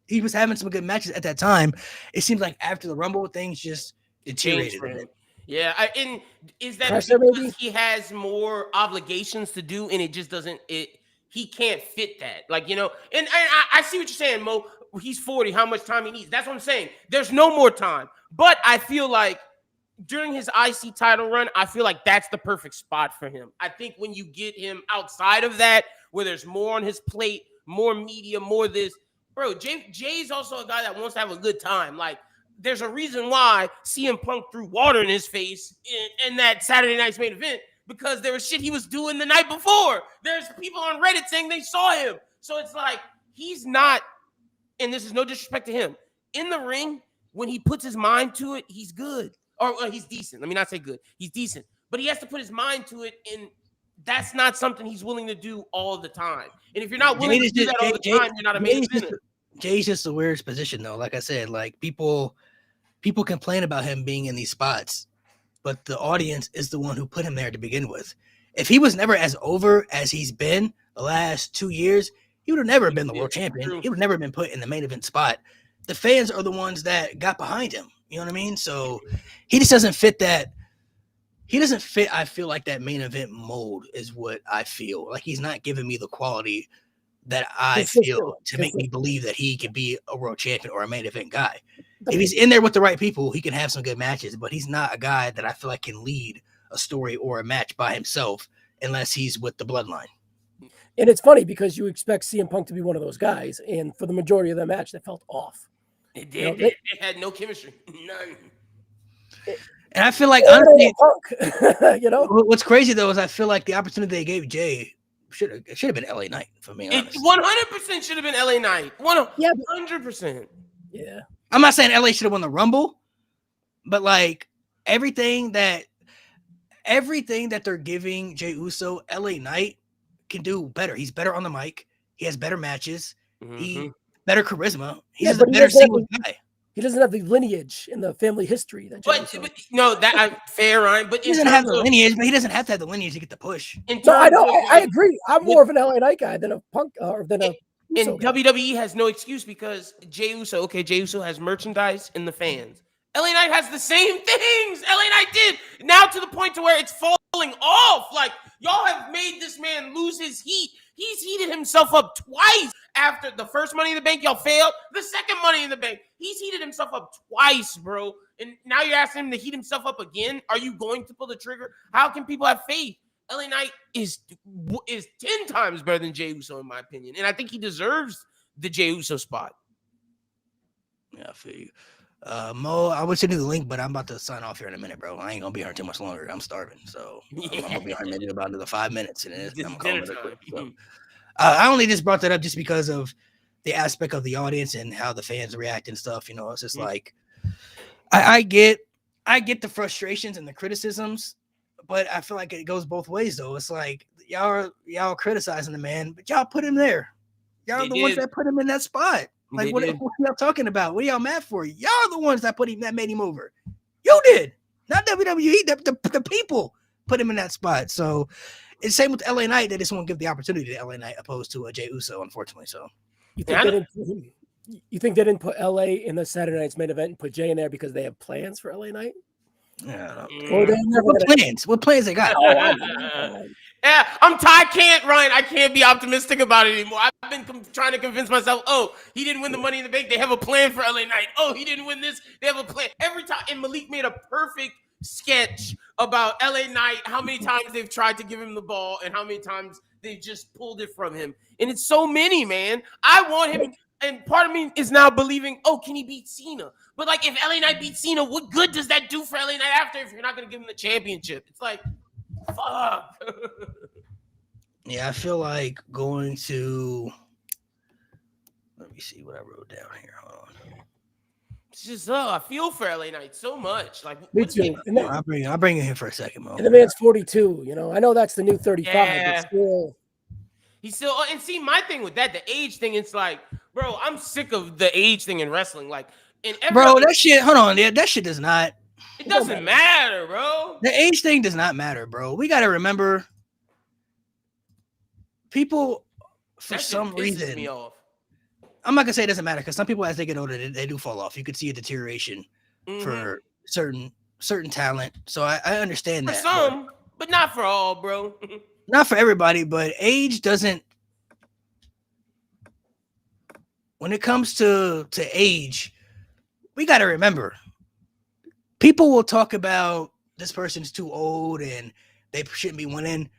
he was having some good matches at that time. It seems like after the Rumble, things just Changed deteriorated for a him. bit. Yeah, and is that Pressure, because maybe? he has more obligations to do, and it just doesn't? He can't fit that, like, you know. And I see what you're saying, Mo. He's 40. How much time he needs? That's what I'm saying. There's no more time. But I feel like during his IC title run, I feel like that's the perfect spot for him. I think when you get him outside of that, where there's more on his plate, more media, more this, bro. Jay's also a guy that wants to have a good time. Like, there's a reason why CM Punk threw water in his face in that Saturday night's main event, because there was shit he was doing the night before. There's people on Reddit saying they saw him. So it's like, he's not, and this is no disrespect to him, in the ring, when he puts his mind to it, he's good. Or he's decent. Let me not say good. He's decent. But he has to put his mind to it, and that's not something he's willing to do all the time. And if you're not willing to do that all the time, you're not a main eventer. Jay's just the weirdest position, though. Like I said, like people complain about him being in these spots, but the audience is the one who put him there to begin with. If he was never as over as he's been the last 2 years, he would have never been the world champion. He would have never been put in the main event spot. The fans are the ones that got behind him. You know what I mean? So he just doesn't fit that. He doesn't fit, I feel like, that main event mold is what I feel. Like he's not giving me the quality that I feel to make me believe that he could be a world champion or a main event guy. If he's in there with the right people, he can have some good matches, but he's not a guy that I feel like can lead a story or a match by himself unless he's with the bloodline. And it's funny because you expect CM Punk to be one of those guys, and for the majority of the match, that felt off. It did. You know, they had no chemistry. None. And I feel like, honestly, Punk, you know, what's crazy though is I feel like the opportunity they gave Jay should have been LA Knight, for me. It 100% should have been LA Knight. 100%. Yeah. I'm not saying LA should have won the Rumble, but like everything that they're giving Jey Uso, LA Knight can do better. He's better on the mic. He has better matches. Mm-hmm. He better charisma. He's a better single guy. He doesn't have the lineage in the family history that. But no, that fair, Ryan. But he doesn't have the lineage. But he doesn't have to have the lineage to get the push. No, I know. I agree. I'm more of an LA Knight guy than a Punk or than a. And WWE has no excuse because Jey Uso has merchandise and the fans. LA Knight has the same things LA Knight did. Now to the point to where it's falling off. Like, y'all have made this man lose his heat. He's heated himself up twice. After the first Money in the Bank, y'all failed. The second Money in the Bank, he's heated himself up twice, bro. And now you're asking him to heat himself up again. Are you going to pull the trigger? How can people have faith? LA Knight is 10 times better than Jey Uso, in my opinion. And I think he deserves the Jey Uso spot. Yeah, I feel you. Mo, I would send you the link, but I'm about to sign off here in a minute, bro. I ain't gonna be here too much longer. I'm starving, so I'm gonna be here in about another 5 minutes, and I'm calling it quick. So, I only just brought that up just because of the aspect of the audience and how the fans react and stuff. You know, it's just like I get the frustrations and the criticisms, but I feel like it goes both ways. Though it's like y'all are criticizing the man, but y'all put him there. Y'all are the ones that put him in that spot. Like, what are y'all talking about? What are y'all mad for? Y'all are the ones that made him over. You did, not WWE. The people put him in that spot. So it's same with LA Knight. They just won't give the opportunity to LA Knight opposed to Jey Uso, unfortunately. So you think they didn't put LA in the Saturday Night's main event and put Jay in there because they have plans for LA Knight? Yeah. Or What plans they got? Yeah, Ryan, I can't be optimistic about it anymore. I've been trying to convince myself, he didn't win the Money in the Bank. They have a plan for LA Knight. He didn't win this. They have a plan. Every time, and Malik made a perfect sketch about LA Knight, how many times they've tried to give him the ball and how many times they just pulled it from him. And it's so many, man. I want him, and part of me is now believing, can he beat Cena? But like, if LA Knight beats Cena, what good does that do for LA Knight after if you're not going to give him the championship? It's like, fuck. Yeah, I feel like going to. Let me see what I wrote down here. Hold on. It's just I feel for LA Knight so much. Like, me too. I'll bring it in for a second, Mo. And the man's 42. You know, I know that's the new 35. Yeah. But still, he's still. And see, my thing with that, the age thing, it's like, bro, I'm sick of the age thing in wrestling. Like, bro, that shit. Hold on, yeah, that shit does not. It doesn't matter, bro. The age thing does not matter, bro. We got to remember people, for That shit some pisses reason, me off. I'm not gonna say it doesn't matter because some people, as they get older, they do fall off. You could see a deterioration for certain talent. So I understand For that. some, but not for all, bro. Not for everybody, but age doesn't. When it comes to age, we got to remember, people will talk about this person's too old and they shouldn't be winning,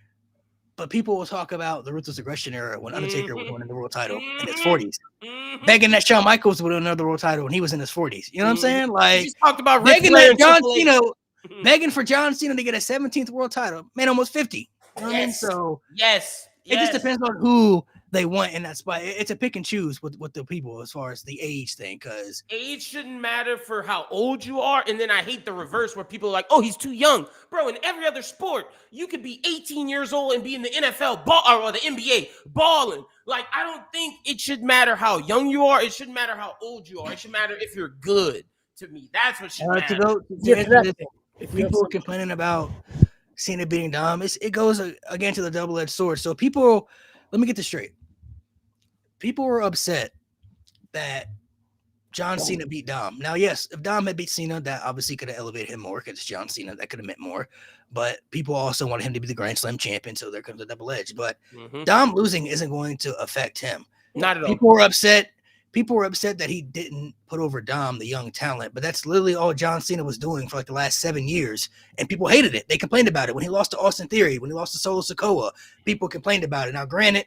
but people will talk about the Ruthless Aggression era when Undertaker was winning the world title in his 40s, begging that Shawn Michaels would win another world title when he was in his 40s. You know what I'm saying? Like, He's talked about begging that John Cena, begging for John Cena to get a 17th world title. Man, almost 50. You know what I mean? So yes, it just depends on who they want in that spot. It's a pick and choose with the people as far as the age thing, because age shouldn't matter for how old you are. And then I hate the reverse where people are like, oh, he's too young. Bro, in every other sport, you could be 18 years old and be in the NFL or the NBA balling. Like, I don't think it should matter how young you are. It shouldn't matter how old you are. It should matter if you're good. To me, that's what should matter. If people complaining about Cena beating Dom, it goes again to the double-edged sword. So people, let me get this straight. People were upset that John Cena beat Dom. Now, yes, if Dom had beat Cena, that obviously could have elevated him more because it's John Cena. That could have meant more. But people also wanted him to be the Grand Slam champion, so there comes a double edge. But Dom losing isn't going to affect him. Not at all. People were upset. People were upset that he didn't put over Dom, the young talent, but that's literally all John Cena was doing for like the last 7 years, and people hated it. They complained about it when he lost to Austin Theory, when he lost to Solo Sikoa. People complained about it. Now, granted,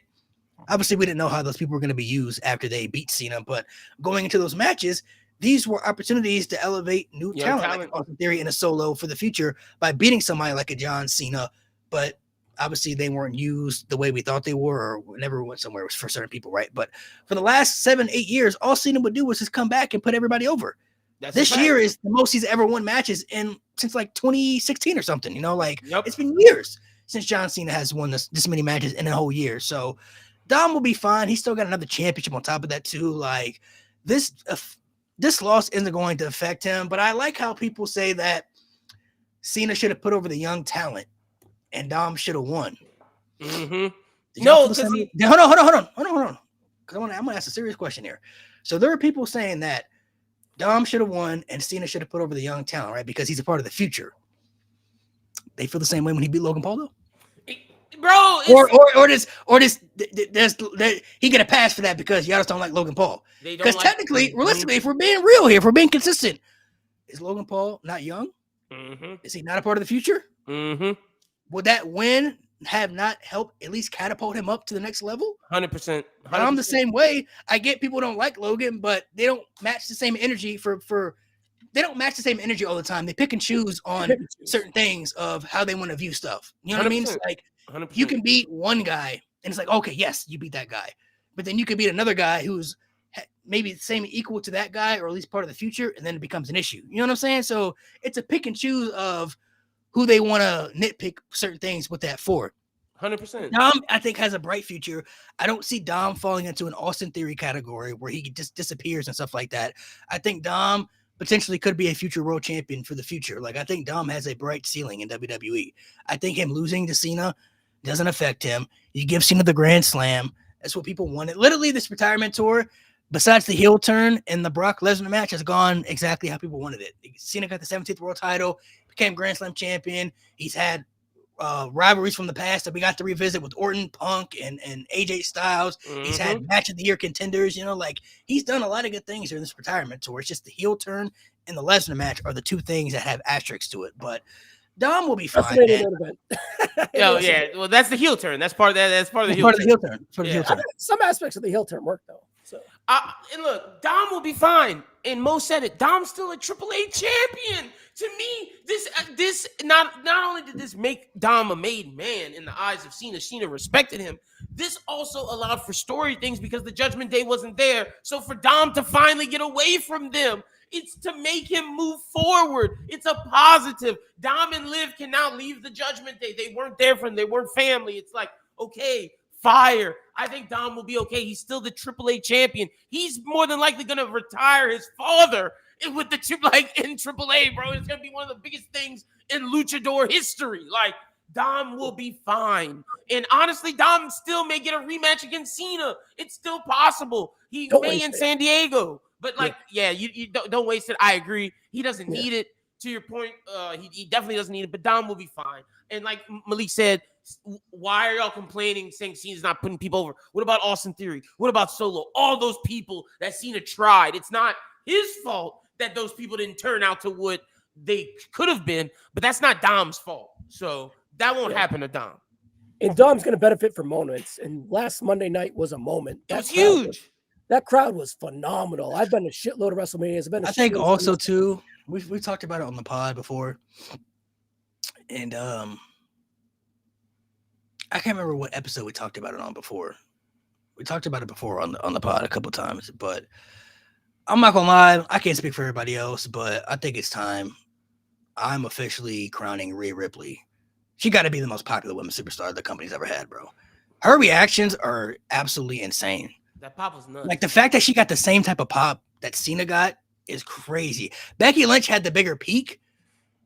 obviously we didn't know how those people were going to be used after they beat Cena, but going into those matches, these were opportunities to elevate new talent like Austin Theory in a Solo for the future by beating somebody like a John Cena, but obviously they weren't used the way we thought they were, or never went somewhere for certain people, right? But for the last 7-8 years, all Cena would do was just come back and put everybody over. This year is the most he's ever won matches since like 2016 or something. You know, like it's been years since John Cena has won this many matches in a whole year. So Dom will be fine. He's still got another championship on top of that too. Like this loss isn't going to affect him. But I like how people say that Cena should have put over the young talent and Dom should have won. No, because hold on. Because I'm gonna ask a serious question here. So there are people saying that Dom should have won and Cena should have put over the young talent, right? Because he's a part of the future. They feel the same way when he beat Logan Paul, though. Bro, he get a pass for that because y'all just don't like Logan Paul. Because technically, realistically, if we're being real here, if we're being consistent, is Logan Paul not young? Is he not a part of the future? Would that win have not helped at least catapult him up to the next level? 100%. I'm the same way. I get people don't like Logan, but they don't match the same energy they don't match the same energy all the time. They pick and choose on certain things of how they want to view stuff. You know what I mean? It's like 100%. You can beat one guy and it's like, okay, yes, you beat that guy. But then you can beat another guy who's maybe the same equal to that guy or at least part of the future, and then it becomes an issue. You know what I'm saying? So it's a pick and choose of who they want to nitpick certain things with that for. 100%. Dom, I think, has a bright future. I don't see Dom falling into an Austin Theory category where he just disappears and stuff like that. I think Dom potentially could be a future world champion for the future. Like, I think Dom has a bright ceiling in WWE. I think him losing to Cena doesn't affect him. You give Cena the Grand Slam. That's what people wanted. Literally, this retirement tour, besides the heel turn and the Brock Lesnar match, has gone exactly how people wanted it. Cena got the 17th world title, became Grand Slam champion. He's had rivalries from the past that we got to revisit with Orton, Punk, and AJ Styles. He's had match of the year contenders. You know, like, he's done a lot of good things during this retirement tour. It's just the heel turn and the Lesnar match are the two things that have asterisks to it. But Dom will be fine. Yeah. Well, that's the heel turn. That's part of that. That's part of the heel turn. Some aspects of the heel turn work though. So and look, Dom will be fine. And Mo said it. Dom's still a AAA champion. To me, this not only did this make Dom a made man in the eyes of Cena, Cena respected him. This also allowed for story things because the Judgment Day wasn't there. So for Dom to finally get away from them, it's to make him move forward. It's a positive. Dom and Liv can now leave the Judgment Day. They weren't there for him. They weren't family. It's like, okay, fire. I think Dom will be okay. He's still the AAA champion. He's more than likely going to retire his father with the in AAA, bro. It's going to be one of the biggest things in luchador history. Like, Dom will be fine. And honestly, Dom still may get a rematch against Cena. It's still possible. He Don't may waste in it. San Diego. But you don't waste it. I agree. He doesn't need it. To your point, he definitely doesn't need it. But Dom will be fine. And like Malik said, why are y'all complaining saying Cena's not putting people over? What about Austin Theory? What about Solo? All those people that Cena tried. It's not his fault that those people didn't turn out to what they could have been. But that's not Dom's fault. So that won't happen to Dom. And Dom's going to benefit from moments. And last Monday night was a moment. It was huge. That crowd was phenomenal. I've been to a shitload of WrestleManias. I think also too, we talked about it on the pod before, and I can't remember what episode we talked about it on before. We talked about it before on the pod a couple times, but I'm not gonna lie, I can't speak for everybody else, but I think it's time. I'm officially crowning Rhea Ripley. She got to be the most popular women's superstar the company's ever had, bro. Her reactions are absolutely insane. That pop was nuts. Like the fact that she got the same type of pop that Cena got is crazy. Becky Lynch had the bigger peak,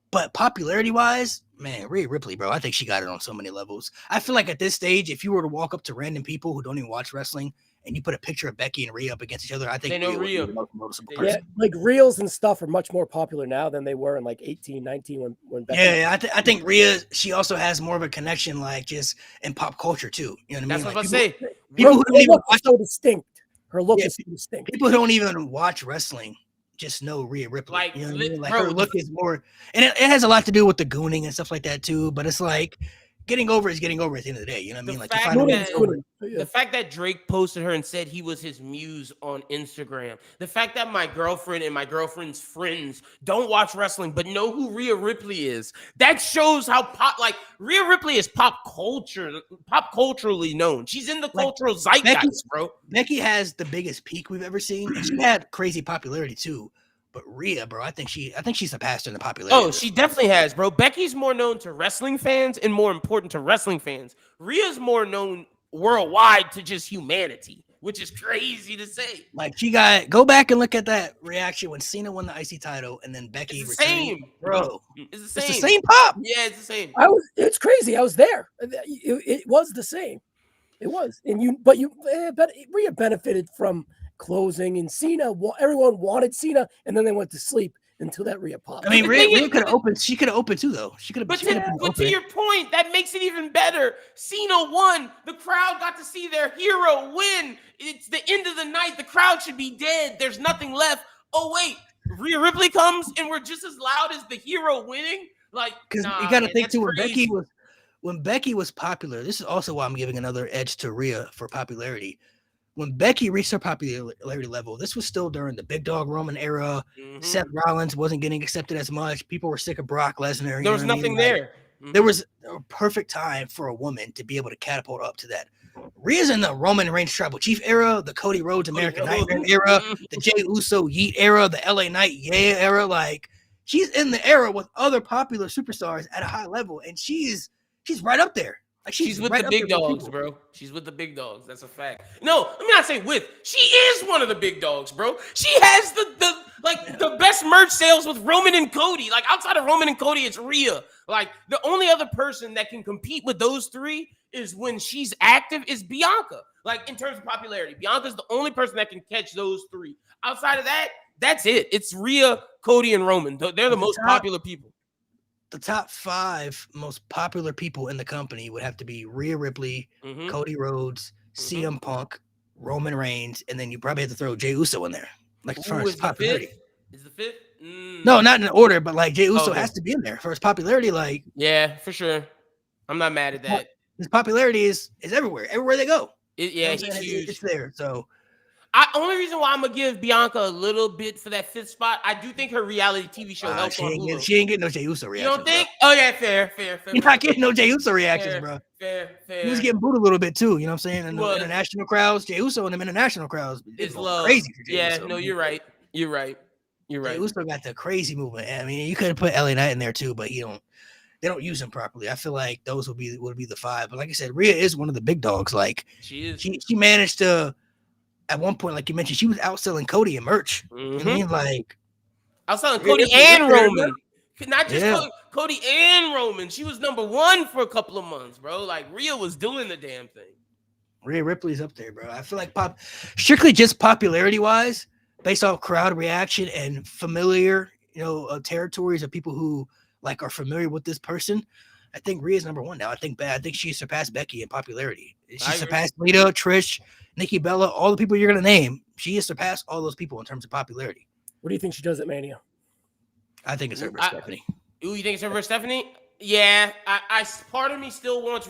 but popularity-wise, man, Rhea Ripley, bro, I think she got it on so many levels. I feel like at this stage, if you were to walk up to random people who don't even watch wrestling and you put a picture of Becky and Rhea up against each other, I think they know Rhea. would be the most noticeable Yeah, person. like reels and stuff are much more popular now than they were in like 18, 19 when Becky. Yeah, I think Rhea, she also has more of a connection, like just in pop culture too. You know what I mean? That's Like, what I say. people who don't even look is so distinct. Her look is so distinct. People who don't even watch wrestling just know Rhea Ripley. Like, you know what I mean? Like bro, her look is more, and it has a lot to do with the gooning and stuff like that too. But it's like getting over is getting over at the end of the day. You know what I mean? Like you find a way to get over it. The fact that Drake posted her and said he was his muse on Instagram. The fact that my girlfriend and my girlfriend's friends don't watch wrestling but know who Rhea Ripley is. That shows how Rhea Ripley is pop culturally known. She's in the cultural zeitgeist, bro. Becky has the biggest peak we've ever seen, and she had crazy popularity too. But Rhea, bro, I think she surpassed her in the popularity. Oh, she definitely has, bro. Becky's more known to wrestling fans and more important to wrestling fans. Rhea's more known worldwide to just humanity, which is crazy to say. Like go back and look at that reaction when Cena won the IC title and then Becky It's the same, bro. It's the same. It's the same pop. Yeah, it's the same. It's crazy. I was there. It was the same. It was. But Rhea benefited from closing, and Cena, everyone wanted Cena, and then they went to sleep until that Rhea popped. I mean, Rhea could have opened. She could have opened too, though. She could have. But to your point, that makes it even better. Cena won. The crowd got to see their hero win. It's the end of the night. The crowd should be dead. There's nothing left. Oh wait, Rhea Ripley comes, and we're just as loud as the hero winning. Like, because you got to think too, when Becky was popular. This is also why I'm giving another edge to Rhea for popularity. When Becky reached her popularity level, this was still during the Big Dog Roman era. Mm-hmm. Seth Rollins wasn't getting accepted as much. People were sick of Brock Lesnar. There was nothing there. Mm-hmm. There was a perfect time for a woman to be able to catapult up to that. Rhea's in the Roman Reigns Tribal Chief era, the Cody Rhodes American Nightmare era, the Jey Uso Yeet era, the LA Knight era. Like, she's in the era with other popular superstars at a high level, and she's right up there. Like she's with the big dogs, bro. She's with the big dogs. That's a fact. No, let me not say with. She is one of the big dogs, bro. She has the best merch sales with Roman and Cody. Like, outside of Roman and Cody, it's Rhea. Like, the only other person that can compete with those three is when she's active is Bianca. Like, in terms of popularity, Bianca's the only person that can catch those three. Outside of that, that's it. It's Rhea, Cody, and Roman. They're the most popular people. The top 5 most popular people in the company would have to be Rhea Ripley, Cody Rhodes, CM Punk, Roman Reigns, and then you probably have to throw Jey Uso in there. Like, as far as popularity. Is the 5th? No, not in order, but like Jey Uso has to be in there for his popularity. Like, yeah, for sure. I'm not mad at that. His popularity is everywhere. Everywhere they go. He's huge. It's there. So only reason why I'm gonna give Bianca a little bit for that 5th spot, I do think her reality TV show helps on Hulu. She ain't getting no Jey Uso reactions. You don't think? Bro. Oh yeah, fair. You're not getting no Jey Uso reactions, bro. Fair. He was getting booed a little bit too. You know what I'm saying? In the international crowds, Jey Uso in them international crowds is crazy for Jey Uso. No, you're right. Jey Uso got the crazy movement. I mean, you could have put LA Knight in there too, but they don't use him properly. I feel like those would be the 5. But like I said, Rhea is one of the big dogs. Like, she is. She managed to. At one point, like you mentioned, she was outselling Cody in merch. You know what I mean? Like, outselling Cody and Roman. Not just Cody and Roman. She was number 1 for a couple of months, bro. Like Rhea was doing the damn thing. Rhea Ripley's up there, bro. I feel like strictly just popularity wise, based off crowd reaction and familiar, territories of people who like are familiar with this person. I think Rhea's number 1 now. I think she surpassed Becky in popularity. She surpassed Lita, Trish, Nikki Bella, all the people you're gonna name. She has surpassed all those people in terms of popularity. What do you think she does at Mania? I think it's her versus Stephanie. Ooh, you think it's her versus Stephanie? Yeah, I part of me still wants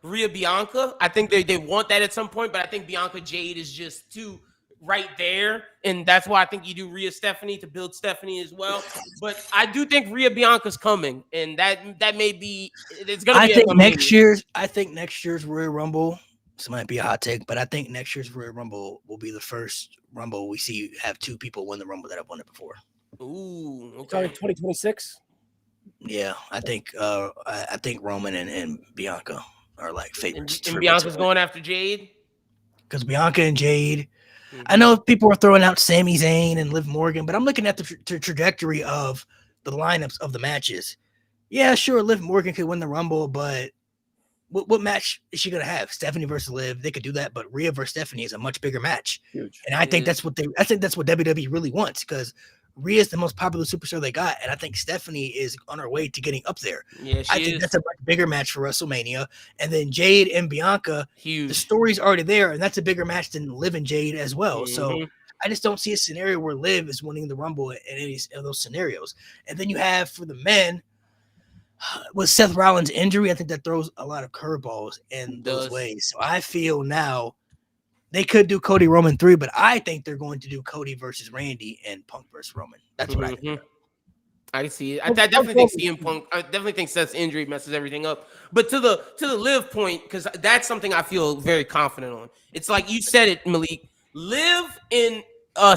Rhea Bianca. I think they want that at some point, but I think Bianca Jade is just too right there, and that's why I think you do Rhea Stephanie to build Stephanie as well. But I do think Rhea Bianca's coming, and that may be it's gonna be. I think next year's Royal Rumble. This might be a hot take, but I think next year's Royal Rumble will be the first Rumble we see have 2 people win the Rumble that have won it before. Ooh, okay. Sorry, 2026. Yeah, I think Roman and Bianca are like favorites. And Bianca's going after Jade? Because Bianca and Jade, I know people are throwing out Sami Zayn and Liv Morgan, but I'm looking at the trajectory of the lineups of the matches. Yeah, sure, Liv Morgan could win the Rumble, but what match is she going to have? Stephanie versus Liv, they could do that, but Rhea versus Stephanie is a much bigger match. Huge. And I think that's what WWE really wants, because Rhea is the most popular superstar they got, and I think Stephanie is on her way to getting up there. Yeah, I think that's a much bigger match for WrestleMania. And then Jade and Bianca, huge. The story's already there, and that's a bigger match than Liv and Jade as well. Mm-hmm. So I just don't see a scenario where Liv is winning the Rumble in any of those scenarios. And then you have for the men, with Seth Rollins' injury, I think that throws a lot of curveballs in those ways. So I feel now they could do Cody Roman 3, but I think they're going to do Cody versus Randy and Punk versus Roman. That's what I think. I can see it. I definitely think CM Punk. I definitely think Seth's injury messes everything up. But to the Liv point, because that's something I feel very confident on. It's like you said it, Malik. Liv and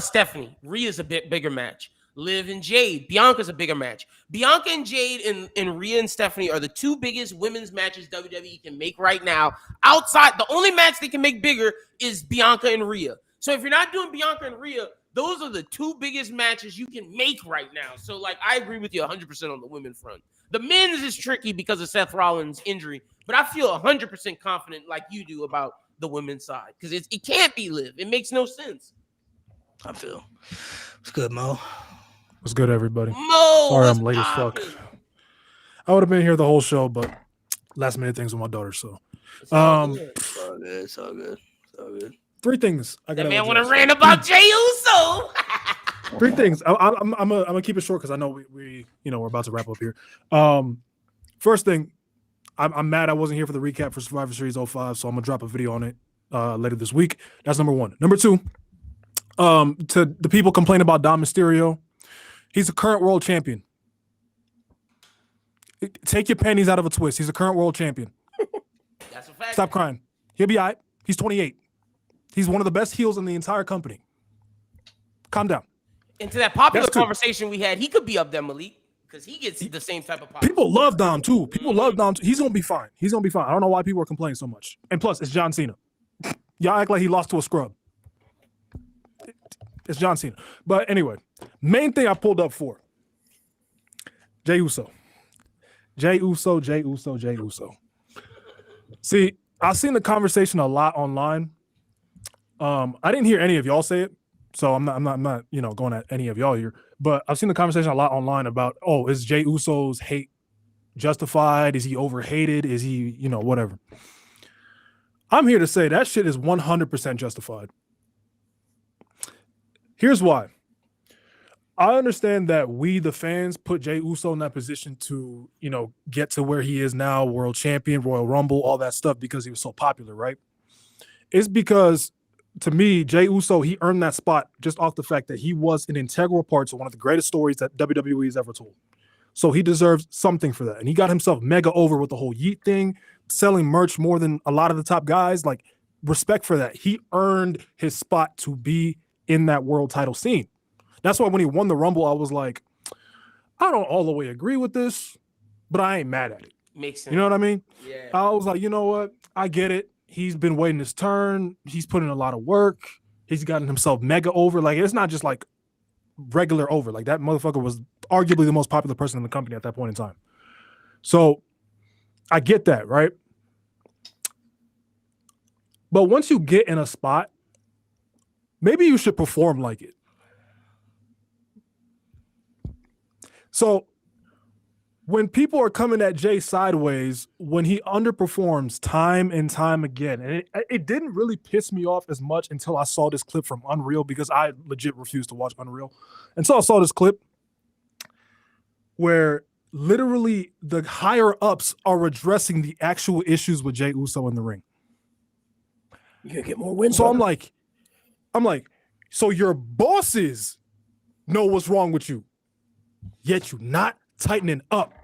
Stephanie, Rhea's a bit bigger match. Liv and Jade, Bianca's a bigger match. Bianca and Jade and Rhea and Stephanie are the 2 biggest women's matches WWE can make right now. Outside, the only match they can make bigger is Bianca and Rhea. So if you're not doing Bianca and Rhea, those are the 2 biggest matches you can make right now. So like I agree with you 100% on the women front. The men's is tricky because of Seth Rollins' injury, but I feel 100% confident like you do about the women's side because it can't be Liv. It makes no sense. I feel it's good, Mo. What's good, everybody? Mo, sorry I'm late as fuck. I would have been here the whole show, but last minute things with my daughter. So, It's all good. 3 things I got. That man want to rant about Jey Uso. 3 things. I'm gonna keep it short because I know we're about to wrap up here. First thing, I'm mad I wasn't here for the recap for Survivor Series 05, so I'm gonna drop a video on it later this week. That's number 1. Number 2, to the people complaining about Dom Mysterio. He's a current world champion. Take your panties out of a twist. He's a current world champion. That's a fact. Stop crying. He'll be all right. He's 28. He's one of the best heels in the entire company. Calm down. And to that popular conversation we had, he could be up there, Malik, because he gets the same type of popularity. People love Dom, too. Love Dom, too. He's going to be fine. I don't know why people are complaining so much. And plus, it's John Cena. Y'all act like he lost to a scrub. It's John Cena. But anyway, main thing I pulled up for Jey Uso. See, I've seen the conversation a lot online. I didn't hear any of y'all say it, so I'm not going at any of y'all here. But I've seen the conversation a lot online about, is Jey Uso's hate justified? Is he overhated? Is he, whatever? I'm here to say that shit is 100% justified. Here's why. I understand that we, the fans, put Jey Uso in that position to, get to where he is now, world champion, Royal Rumble, all that stuff, because he was so popular, right? It's because, to me, Jey Uso, he earned that spot just off the fact that he was an integral part to one of the greatest stories that WWE has ever told. So he deserves something for that. And he got himself mega over with the whole Yeet thing, selling merch more than a lot of the top guys. Like, respect for that. He earned his spot to be in that world title scene. That's why when he won the Rumble, I was like, I don't all the way agree with this, but I ain't mad at it. Makes sense. You know what I mean? Yeah. I was like, you know what? I get it. He's been waiting his turn. He's put in a lot of work. He's gotten himself mega over. Like, it's not just like regular over. Like that motherfucker was arguably the most popular person in the company at that point in time. So I get that, right? But once you get in a spot, maybe you should perform like it. So when people are coming at Jay sideways, when he underperforms time and time again, and it didn't really piss me off as much until I saw this clip from Unreal, because I legit refused to watch Unreal. And so I saw this clip where literally the higher ups are addressing the actual issues with Jay Uso in the ring. You gotta get more wins. So I'm like, so your bosses know what's wrong with you, yet you're not tightening up,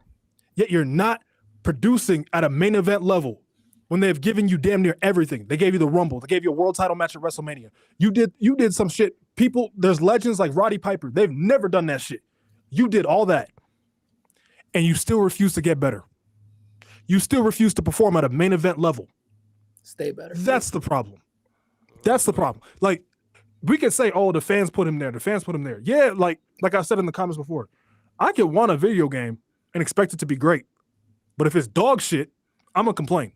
yet you're not producing at a main event level when they've given you damn near everything. They gave you the Rumble, they gave you a world title match at WrestleMania. You did some shit. People, there's legends like Roddy Piper. They've never done that shit. You did all that, and you still refuse to get better. You still refuse to perform at a main event level. Stay better. That's the problem. That's the problem. Like, we can say, oh, the fans put him there. The fans put him there. Yeah, like I said in the comments before, I could want a video game and expect it to be great. But if it's dog shit, I'm going to complain.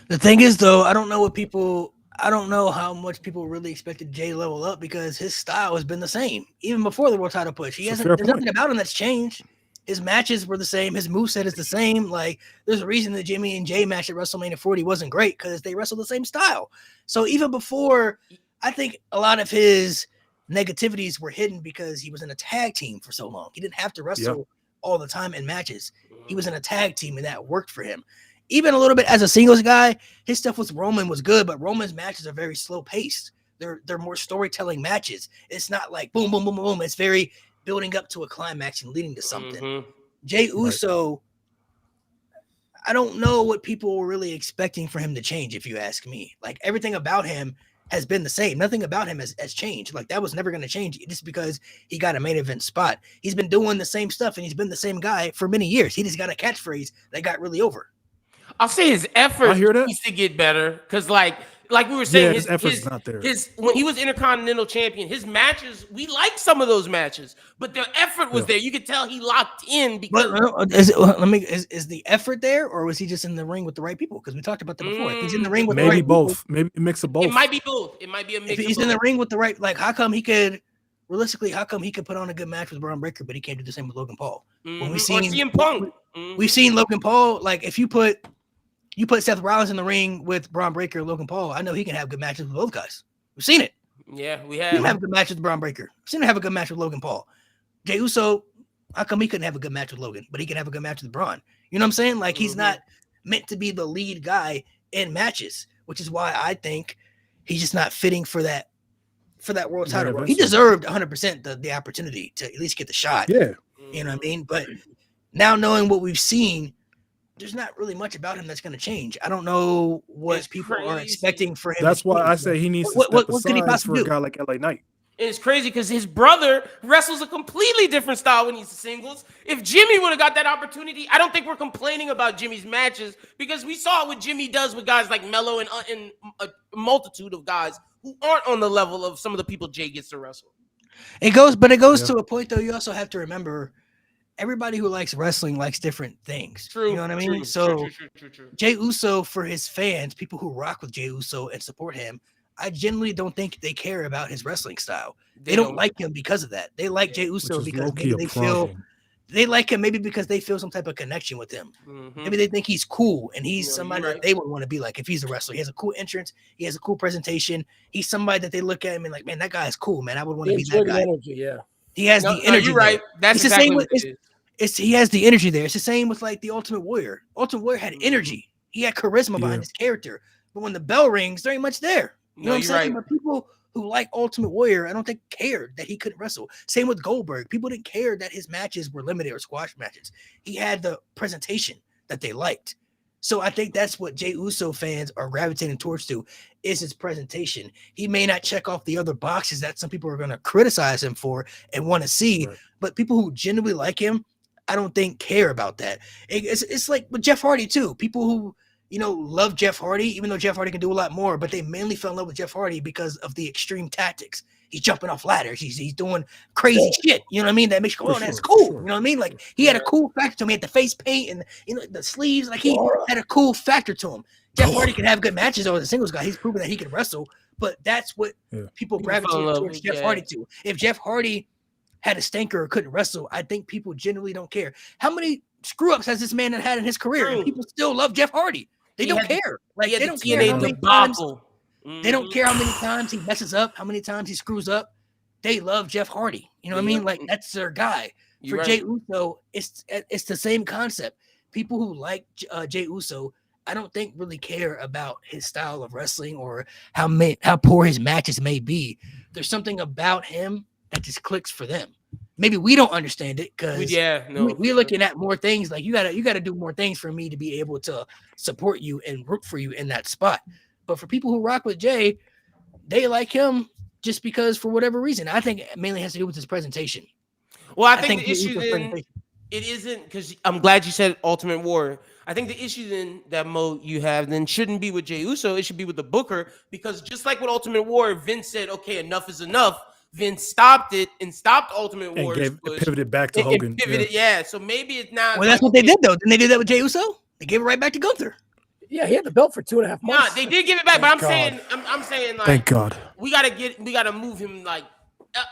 The thing is, though, I don't know how much people really expected Jay to level up, because his style has been the same even before the world title push. There's nothing about him that's changed. His matches were the same. His moveset is the same. Like, there's a reason the Jimmy and Jay match at WrestleMania 40 wasn't great, because they wrestled the same style. So even before, I think a lot of his negativities were hidden because he was in a tag team for so long. He didn't have to wrestle all the time in matches. He was in a tag team, and that worked for him. Even a little bit as a singles guy, his stuff with Roman was good, but Roman's matches are very slow paced. They're more storytelling matches. It's not like boom, boom, boom, boom. It's very building up to a climax and leading to something. Mm-hmm. Jay Uso, I don't know what people were really expecting for him to change, if you ask me. Like, everything about him has been the same. Nothing about him has changed. Like, that was never going to change just because he got a main event spot. He's been doing the same stuff, and he's been the same guy for many years. He just got a catchphrase that got really over. I'll say his effort needs to get better, because like we were saying, his effort is not there. When he was Intercontinental Champion, his matches, we liked some of those matches, but the effort was there. You could tell he locked in. Because is the effort there, or was he just in the ring with the right people? Because we talked about that before. If he's in the ring with the right both, people, maybe a mix of both. It might be both. It might be a mix. If he's in the ring with the right, like, how come he could put on a good match with Braun Breaker, but he can't do the same with Logan Paul? When we seen CM Punk, we've seen Logan Paul. Like, if you put Seth Rollins in the ring with Braun Breaker and Logan Paul, I know he can have good matches with both guys. We've seen it. Yeah, we He have. can have a good match with Braun Breaker. We've seen him have a good match with Logan Paul. Jey Uso, how come he couldn't have a good match with Logan, but he can have a good match with Braun? You know what I'm saying? Like, he's not meant to be the lead guy in matches, which is why I think he's just not fitting for that world title. He deserved 100% the opportunity to at least get the shot. Yeah. You know what I mean? But now, knowing what we've seen, there's not really much about him that's going to change. I don't know what people are expecting for him. That's why I say he needs to step aside for a guy like LA Knight. And it's crazy because his brother wrestles a completely different style when he's singles. If Jimmy would have got that opportunity, I don't think we're complaining about Jimmy's matches, because we saw what Jimmy does with guys like Melo and a multitude of guys who aren't on the level of some of the people Jay gets to wrestle. It goes to a point, though. You also have to remember, everybody who likes wrestling likes different things. True. You know what I mean? True. Jey Uso, for his fans, people who rock with Jey Uso and support him, I genuinely don't think they care about his wrestling style. They don't like him because of that. They like Jey Uso because maybe they like him maybe because they feel some type of connection with him. Mm-hmm. Maybe they think he's cool and he's somebody that they would want to be like if he's a wrestler. He has a cool entrance. He has a cool presentation. He's somebody that they look at him and like, man, that guy is cool, man. I would want to be that guy. Energy, yeah. He has the energy. You're right. That's exactly what it is. He has the energy there. It's the same with like the Ultimate Warrior. Ultimate Warrior had energy. He had charisma behind his character. But when the bell rings, there ain't much there. You know what I'm saying? Right. But people who like Ultimate Warrior, I don't think cared that he couldn't wrestle. Same with Goldberg. People didn't care that his matches were limited or squash matches. He had the presentation that they liked. So I think that's what Jey Uso fans are gravitating towards is his presentation. He may not check off the other boxes that some people are going to criticize him for and want to see, but people who genuinely like him, I don't think care about that. It's like with Jeff Hardy too. People who love Jeff Hardy, even though Jeff Hardy can do a lot more, but they mainly fell in love with Jeff Hardy because of the extreme tactics. He's jumping off ladders. He's doing crazy shit. You know what I mean? That makes you go, oh, that's cool. You know what I mean? Like, he had a cool factor to him. He had the face paint and the sleeves. Like, he had a cool factor to him. Jeff Hardy can have good matches over the singles guy. He's proven that he can wrestle, but that's what people gravitate towards Jeff Hardy to. If Jeff Hardy had a stinker or couldn't wrestle, I think people generally don't care. How many screw-ups has this man had in his career? And people still love Jeff Hardy. They don't care. Like, they don't care how many times. They don't care how many times he messes up, how many times he screws up. They love Jeff Hardy. You know what I mean? Like, that's their guy. For Jey Uso, it's the same concept. People who like Jey Uso, I don't think really care about his style of wrestling or how poor his matches may be. There's something about him that just clicks for them. Maybe we don't understand it because we're looking at more things. Like, you gotta do more things for me to be able to support you and root for you in that spot. But for people who rock with Jay, they like him just because, for whatever reason. I think it mainly has to do with his presentation. Well, I think the issue then, it isn't, because I'm glad you said Ultimate Warrior. I think the issue then that Mo you have then shouldn't be with Jey Uso. It should be with the Booker, because just like with Ultimate Warrior, Vince said, okay, enough is enough. Vince stopped it and stopped Ultimate Warrior. Pivoted back to Hogan. So maybe it's not. Well, that's what they did, though. Didn't they do that with Jey Uso? They gave it right back to Gunther. Yeah, he had the belt for 2.5 months. Nah, they did give it back, but I'm saying like, thank God, we gotta move him like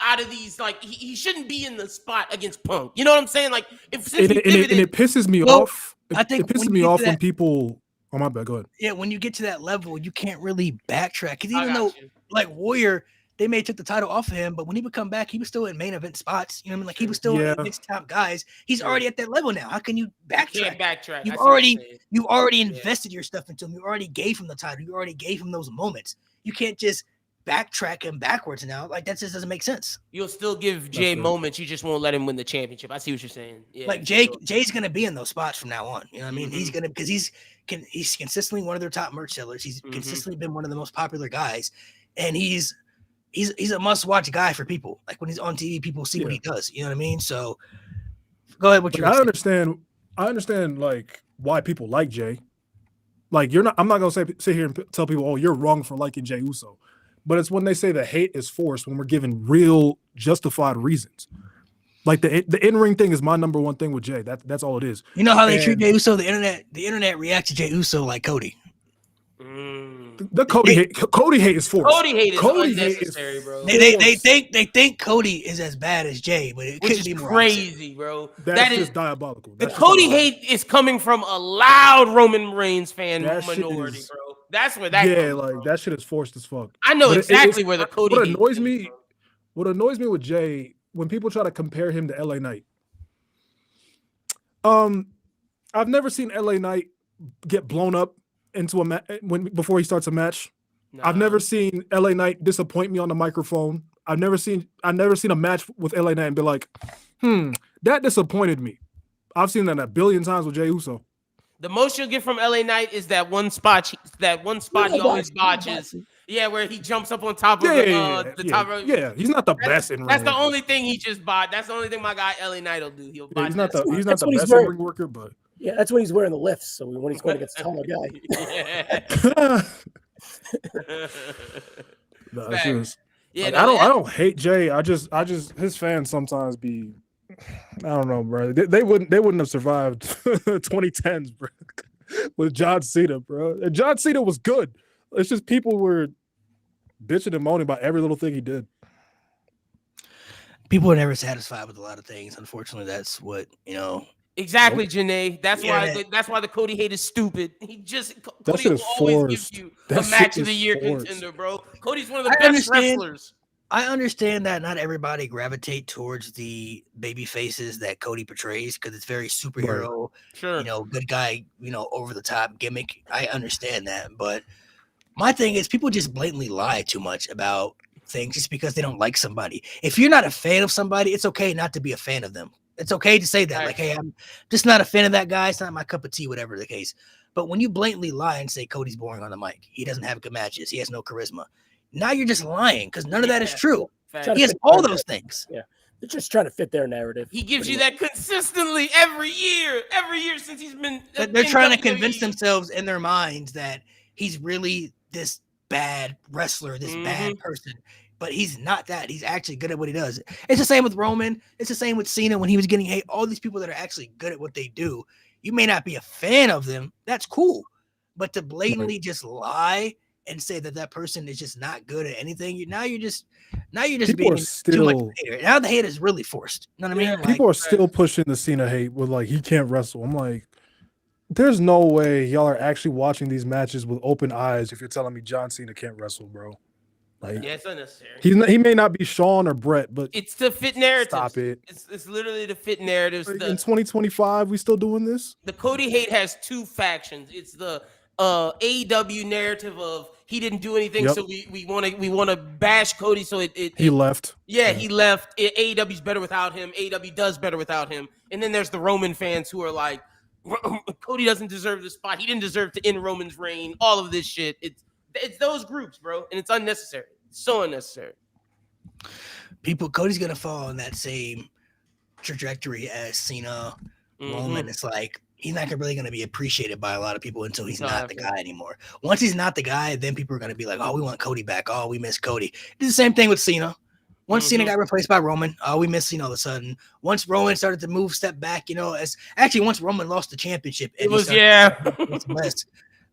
out of these. Like, he shouldn't be in the spot against Punk. You know what I'm saying? Like, it pisses me off. I think it pisses me off when people. Oh, my bad. Go ahead. Yeah, when you get to that level, you can't really backtrack, because even though like Warrior, they may have took the title off of him, but when he would come back, he was still in main event spots. You know what I mean? Like, he was still against top guys. He's already at that level now. How can you backtrack? You've already invested your stuff into him. You already gave him the title. You already gave him those moments. You can't just backtrack him backwards now. Like, that just doesn't make sense. You'll still give Jay moments. You just won't let him win the championship. I see what you're saying. Yeah, like, Jay's gonna be in those spots from now on. You know what I mean? He's gonna, because he's consistently one of their top merch sellers. He's consistently been one of the most popular guys, and he's a must-watch guy for people. Like, when he's on TV, people see what he does. You know what I mean? So, go ahead. I understand like why people like Jay. Like, I'm not gonna sit here and tell people, oh, you're wrong for liking Jey Uso. But it's when they say the hate is forced, when we're given real justified reasons. Like, the in-ring thing is my number one thing with Jay. That's all it is. You know how they treat Jey Uso? The internet reacts to Jey Uso like Cody. The Cody hate is forced. Cody hate is unnecessary, bro. They think Cody is as bad as Jay, but it couldn't be more crazy, bro. That is diabolical. The Cody hate is coming from a loud Roman Reigns fan minority, bro. That's where that. Yeah, like, that shit is forced as fuck. I know exactly where the Cody. What annoys me with Jay, when people try to compare him to LA Knight. I've never seen LA Knight get blown up into a before he starts a match. Nah. I've never seen LA Knight disappoint me on the microphone. I've never seen a match with LA Knight and be like, that disappointed me. I've seen that a billion times with Jey Uso. The most you'll get from LA Knight is that one spot he always botches. Yeah, where he jumps up on top of the top rope. Yeah, he's not the best in ring. That's the only thing he just bought. That's the only thing my guy LA Knight will do. He'll botch. He's not the best in ring worker, but yeah, that's when he's wearing the lifts. So when he's going against a taller guy. I don't hate Jay. I just his fans sometimes be. I don't know, bro. They wouldn't have survived 2010s, bro, with John Cena, bro. And John Cena was good. It's just people were bitching and moaning about every little thing he did. People are never satisfied with a lot of things. Unfortunately, that's what, Exactly, Janae. That's why the Cody hate is stupid. Cody will always give you a match of the year contender, bro. Cody's one of the best wrestlers. I understand that not everybody gravitate towards the baby faces that Cody portrays, because it's very superhero, good guy, over the top gimmick. I understand that, but my thing is, people just blatantly lie too much about things just because they don't like somebody. If you're not a fan of somebody, it's okay not to be a fan of them. It's okay to say that, like, hey, I'm just not a fan of that guy. It's not my cup of tea, whatever the case. But when you blatantly lie and say Cody's boring on the mic, he doesn't have good matches, he has no charisma, now you're just lying, because none of that is true. He has all those things. Yeah. They're just trying to fit their narrative. He gives you that consistently every year since he's been. They're trying to convince themselves in their minds that he's really this bad wrestler, this bad person. But he's not that. He's actually good at what he does. It's the same with Roman. It's the same with Cena when he was getting hate. All these people that are actually good at what they do. You may not be a fan of them. That's cool. But to blatantly just lie and say that person is just not good at anything, now you're just being too much hater. Now the hate is really forced. You know what I mean? People are still pushing the Cena hate with like he can't wrestle. I'm like, there's no way y'all are actually watching these matches with open eyes if you're telling me John Cena can't wrestle, bro. Like, yeah, it's unnecessary. He may not be Shawn or Brett, but it's to fit narratives. Stop it. It's literally to fit narratives. In 2025, we still doing this? The Cody hate has two factions. It's the AEW narrative of he didn't do anything, so we want to bash Cody. So he left. Yeah, he left. AEW's better without him. AEW does better without him. And then there's the Roman fans who are like, Cody doesn't deserve this spot. He didn't deserve to end Roman's reign. All of this shit. It's those groups, bro, and it's unnecessary. It's so unnecessary. Cody's gonna fall in that same trajectory as Cena, Roman. It's like he's not really gonna be appreciated by a lot of people until he's not the guy anymore. Once he's not the guy, then people are gonna be like, "Oh, we want Cody back. Oh, we miss Cody." It's the same thing with Cena. Once Cena got replaced by Roman, we miss Cena all of a sudden. Once Roman started to step back, once Roman lost the championship,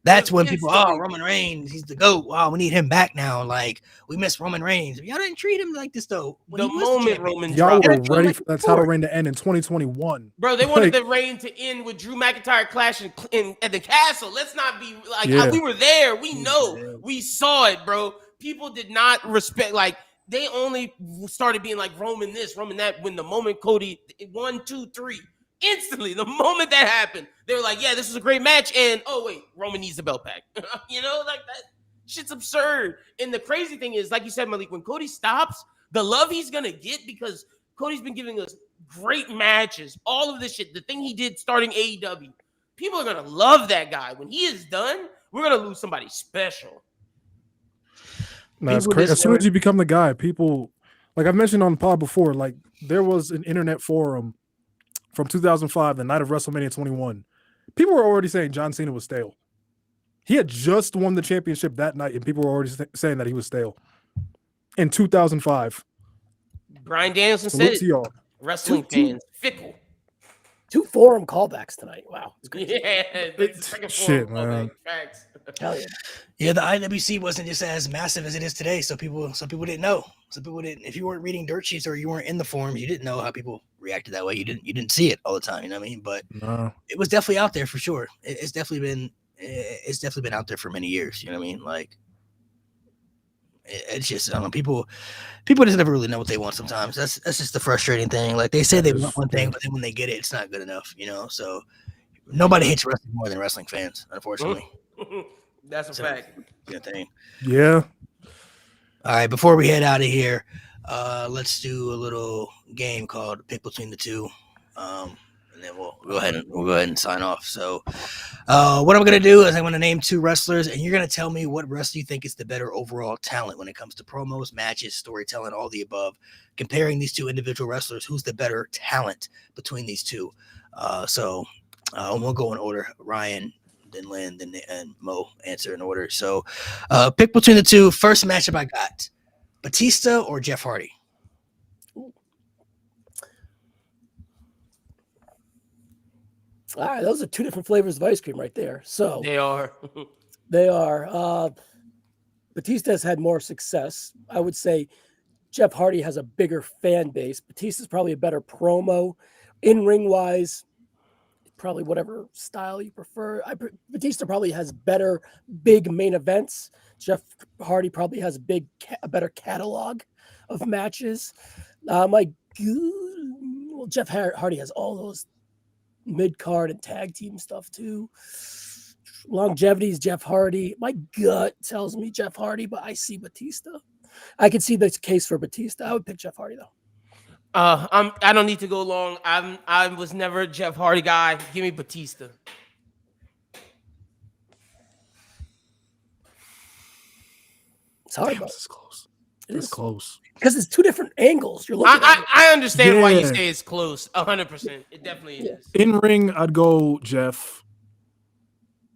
that's when people, Roman Reigns, he's the GOAT. Wow, we need him back now. Like, we miss Roman Reigns. Y'all didn't treat him like this, though. Y'all were ready for that title reign to end in 2021. Bro, they wanted the reign to end with Drew McIntyre clashing at the castle. Let's not be like, we were there. We know. We saw it, bro. People did not respect, like, they only started being like Roman this, Roman that, when the moment Cody 1, 2, 3. Instantly, the moment that happened, they were like, yeah, this was a great match. And, oh, wait, Roman needs the belt back. Like that shit's absurd. And the crazy thing is, like you said, Malik, when Cody stops, the love he's going to get, because Cody's been giving us great matches, all of this shit, the thing he did starting AEW, people are going to love that guy. When he is done, we're going to lose somebody special. No, it's crazy. As soon as you become the guy, people, like I mentioned on the pod before, like there was an internet forum from 2005, the night of WrestleMania 21. People were already saying John Cena was stale. He had just won the championship that night, and people were already saying that he was stale. In 2005. Brian Danielson said it. Wrestling fans, fickle. 2 forum callbacks tonight. Wow. Shit, man. Facts. Hell yeah. Yeah, the IWC wasn't just as massive as it is today, so some people didn't know. Some people didn't. If you weren't reading dirt sheets or you weren't in the forums, you didn't know how people reacted that way. You didn't see it all the time. You know what I mean? But it was definitely out there for sure. It's definitely been out there for many years. You know what I mean? Like, it's just, I don't know, people just never really know what they want sometimes. That's just the frustrating thing. Like, they say they want one thing, but then when they get it, it's not good enough. So nobody hates wrestling more than wrestling fans, unfortunately. That's a fact. Good thing. Yeah. All right, before we head out of here, let's do a little game called Pick Between the Two, and then we'll go ahead and sign off. So, what I'm gonna do is I'm gonna name 2 wrestlers, and you're gonna tell me what wrestler you think is the better overall talent when it comes to promos, matches, storytelling, all the above. Comparing these 2 individual wrestlers, who's the better talent between these 2? So we'll go in order. Ryan, then Lynn, and Mo answer in order. So pick between the 2. First matchup I got, Batista or Jeff Hardy? All right, those are 2 different flavors of ice cream right there. So they are. Batista has had more success. I would say Jeff Hardy has a bigger fan base. Batista's probably a better promo. In ring wise, probably whatever style you prefer. Batista probably has better big main events. Jeff Hardy probably has a better catalog of matches. Jeff Hardy has all those mid-card and tag team stuff too. Longevity is Jeff Hardy. My gut tells me Jeff Hardy, but I see Batista. I can see the case for Batista. I would pick Jeff Hardy though. I don't need to go long. I was never a Jeff Hardy guy. Give me Batista. It's hard, but it's close. It It's is close. because it's two different angles. You're looking at it. I understand why you Yeah. say it's close. 100%. It definitely Yeah. is. In ring, I'd go Jeff.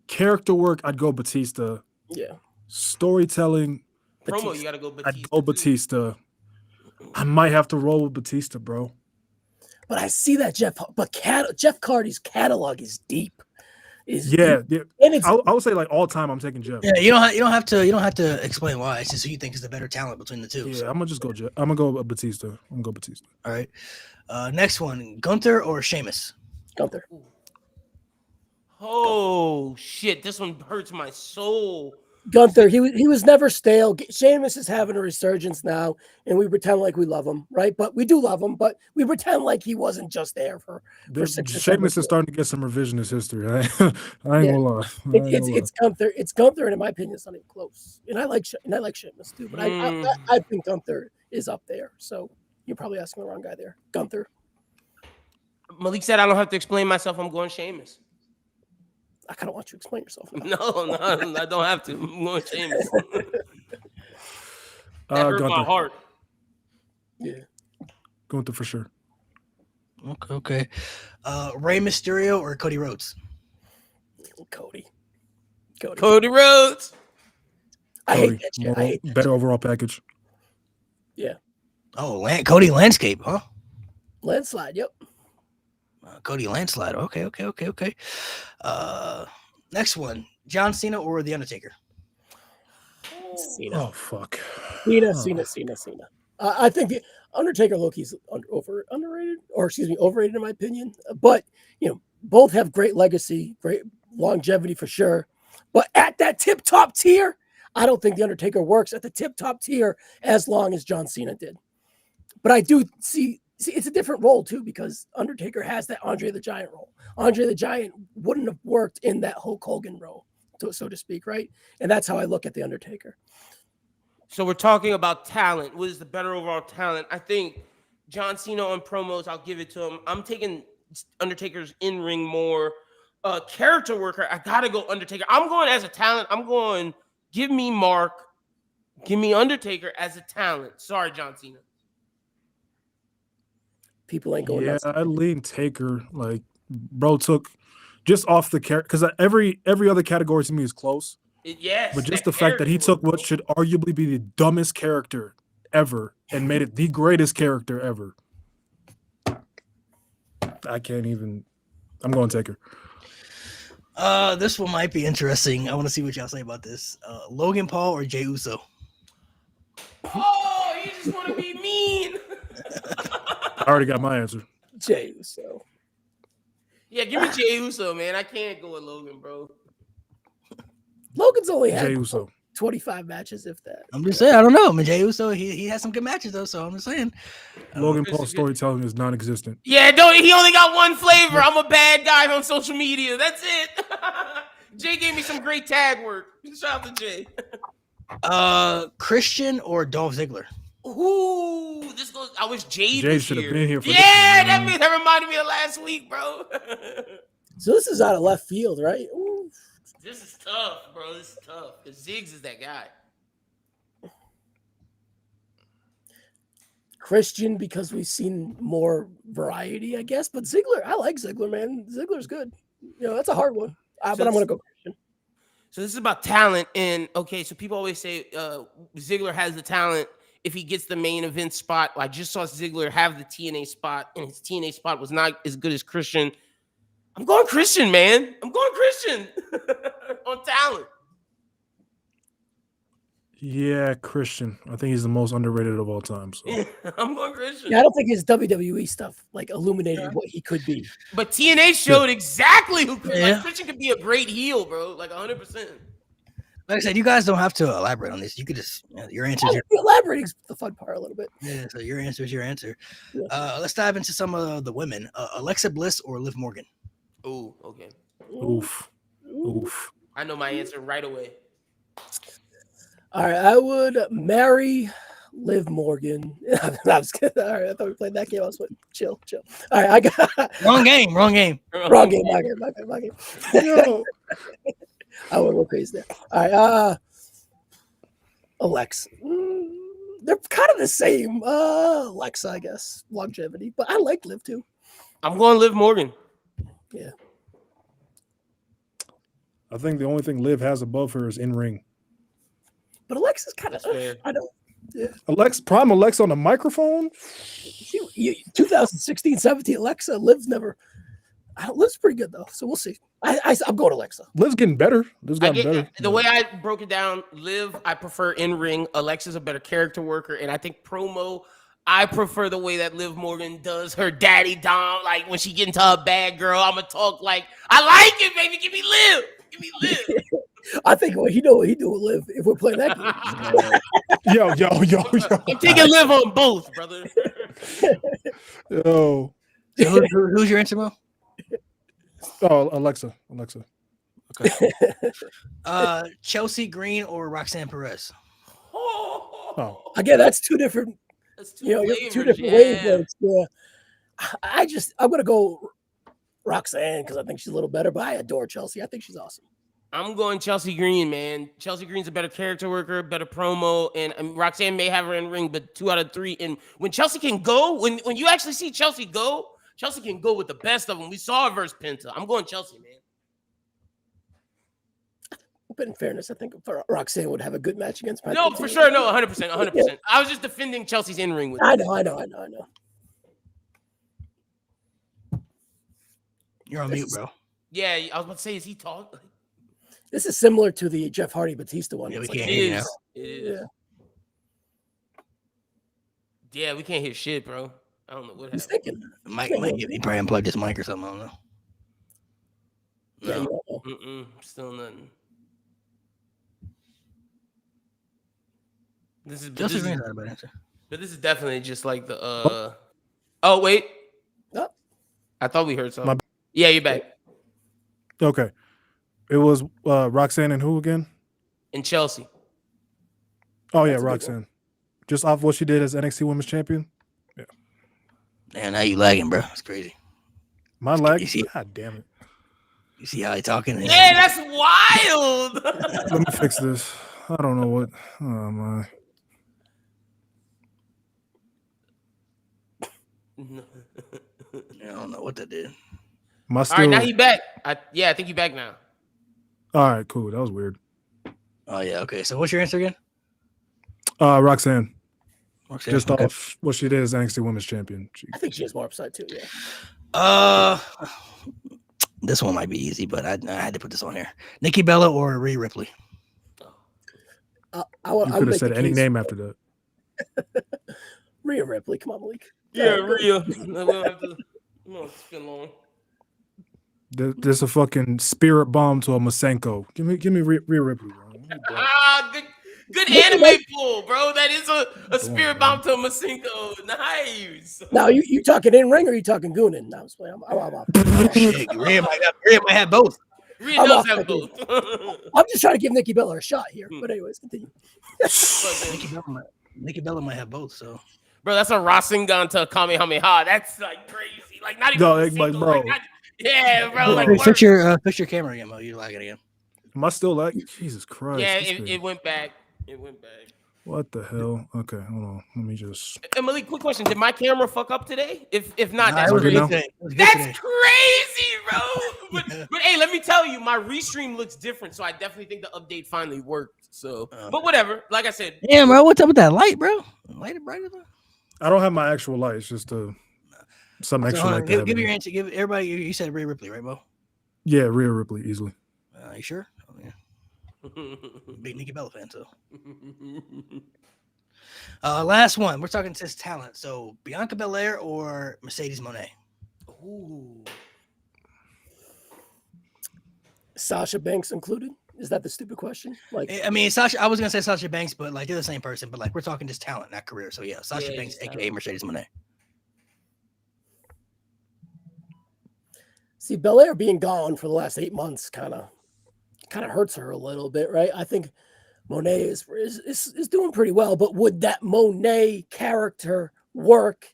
Character work, I'd go Batista. Yeah. Storytelling, Promo, Batista. you gotta go Batista. I'd go too. Batista. I might have to roll with Batista, bro. But I see that Jeff Hardy's catalog is deep. Yeah, deep. And it's I would say like all time, I'm taking Jeff. Yeah, you don't have to explain why. It's just who you think is the better talent between the two. Yeah, So. I'm gonna just go Jeff. I'm gonna go Batista. I'm gonna go Batista. All right. Next one, Gunther or Sheamus? Gunther. Oh shit! This one hurts my soul. Gunther, he was never stale. Sheamus is having a resurgence now, and we pretend like we love him, right? But we do love him, but we pretend like he wasn't just there for 6 or 7 Sheamus is years. starting to get some revisionist history. I ain't Yeah. gonna lie. It's Gunther. It's Gunther, and in my opinion, it's not even close. And I like Sheamus too, but I think Gunther is up there. So you're probably asking the wrong guy there. Gunther. Malik said I don't have to explain myself. I'm going Sheamus. I kind of want you to explain yourself. Now. No, I don't have to. I'm going Sheamus. That hurt my Gunther. heart. Yeah. Gunther for sure. Okay. Rey Mysterio or Cody Rhodes? Cody. Cody Rhodes. I Cody, hate that shit. I hate that better overall package. shit. Oh, Cody Landscape, huh? Landslide. Yep. Cody Landslide. Okay. Next one, John Cena or The Undertaker? Cena. Oh fuck. Cena. I think the Undertaker Loki's overrated, overrated in my opinion. But both have great legacy, great longevity for sure. But at that tip top tier, I don't think the Undertaker works at the tip top tier as long as John Cena did. But I do see it's a different role too, because Undertaker has that Andre the Giant role. Andre the Giant wouldn't have worked in that Hulk Hogan role, so to speak, right? And that's how I look at the Undertaker. So we're talking about talent. What is the better overall talent? I think John Cena on promos, I'll give it to him. I'm taking Undertaker's in-ring more. Character worker, I gotta go Undertaker. I'm going as a talent. I'm going, give me Mark. Give me Undertaker as a talent. Sorry, John Cena. People ain't going Yeah, nuts. I lean Taker. Like, bro took just off the character, because every other category to me is close. Yes. But just the fact that he took what should arguably be the dumbest character ever and made it the greatest character ever. I can't even. I'm going Taker. This one might be interesting. I want to see what y'all say about this. Logan Paul or Jey Uso? Oh, you just want to be mean. I already got my answer. Jey Uso. Yeah, give me Jey Uso, man. I can't go with Logan, bro. Logan's only had Jey Uso. 25 matches, if that. I'm just saying. I don't know. I mean, Jey Uso, he has some good matches though. So I'm just saying. Logan this Paul's is good. storytelling is non-existent. Yeah, he only got one flavor. I'm a bad guy on social media. That's it. Jay gave me some great tag work. Shout out to Jay. Christian or Dolph Ziggler? Ooh, this goes. I wish Jade Jay was should have here. been here for Yeah, this one, that reminded me of last week, bro. So this is out of left field, right? Ooh. This is tough, bro. This is tough. Because Ziggs is that guy. Christian, because we've seen more variety, I guess. But Ziggler, I like Ziggler, man. Ziggler's good. That's a hard one. But I'm going to go Christian. So this is about talent. And, okay, so people always say Ziggler has the talent if he gets the main event spot. I just saw Ziggler have the TNA spot, and his TNA spot was not as good as Christian. I'm going Christian, man. I'm going Christian on talent. Yeah, Christian. I think he's the most underrated of all time. So. I'm going Christian. Yeah, I don't think his WWE stuff illuminated what he could be. But TNA showed exactly who Christian could be a great heel, bro. Like 100%. Like I said, you guys don't have to elaborate on this. You could just your answer. Elaborating the fun part a little bit. Yeah, so your answer is your answer. Yeah. Let's dive into some of the women. Alexa Bliss or Liv Morgan? Oh, okay. Oof. I know my answer right away. All right, I would marry Liv Morgan. I was kidding. All right, I thought we played that game. I was like, chill. All right, I got Wrong game. wrong game. My game. I won't go crazy there. All right, Alexa. they're kind of the same. Alexa, I guess, longevity, but I like Liv too. I'm going Liv Morgan. Yeah. I think the only thing Liv has above her is in ring. But Alexa's kind of, That's fair. I don't. Prime Alexa on the microphone. 2016, 17, Alexa, Liv's never. Liv's pretty good though, so we'll see. I'm going Alexa. Liv's getting better. Liv's gotten better. The way I broke it down, Liv, I prefer in ring. Alexa's a better character worker, and I think promo, I prefer the way that Liv Morgan does her daddy Dom. Like when she get into a bad girl, I'ma talk like I like it, baby. Give me Liv. Give me Liv. I think what he do with Liv if we're playing that game. Yo. I'm taking Liv on both, brother. Yo. So who's your answer, Mo? Oh, Alexa. Okay. Chelsea Green or Roxanne Perez? Oh. Again, that's two different. That's Two flavors, different wavelengths. Yeah. I'm gonna go Roxanne because I think she's a little better, but I adore Chelsea. I think she's awesome. I'm going Chelsea Green, man. Chelsea Green's a better character worker, better promo, and Roxanne may have her in ring, but 2 out of 3. And when Chelsea can go, when you actually see Chelsea go, Chelsea can go with the best of them. We saw her versus Penta. I'm going Chelsea, man. But in fairness, I think Roxanne would have a good match against Penta. No, for sure. No, 100%. I was just defending Chelsea's in ring with. I know. You're on mute, bro. Yeah, I was about to say, is he talking? This is similar to the Jeff Hardy Batista one. Yeah, It's we like- can't hear you now. It is. Yeah, we can't hear shit, bro. I don't know what He's happened. thinking. He probably unplugged his mic or something. I don't know. Yeah, No. you don't know. Still nothing. This is Chelsea Green's not a bad answer. but this is definitely just like the Oh wait. Oh. I thought we heard something. My- Yeah, you're back. Okay. It was Roxanne and who again? In Chelsea. Oh yeah, That's a good Roxanne. Just off what she did as NXT Women's Champion. Man, now you lagging, bro. It's crazy. My lag. You see- God damn it. You see how he talking? Yeah, that's wild. Let me fix this. I don't know what. Oh my. I don't know what that did. My All still. right, now he back. I think he back now. All right, cool. That was weird. Oh yeah, okay. So what's your answer again? Roxanne. Roxanne, Just okay. off what she did as NXT Women's Champion. I think she has more upside too. Yeah. This one might be easy, but I had to put this on here. Nikki Bella or Rhea Ripley? I You would could have make said the any case name for after that. Rhea Ripley. Come on, Malik. Yeah, Go. Rhea. We don't have to spin long. There's a fucking spirit bomb to a Masenko. Give me Rhea Ripley. Bro. Good anime pull, bro. That is a spirit bomb to a Masenko. Nice. Now you talking in ring or you talking gooning? No, I'm just playing. I'm Shit, Rhea might have both. Rhea I'm does off have that both. I'm just trying to give Nikki Bella a shot here. But anyways, continue. Nikki Bella might have both. So Bro, that's a Rasengan to a Kamehameha. That's like crazy. Like not even. No, Masenko, like, bro. Yeah, bro. Like fix your camera again, Mo. You're lagging again. Am I still like? Jesus Christ. yeah, this thing. it went back. It went back. What the hell? Okay, hold on. Let me just. And Malik, quick question: did my camera fuck up today? If not, Nah, that's it was good crazy. now? today. It was good That's today. crazy, bro. But hey, let me tell you, my restream looks different, so I definitely think the update finally worked. So, but whatever. Like I said, Damn, bro. What's up with that light, bro? Light it brighter, bro. I don't have my actual light. It's just some So, extra hold on, light. give your answer. Give everybody. You said Rhea Ripley, right, Mo? Yeah, Rhea Ripley easily. You sure? Oh, yeah. Big Nikki Bella fan, so. Last one. We're talking just talent. So Bianca Belair or Mercedes Moné? Ooh. Sasha Banks included? Is that the stupid question? Like, I mean, Sasha. I was gonna say Sasha Banks, but like they're the same person. But like we're talking just talent, not career. So yeah, Sasha Yeah, Banks, just aka talent. Mercedes Moné. see, Belair being gone for the last 8 months kind of hurts her a little bit, right? I think Monet is doing pretty well, but would that Monet character work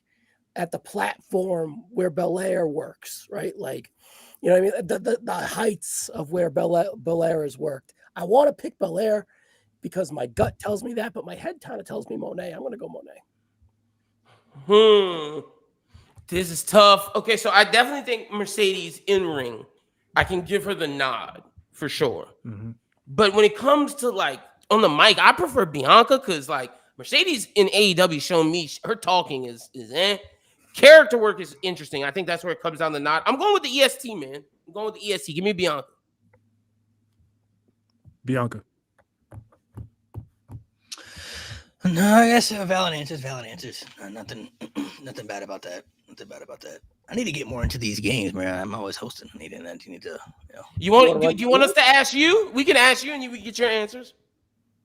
at the platform where Belair works, right? Like, you know what I mean? The heights of where Belair has worked. I want to pick Belair because my gut tells me that, but my head kind of tells me Monet. I'm going to go Monet. This is tough. Okay, so I definitely think Mercedes in ring. I can give her the nod for sure. Mm-hmm. But when it comes to like on the mic, I prefer Bianca because like Mercedes in AEW showing me her talking is character work is interesting. I think that's where it comes down to nod. I'm going with the EST, man. I'm going with the EST. Give me Bianca. Bianca. No, I guess valid answers. Nothing bad about that. I need to get more into these games, man. I'm always hosting. I need to, You want? Do you want us to ask you? We can ask you, and you can get your answers.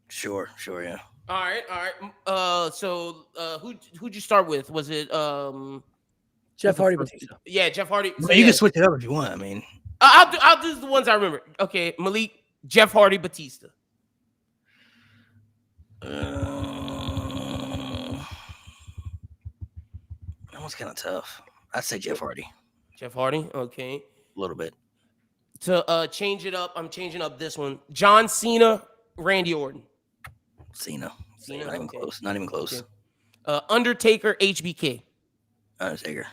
Sure, yeah. All right. So who'd you start with? Was it Jeff Hardy, Batista? Yeah, Jeff Hardy. So, You can switch it up if you want. I mean, I'll do the ones I remember. Okay, Malik, Jeff Hardy, Batista. that one's kind of tough. I'd say Jeff Hardy. Jeff Hardy. Okay. A little bit. To change it up, I'm changing up this one. John Cena, Randy Orton. Cena. Cena, Not even okay. close. Not even close. Okay. Undertaker, HBK. Undertaker.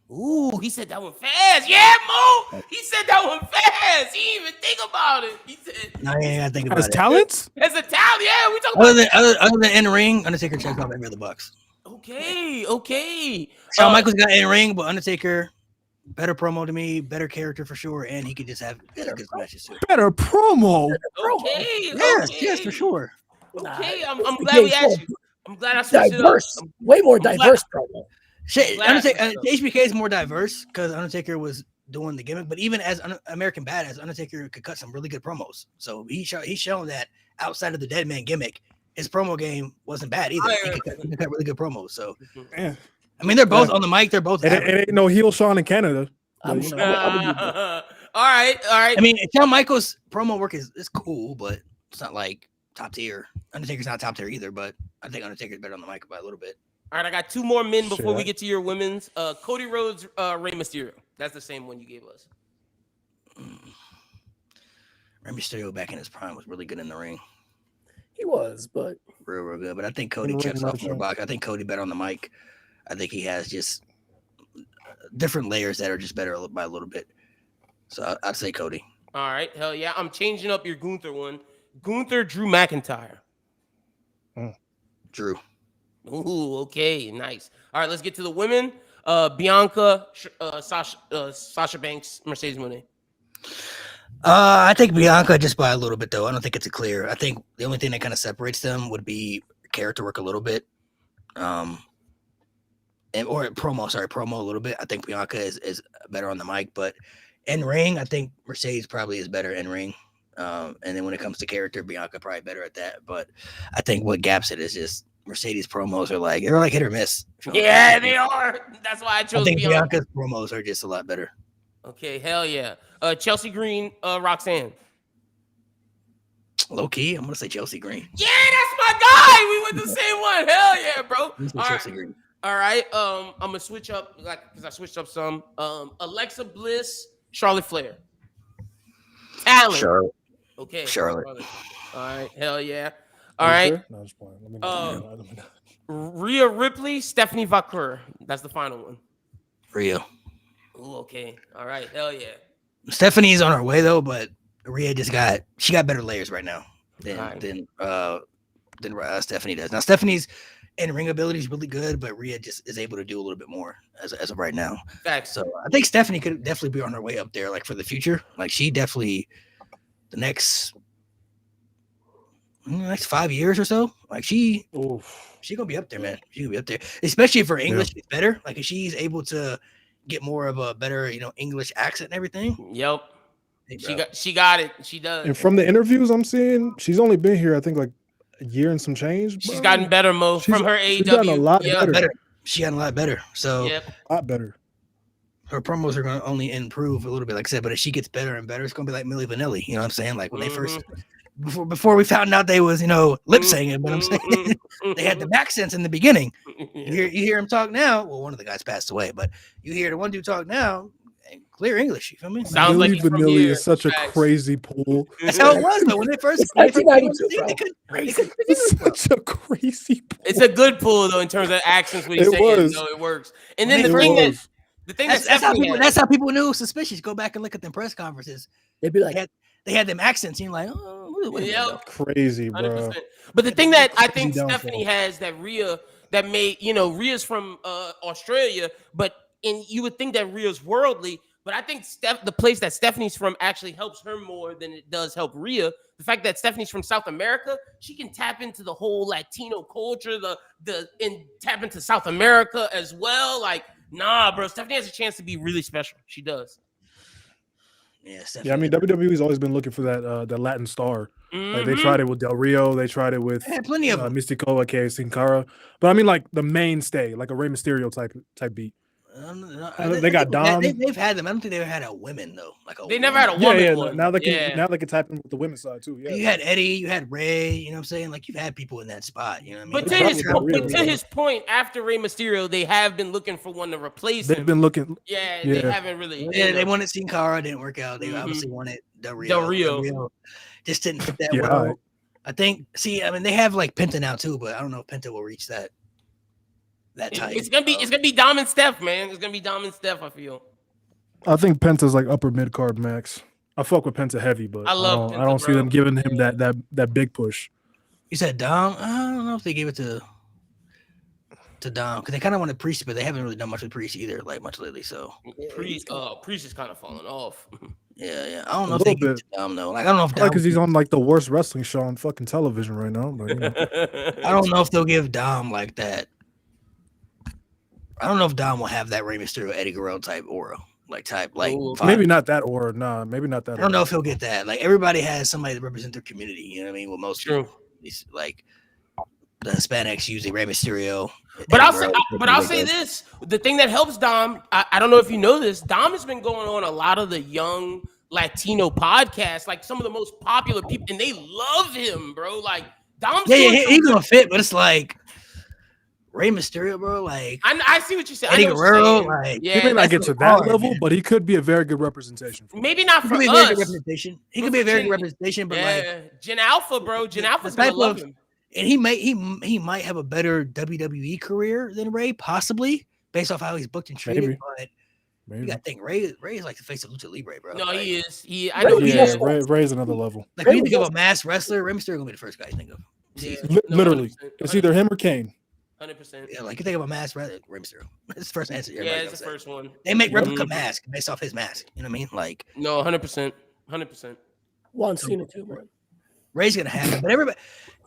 Ooh, he said that one fast. Yeah, Mo. He said that one fast. He didn't even think about it. He said, No, yeah, I think about As it. talents? as a talent, yeah, we talking about Other than in ring, Undertaker checks off every other box. Okay. Shawn Michaels got in ring, but Undertaker, better promo to me, better character for sure, and he could just have good matches too. Better promo. Okay. Yes, for sure. Okay, I'm glad we asked you. I'm glad I switched Diverse, it up. way more diverse promo. Shit, Glad I Undertaker, switched it up. HBK is more diverse because Undertaker was doing the gimmick, but even as American Badass, Undertaker could cut some really good promos. So he's shown that outside of the Dead Man gimmick, his promo game wasn't bad either. He could cut really good promos. So Yeah. I mean, they're both on the mic. They're both. It ain't no heel Shawn in Canada. I'm But, you sure. know. All right. I mean, Shawn Michaels' promo work is cool, but it's not like top tier. Undertaker's not top tier either, but I think Undertaker's better on the mic by a little bit. All right, I got two more men before we Shit. get to your women's. Cody Rhodes, Rey Mysterio. That's the same one you gave us. Rey Mysterio back in his prime was really good in the ring. He was, but Real good. But I think Cody In the checks ring, off more not box. I think Cody better on the mic. I think he has just different layers that are just better by a little bit. So I'd say Cody. All right, hell yeah. I'm changing up your Gunther one. Gunther, Drew McIntyre. Drew. Ooh, okay, nice. All right, let's get to the women. Bianca, Sasha Banks, Mercedes Moné. I think Bianca just by a little bit, though. I don't think it's a clear. I think the only thing that kind of separates them would be character work a little bit. Or promo a little bit. I think Bianca is better on the mic, but in ring, I think Mercedes probably is better in ring. And then when it comes to character, Bianca probably better at that. But I think what gaps it is just Mercedes promos are like they're like hit or miss. Yeah, they are. That's why I I chose think Bianca. Bianca's promos are just a lot better. Okay, hell yeah. Chelsea Green, Roxanne. Low key, I'm gonna say Chelsea Green. Yeah, that's my guy. We went the same one. Hell yeah, bro. I'm gonna say All Chelsea right. Green. All right. I'm gonna switch up because I switched up some. Alexa Bliss, Charlotte Flair. Talent. Charlotte. Okay. Charlotte. All right. Hell yeah. All right. Sure? No, just playing. Let me know. Let me know. Rhea Ripley, Stephanie Vaquer. That's the final one. Rhea. Ooh, okay. All right. Hell yeah. Stephanie's on her way though, but Rhea got better layers right now Right. than Stephanie does. Now Stephanie's in ring ability is really good, but Rhea just is able to do a little bit more as of right now. Facts. So I think Stephanie could definitely be on her way up there, like for the future. Like she definitely the next 5 years or so. Like she gonna be up there, man. She gonna be up there, especially if her English is better. Like if she's able to get more of a better, English accent and everything. Yep. Hey, She got it. She does. And from the interviews I'm seeing, she's only been here, I think, like a year and some change. She's bro. gotten better, Mo, She's- from her she's AEW. gotten a lot Yep. better. She got a lot better. So Yep. A lot better. her promos are going to only improve a little bit, like I said. But if she gets better and better, it's going to be like Milli Vanilli. You know what I'm saying? Like when they first, before we found out they was, lip singing. But I'm saying they had the accents in the beginning. You hear him talk now. Well, one of the guys passed away, but you hear the one dude talk now, and clear English. You feel me? Sounds like Milli he's from Vanilli here. is such a Facts. crazy pool. That's how it was though. When they first, It's when they first 1992, they bro. couldn't It's such a crazy pool. It's a good pull though in terms of accents. What he's It saying, was. so it works. And then It the thing that was. That's how Stephanie people. had- That's how people knew suspicious. Go back and look at them press conferences. They'd be like, They had them accents. And you're like, oh, wait a minute, Yep. though. Crazy, bro. 100%. But the thing that I think Crazy downfall. Stephanie has that Rhea that made, Rhea's from Australia, and you would think that Rhea's worldly, but I think the place that Stephanie's from actually helps her more than it does help Rhea. The fact that Stephanie's from South America, she can tap into the whole Latino culture, and tap into South America as well. Like, nah, bro, Stephanie has a chance to be really special. She does. Yeah, Yeah, I mean WWE's always been looking for that Latin star. Like they Mhm. tried it with Del Rio, they tried it with They had plenty of them. Mystico, aka Sin Cara. But I mean, like the mainstay, like a Rey Mysterio type beat. They got Dom. They've had them. I don't think they ever had a women though. They never had a Yeah, woman yeah. one. Now they can Yeah. now they can tap in with the women's side too. Yeah. You had Eddie, you had Ray. You know what I'm saying? Like you've had people in that spot. You know what I mean? But It's to probably his, not real, but to yeah. his point, after Rey Mysterio, they have been looking for one to replace They've him. been looking. Yeah, they Yeah. haven't really. Yeah, they wanted Sin Cara, didn't work out. They Mhm. obviously wanted Del Rio. Del Rio. Just didn't fit that Yeah, well. alright. I think. See, I mean, they have like Penta now too, but I don't know if Penta will reach that type. It's gonna be Dom and Steph, man. It's gonna be Dom and Steph. I feel. I think Penta's like upper mid card max. I fuck with Penta heavy, but I love I don't Penta, see them bro. giving him that big push. You said Dom. I don't know if they gave it to Dom because they kind of wanted Priest, but they haven't really done much with Priest either, like much lately. So Priest is kind of falling off. yeah. I don't A know if they little give it to Dom though. Like I don't know if Dom, Because he's on like the worst wrestling show on fucking television right now. But, you know. I don't know if they'll give Dom like that. I don't know if Dom will have that Rey Mysterio, Eddie Guerrero type aura, like Ooh. vibe. Maybe not that or nah, maybe not that. I don't know if he'll get that. Like everybody has somebody to represent their community. You know what I mean? Well, most True. people, like the Hispanics usually Rey Mysterio. But Eddie I'll say, Guerrero, but I'll like say that. this: the thing that helps Dom, I don't know if you know this, Dom has been going on a lot of the young Latino podcasts, like some of the most popular people, and they love him, bro. Like Dom's Yeah, doing he's some- gonna fit, but it's like Rey Mysterio, bro. Like I see what you said. Eddie I know what you're Guerrero, saying. like yeah, He may not that's get to the- that hard, level, man. but he could be a very good representation. For maybe not he for could be a very good us. representation. He But could be a for very Jen- good representation, but like, Yeah, Gen Alpha, bro. Gen the Alpha's type gonna love of- him. and he might have a better WWE career than Ray, possibly based off how he's booked and treated. Maybe. But you Maybe. got to think Ray is like the face of Lucha Libre, bro. No, like, he is. I know he Yeah, is. Ray's another level. Like when you think of a mass wrestler, Rey Mysterio gonna be the first guy you think of. Yeah. Literally, it's either him or Kane. 100%. Yeah, like you think of a mass wrestler, Rey Mysterio. That's the first answer. Yeah, everybody it's goes the say. first one. They make replica Mhm. mask based off his mask. You know what I mean? Like No, 100%. 100%. Juan Cena too, man. Ray's gonna have it, but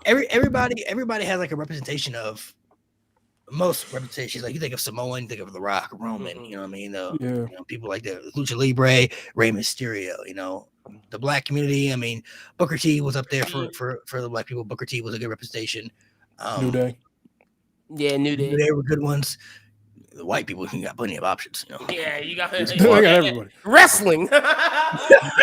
everybody has like a representation of most representations. Like you think of Samoan, you think of The Rock, Roman. Mhm. You know what I mean? Yeah. You know, people like the Lucha Libre, Rey Mysterio. You know, the black community. I mean, Booker T was up there for the black people. Booker T was a good representation. New Day. Yeah, New Day. They were good ones. The white people, you got plenty of options. You know. Yeah, you got, They got everybody. wrestling.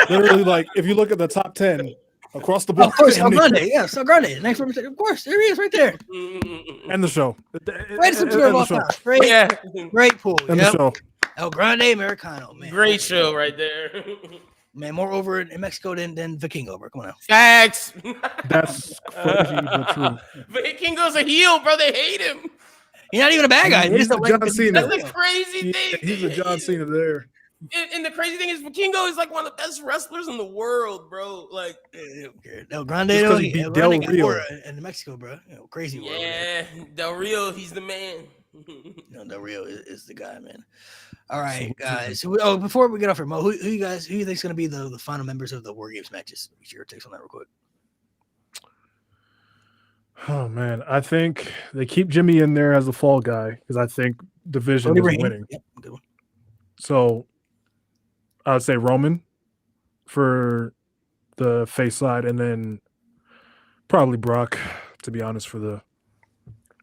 Literally, like if you look at the top 10 across the board, Of course, El Grande. Yeah, so Grande. Next representation. Of course, there he is right there. and the show. Greatest And superstar of the all show. time. Great, yeah, great pool. And the Yep. show. El Grande Americano, man. great show right there. Man, more over in Mexico than Vikingo, bro. Come on now. Facts. That's crazy but true. But Kingo's a heel, bro. They hate him. He's not even a bad guy. They He's just don't the like John him. Cena. That's the crazy thing. He's a John Cena there. And the crazy thing is, Vikingo is like one of the best wrestlers in the world, bro. Like, El Grande, Just 'cause though, he beat El Del Grande got Rio. more in Mexico, bro. You know, crazy world. yeah, Del Rio, he's the man. You know, Del Rio is the guy, man. All right, guys. So before we get off here, Mo, who you think is going to be the final members of the War Games matches? What's your takes on that, real quick? Oh man, I think they keep Jimmy in there as a fall guy because I think division Cody is Rain. winning. Yep, good one. So I would say Roman for the face side, and then probably Brock, to be honest, for the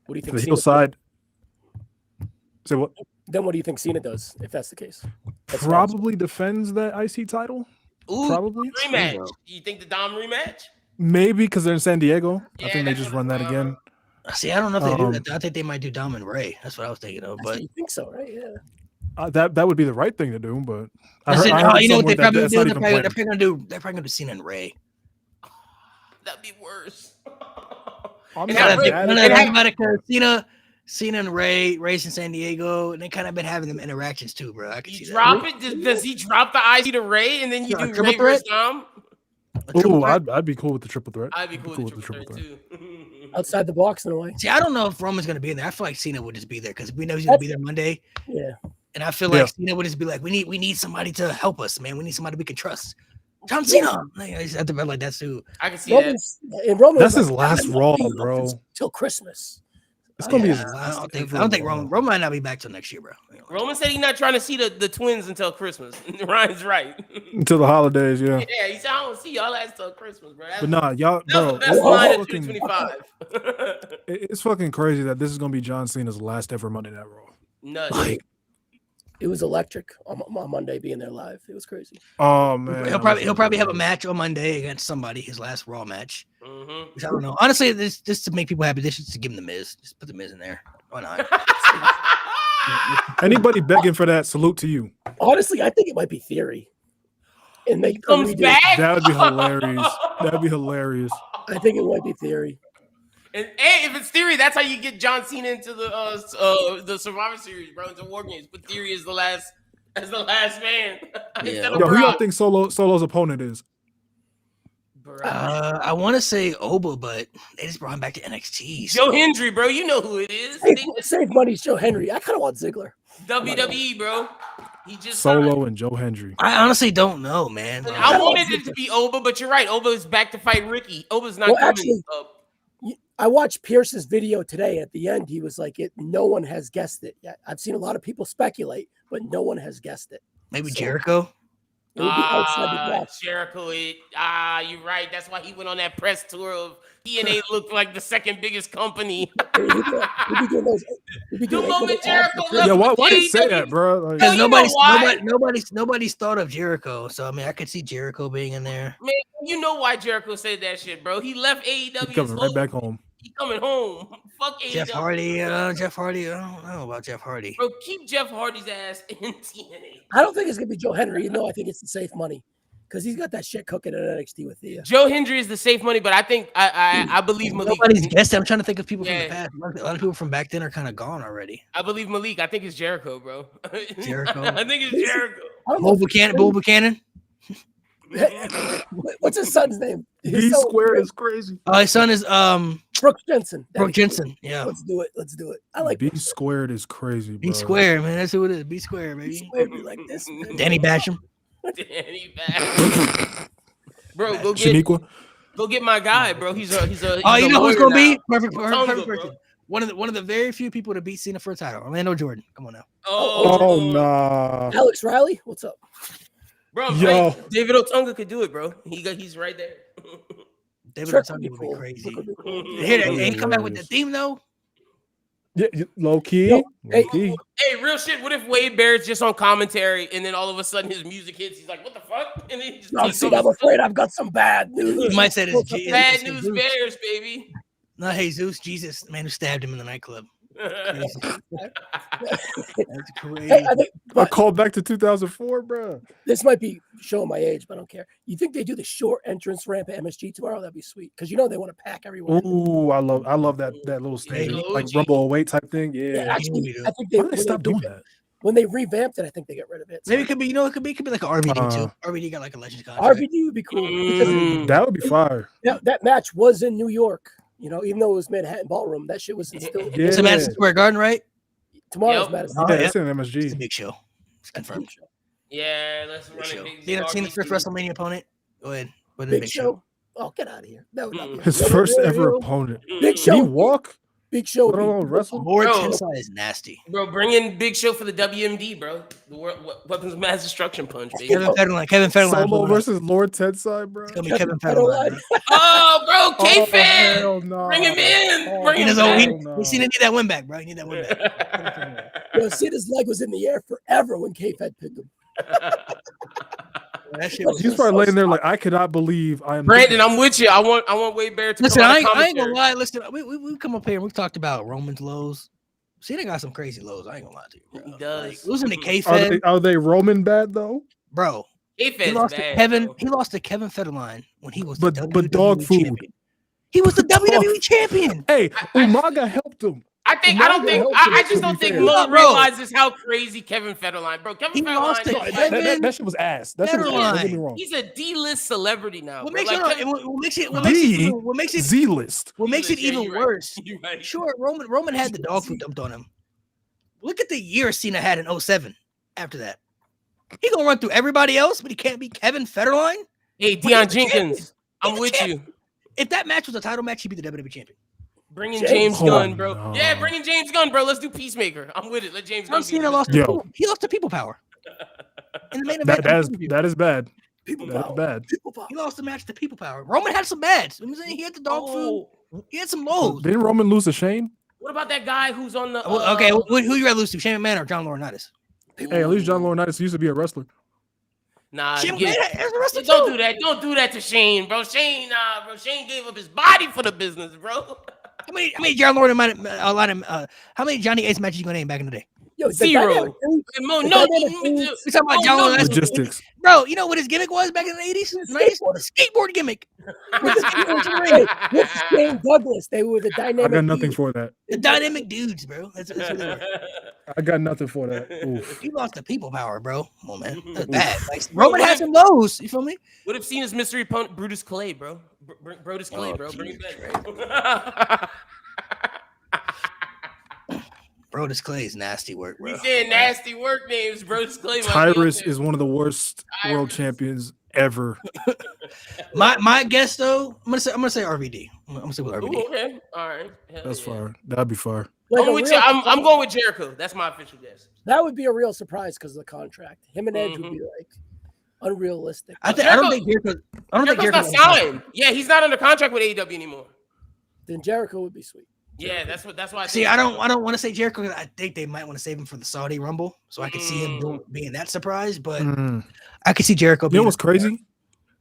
What do you for think? the heel Cena, side. So what? then what do you think Cena does if that's the case? That's Probably defends that IC title. Ooh, Probably. rematch. You think the Dom rematch? Maybe because they're in San Diego. I Yeah, think they that's just what run that I'm- again. See, I don't know if they do Um, that. I think they might do Dom and Ray. That's what I was thinking of. That's But what you think so, right? Yeah. That would be the right thing to do, but Listen, you know what somewhere they that probably that's do? not They're even probably planned. gonna do. They're probably gonna do Cena and Ray. That'd be worse. I'm And not have- mad and at have- that. about it because Cena and Ray's in San Diego, and they kind of been having them interactions too, bro. I can see You that. drop it? Does he drop the IC to Ray and then you Yeah, do triple Ray threat? versus Dom? A triple Ooh, threat? I'd be cool with the triple threat. I'd be cool with the with triple threat too. Outside the box in a way. See, I don't know if Roman's gonna be in there. I feel like Cena would just be there because we know he's gonna be there Monday, Yeah. and I feel Yeah. like Cena would just be like, "We need somebody to help us, man. We need somebody we can trust." John Cena, like, I just have to be like that's who. I can see that. Roman That's was his last Raw, "Be up bro. Till Christmas. It's gonna be Yeah, his last. I don't ever think Raw. Roman might not be back till next year, bro. Roman said he's not trying to see the twins until Christmas. Ryan's right. Until the holidays, yeah. Yeah, he said I don't see y'all ass till Christmas, bro. But nah, y'all, That was bro, the best Oh, line of fucking- 2025. it's fucking crazy that this is gonna be John Cena's last ever Monday Night Raw. Nuts. Like, It was electric on Monday being there live. It was crazy. oh man, He'll probably have a match on Monday against somebody, his last Raw match. Mhm. Which I don't know. Honestly, this just to make people happy. This is to give him the Miz. Just put the Miz in there. Why not? Anybody begging for that? Salute to you. Honestly, I think it might be Theory. And make Comes redo. back. That would be hilarious. That'd be hilarious. I think it might be Theory. And hey, if it's Theory, that's how you get John Cena into the Survivor Series, bro. Into War Games. But Theory is the last man. Instead of Yo, who y'all Brock. think Solo's opponent is? Bro. I want to say Oba, but they just brought him back to NXT. Joe Hendry, bro. You know who it is. Save money, Joe Henry. I kind of want Ziggler. WWE, bro. He just Solo and Joe Hendry. I honestly don't know, man. signed. I wanted it to be Oba, but you're right. Oba is back to fight Ricky. Oba's not Well, coming actually- up. I watched Pierce's video today. At the end, he was like, no one has guessed it yet. I've seen a lot of people speculate, but no one has guessed it. Maybe So- Jericho. It would be outside the box. Jericho. You're right. That's why he went on that press tour of TNA looked like the second biggest company. He'd be doing those. He'd be The doing moment those Jericho after- left- Yeah, why did you AEW say that, bro? Like, Hell, Because you know why? nobody's thought of Jericho. So I mean, I could see Jericho being in there. Man, you know why Jericho said that shit, bro. He left AEW. he's coming right back home. He coming home. Fuck AEW. Jeff Hardy. I don't know about Jeff Hardy. Bro, keep Jeff Hardy's ass in TNA. I don't think it's gonna be Joe Henry. I think it's the safe money because he's got that shit cooking at NXT with Thea. Joe Hendry is the safe money, but I think I believe Malik. Nobody's guessed it. I'm trying to think of people from Yeah. the past. A lot of people from back then are kind of gone already. I believe Malik. I think it's Jericho, bro. Jericho. I think it's Jericho. I don't know Bull Buchanan. what's his son's name. B square is crazy. His son is Brooks Jensen. Brooke Jensen. Yeah. Let's do it. Let's do it. I like B Brooks squared is crazy, bro. B Square, man. That's who it is. B Square, baby. Jensen. Maybe like this. man. Danny Basham. Danny Basham. Bro, go get my guy, bro. He's a. Oh, you know who's gonna be perfect Tonga, person. bro. One of the very few people to beat Cena for a title. Orlando Jordan. Come on now. Oh nah. Alex Riley, what's up? Bro, Yo. right. David Otunga could do it, bro. He's right there. David Trick Otunga would be cool. crazy. Trick would be cool. Hear that? He come back with the theme though. Yeah, low key. Yo, Low hey, key. Hey, real shit. What if Wade Barrett's just on commentary and then all of a sudden his music hits? He's like, "What the fuck?" And then he just No, takes see, over. I'm afraid I've got some bad news. You might say this. Bad it's news Jesus. bears, baby. Not Jesus, Jesus, the man who stabbed him in the nightclub. Crazy. That's crazy. Hey, I think I called back to 2004, bro. this might be showing my age, but I don't care. You think they do the short entrance ramp at MSG tomorrow? That'd be sweet because you know they want to pack everyone. in. Ooh, I love that little stage, Hey, like OG. Rumble away type thing. Yeah, Yeah. actually, I think they, Why did they stop doing that? when they revamped it. I think they got rid of it. Maybe it could be, it could be like an RVD Uh, too. RVD got like a legend contract. RVD would be cool because Mm. That would be fire. that match was in New York. Even though it was Manhattan Ballroom, that shit was still Yeah. It's a Madison Square Garden, right? tomorrow's Yep. Madison. Oh, Yeah, yeah. it's in It's a MSG. big show. It's confirmed. Yeah, let's Big run show. it. Seen the first WrestleMania opponent? Go ahead. Go ahead. Big Big Show. Oh, get out of here. That would not be His first ever opponent. Big Did Show. he walk? Big Show. Let alone wrestle? Lord Bro. Tensai is nasty. Bro, bring in Big Show for the WMD, bro. The Weapons of Mass Destruction punch, baby. Kevin Federline. Solo versus Lord Tensai, bro. It's gonna be Kevin Federline. bro. Oh, bro, K-Fan. hell no. Bring him in. Oh, Bring He him does back. all. We need that win back, bro. You need that win back. Cena's leg was in the air forever when K-Fed picked him. That shit was. He's probably laying there like, I cannot believe I am. Brandon, I'm with you. I want Wade Barrett to Listen, come on I the ain't gonna commentary. lie. Listen, we come up here and we talked about Roman's lows Cena got some crazy lows. I ain't gonna lie to you, bro. He does. Like, losing to Are K-Fed, they, are they Roman bad though? bro. He K-Fed's lost bad, to Kevin. bro. He lost to Kevin Federline when he was But the dog WWE food. champion. He was the WWE champion. Hey, I- Umaga helped him. I think Umaga I don't think helped I him, just to don't be think fair. Mo Bro. realizes how crazy Kevin Federline, bro. Kevin He lost Federline, to No, is Kevin- like, that shit was ass. That shit was Federline. ass. Don't get me wrong. he's a D-list celebrity now. What Bro. makes Like, it? Kevin- What makes it? D, What makes it? Z list. What makes it Yeah, even you're right. worse? You're right. Sure, Roman had the dog food dumped on him. Look at the year Cena had in 07 after that. He gonna run through everybody else, but he can't beat Kevin Federline. Hey, But he's Deion the champion. Jenkins, I'm He's the with champion. you. If that match was a title match, he'd be the WWE champion. Bring in James James Gunn, Gunn. bro. No. Yeah, bring in James Gunn, bro. Let's do Peacemaker. I'm with it. Let James Gunn John be Cena the- lost to Yo. people. He lost to people power. In the main event, That is bad. People That is power. bad. People power. he lost the match to people power. Roman had some bads. I'm saying he had the dog food. Oh, He had some lows. Didn't Roman lose to Shane? what about that guy who's on the? Well, okay, who you rather lose to, Shane McMahon or John Laurinaitis? Hey, at least John Laurinaitis used to be a wrestler. Nah, Shane get- McMahon has the wrestler don't too. do that. Don't do that to Shane, bro. Shane, bro. Shane gave up his body for the business, bro. How many John Laurinaitis? How many Johnny Ace matches you gonna name back in the day? Yo, the Zero. dynamic dude- No, The no, dynamic no, dude- We talking about John no, Laurinaitis, Logistics. bro. You know what his gimmick was back in the 80s, 90s? Skateboard gimmick. with Shane Douglas, they were the I dynamic. got nothing dude. for that. The dynamic dudes, bro. That's what they were. I got nothing for that. Oof. He lost the people power, bro. Come on, man. That's bad. Like, Roman had some lows. You feel me? What if Cena's mystery opponent Brutus Clay, bro? Brutus Clay, Oh, bro. Bring it Jesus back. Bro, this Clay is nasty work, bro. You saying nasty work names, Brutus Clay. might be up Tyrus there. is one of the worst world Tyrus. champions ever. My guess though, I'm gonna say RVD. I'm gonna say with RVD. Ooh, okay, all right. Hell That's yeah. fire. That'd be fire. Like I'm a with real you. I'm surprise. going with Jericho. That's my official guess. That would be a real surprise because of the contract. Him and Edge would be like unrealistic. I don't think Jericho. I don't think Jericho's Jericho. not signed. Yeah, he's not under contract with AEW anymore. Then Jericho would be sweet. Yeah, that's why. I See, think- I don't want to say Jericho. 'Cause I think they might want to save him for the Saudi Rumble, so I could see him being that surprise. But Mm. I could see Jericho. You know being what's crazy?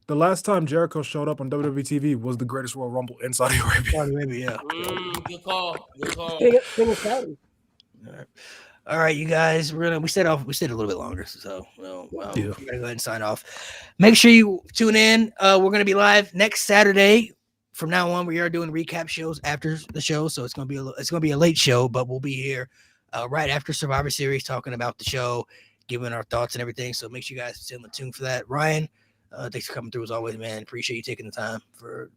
The last time Jericho showed up on WWE TV was the Greatest Royal Rumble in Saudi Arabia. Saudi Arabia, yeah. Good call. Good call. King of Saudi. All right, you guys, we stayed a little bit longer, so Yeah. we're gonna go ahead and sign off. Make sure you tune in. We're gonna be live next Saturday. From now on, we are doing recap shows after the show, so it's gonna be a late show, but we'll be here right after Survivor Series talking about the show, giving our thoughts and everything. So make sure you guys stay on the tune for that. Ryan, thanks for coming through as always, man. Appreciate you taking the time for